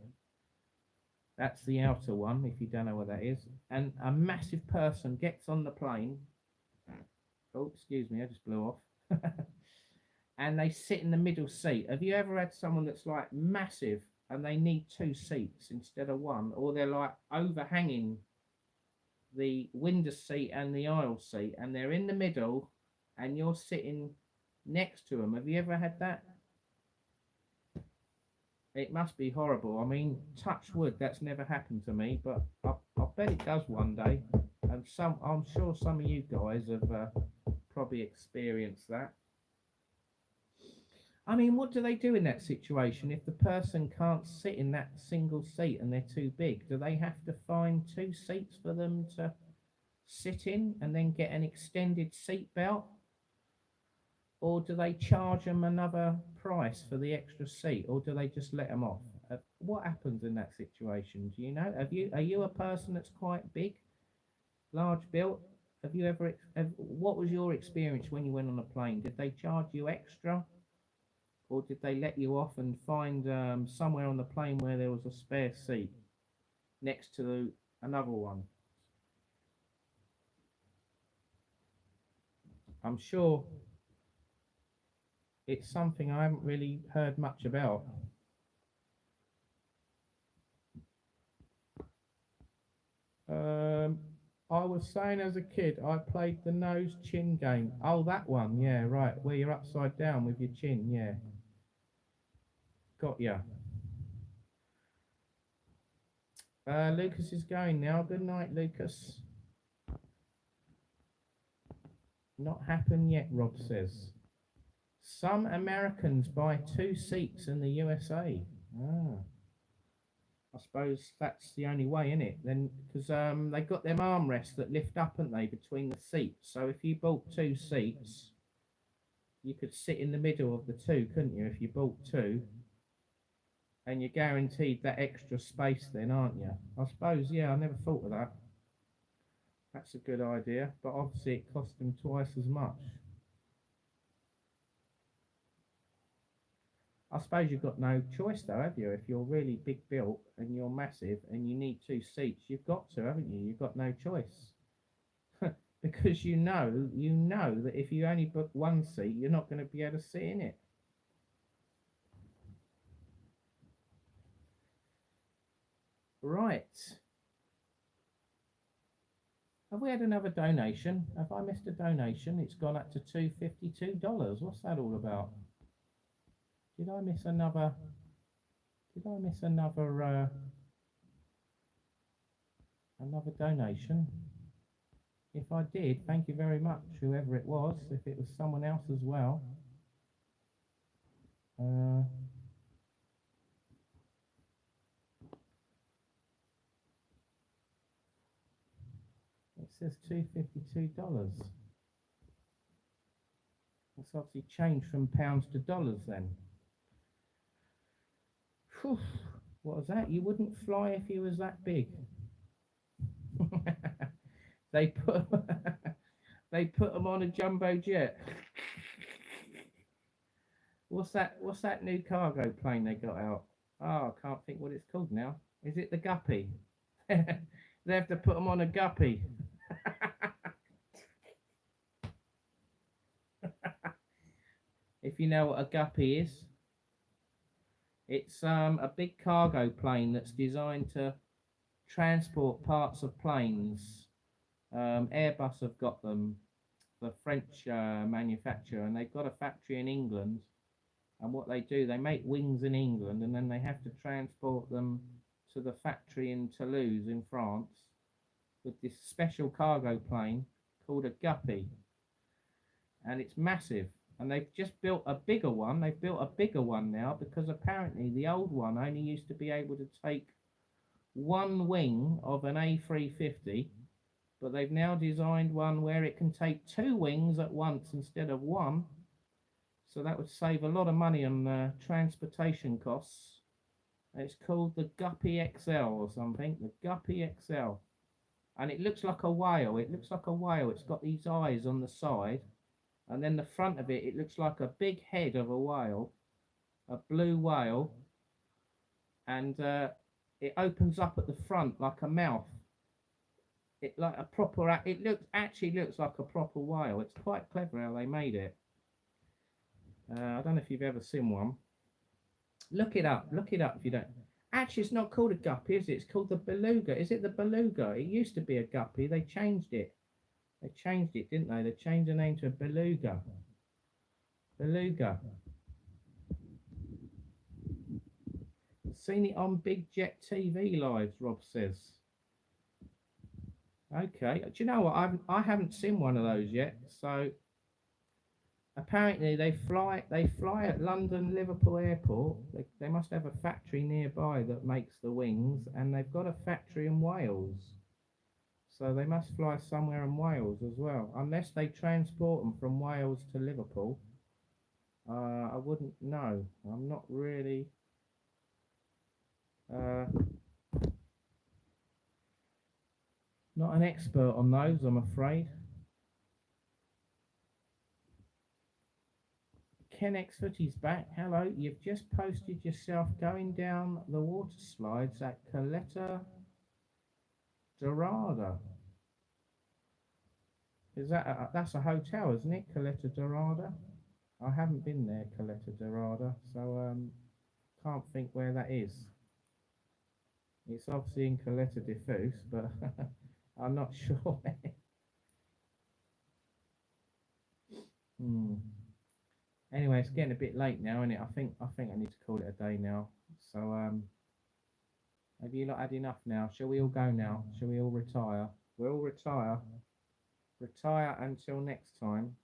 That's the outer one, if you don't know what that is. And a massive person gets on the plane. Oh, excuse me, I just blew off. And they sit in the middle seat. Have you ever had someone that's like massive and they need two seats instead of one? Or they're like overhanging the window seat and the aisle seat, and they're in the middle and you're sitting next to them. Have you ever had that? It must be horrible. I mean, touch wood, that's never happened to me, but I bet it does one day. And I'm sure some of you guys have probably experienced that. I mean, what do they do in that situation if the person can't sit in that single seat and they're too big? Do they have to find two seats for them to sit in and then get an extended seat belt? or do they charge them another price for the extra seat, or do they just let them off? What happens in that situation? Do you know? Are you a person that's quite big, large built? Have you ever? What was your experience when you went on a plane? Did they charge you extra, or did they let you off and find somewhere on the plane where there was a spare seat next to another one? I'm sure it's something I haven't really heard much about. Um, I was saying as a kid, I played the nose chin game. Oh, that one, yeah, right, where you're upside down with your chin, yeah. Got ya. Lucas is going now. Good night, Lucas. Not happened yet, Rob says. Some Americans buy 2 seats in the USA. Ah. I suppose that's the only way, isn't it? Then, because they've got them armrests that lift up, haven't they, between the seats. So if you bought 2 seats, you could sit in the middle of the two, couldn't you? If you bought two, and you're guaranteed that extra space, then, aren't you? I suppose. Yeah, I never thought of that. That's a good idea, but obviously it cost them twice as much. I suppose you've got no choice though, have you? If you're really big built and you're massive and you need 2 seats, you've got to, haven't you? You've got no choice. Because you know that if you only book 1 seat, you're not going to be able to sit in it. Right. Have we had another donation? Have I missed a donation? It's gone up to $252. What's that all about? Did I miss another? Another donation? If I did, thank you very much, whoever it was. If it was someone else as well. It says $252. That's obviously changed from pounds to dollars then. Whew, what was that? You wouldn't fly if you was that big. They put them on a jumbo jet. What's that new cargo plane they got out? Oh, I can't think what it's called now. Is it the Guppy? They have to put them on a Guppy. If you know what a Guppy is, it's a big cargo plane that's designed to transport parts of planes. Airbus have got them, the French manufacturer, and they've got a factory in England. And what they do, they make wings in England, and then they have to transport them to the factory in Toulouse in France with this special cargo plane called a Guppy. And it's massive. And they've just built a bigger one. They've built a bigger one now because apparently the old one only used to be able to take one wing of an A350, but they've now designed one where it can take 2 wings at once instead of one. So that would save a lot of money on transportation costs. And it's called the Guppy XL or something, the Guppy XL. And it looks like a whale. It looks like a whale. It's got these eyes on the side. And then the front of it, it looks like a big head of a whale, a blue whale. And it opens up at the front like a mouth. It actually looks like a proper whale. It's quite clever how they made it. I don't know if you've ever seen one. Look it up if you don't. Actually, it's not called a Guppy, is it? It's called the Beluga. Is it the Beluga? It used to be a Guppy. They changed it. They changed it, didn't they? They changed the name to a Beluga. Beluga. Seen it on Big Jet TV lives, Rob says. Okay. Do you know what? I haven't seen one of those yet. So apparently they fly at London Liverpool Airport. They must have a factory nearby that makes the wings, and they've got a factory in Wales. So they must fly somewhere in Wales as well, unless they transport them from Wales to Liverpool. I wouldn't know. I'm not really uh, not an expert on those, I'm afraid. Ken Exford, back. Hello, you've just posted yourself going down the water slides at Caleta Dorada. Is that that's a hotel, isn't it? Caleta Dorada. I haven't been there, Caleta Dorada, so can't think where that is. It's obviously in Caleta de Fus, but I'm not sure. Hmm. Anyway, it's getting a bit late now, isn't it? I think I need to call it a day now. So have you not had enough now? Shall we all go now? Shall we all retire? We'll all retire. Retire until next time.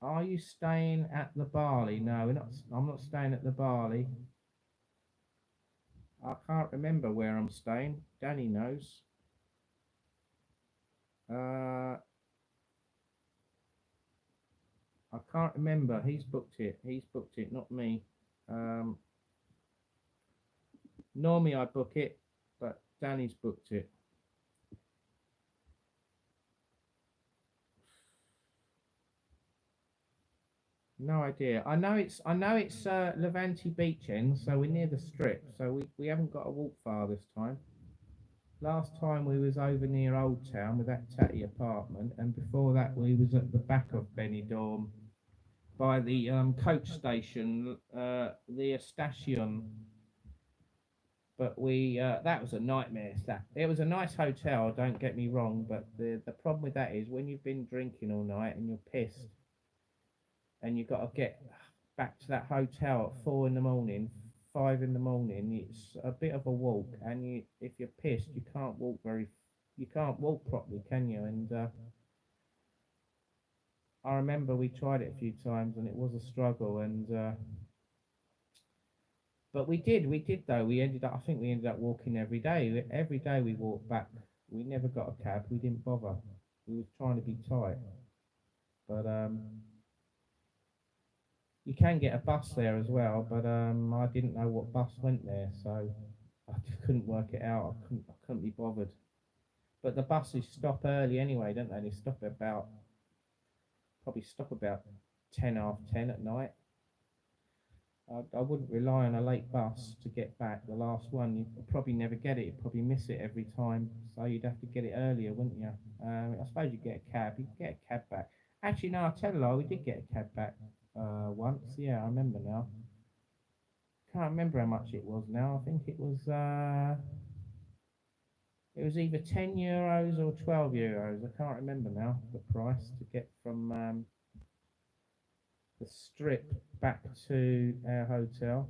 Are you staying at the Barley? No, we're not. I'm not staying at the Barley. I can't remember where I'm staying. Danny knows. Uh, I can't remember. He's booked it. He's booked it, not me. Um, Normally I book it, but Danny's booked it. No idea. I know it's Levante Beach End, so we're near the strip. So we haven't got to walk far this time. Last time we was over near Old Town with that tatty apartment, and before that we was at the back of Benidorm by the coach station, the station. But we that was a nightmare. That it was a nice hotel, don't get me wrong, but the problem with that is when you've been drinking all night and you're pissed, and you've got to get back to that hotel at 4 in the morning, 5 in the morning. It's a bit of a walk, and if you're pissed, you can't walk properly, can you? And I remember we tried it a few times, and it was a struggle. And but we did though. I think we ended up walking every day. Every day we walked back. We never got a cab. We didn't bother. We was trying to be tight, but you can get a bus there as well, but I didn't know what bus went there, so I just couldn't work it out. I couldn't be bothered. But the buses stop early anyway, don't they? They stop about probably stop about 10 after 10 at night. I wouldn't rely on a late bus to get back. The last one, you'd probably never get it. You'd probably miss it every time. So you'd have to get it earlier, wouldn't you? I suppose you'd get a cab. You'd get a cab back. Actually, no, I'll tell you, we did get a cab back once. Yeah, I remember now. Can't remember how much it was now. I think it was either €10 or €12. I can't remember now the price to get from the strip back to our hotel.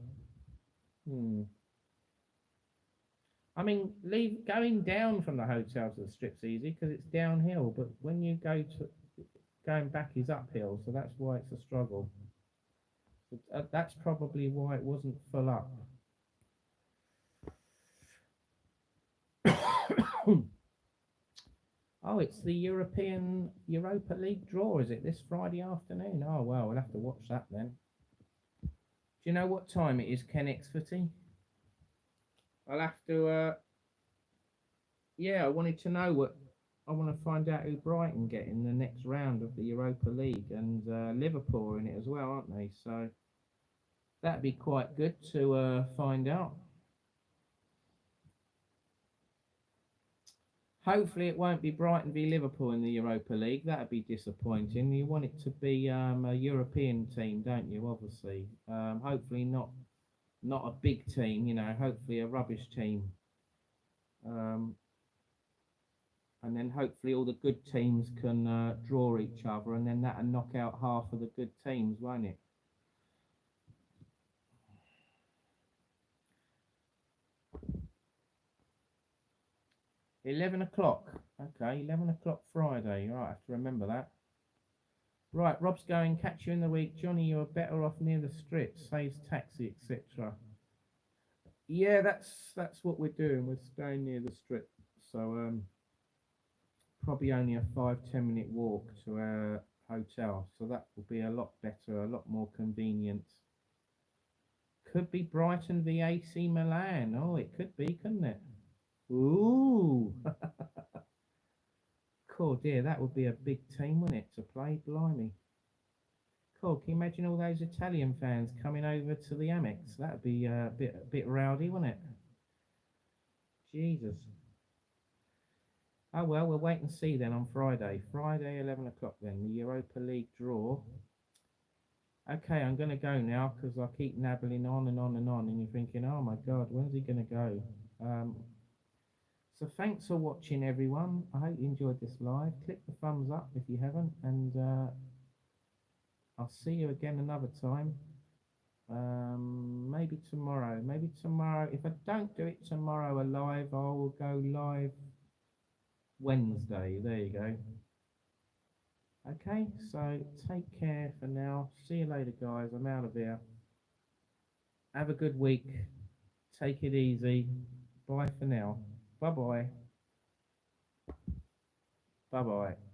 Hmm. I mean, leave going down from the hotel to the strip's easy because it's downhill, but when you go to going back is uphill, so that's why it's a struggle. But, that's probably why it wasn't full up. Oh, it's the European Europa League draw, is it this Friday afternoon? Oh well, we'll have to watch that then. Do you know what time it is, Ken Exfooty? I'll have to. Yeah, I wanted to know what. I want to find out who Brighton get in the next round of the Europa League, and Liverpool are in it as well, aren't they? So that'd be quite good to find out. Hopefully, it won't be Brighton v Liverpool in the Europa League. That'd be disappointing. You want it to be a European team, don't you? Obviously, hopefully not a big team. Hopefully a rubbish team. Um, and then hopefully all the good teams can draw each other, and then that'll knock out half of the good teams, won't it? 11 o'clock. Okay, 11 o'clock Friday. Right, I have to remember that. Right, Rob's going. Catch you in the week, Johnny. You're better off near the strip. Saves taxi, etc. Yeah, that's what we're doing. We're staying near the strip. So probably only a 5-10 minute walk to our hotel, so that will be a lot better, a lot more convenient. Could be Brighton v AC Milan. Oh, it could be, couldn't it? Ooh, cool, dear. That would be a big team, wouldn't it, to play? Blimey. Cool. Can you imagine all those Italian fans coming over to the Amex? That'd be a bit rowdy, wouldn't it? Jesus. Oh well, we'll wait and see then on Friday. Friday, 11 o'clock then, the Europa League draw. Okay, I'm going to go now because I keep nabbling on and on and on, and you're thinking, oh my God, when's he going to go? So thanks for watching, everyone. I hope you enjoyed this live. Click the thumbs up if you haven't, and I'll see you again another time. Maybe tomorrow. Maybe tomorrow. If I don't do it tomorrow live, I will go live Wednesday. There you go. Okay, so take care for now. See you later, guys. I'm out of here. Have a good week. Take it easy. Bye for now. Bye bye. Bye bye.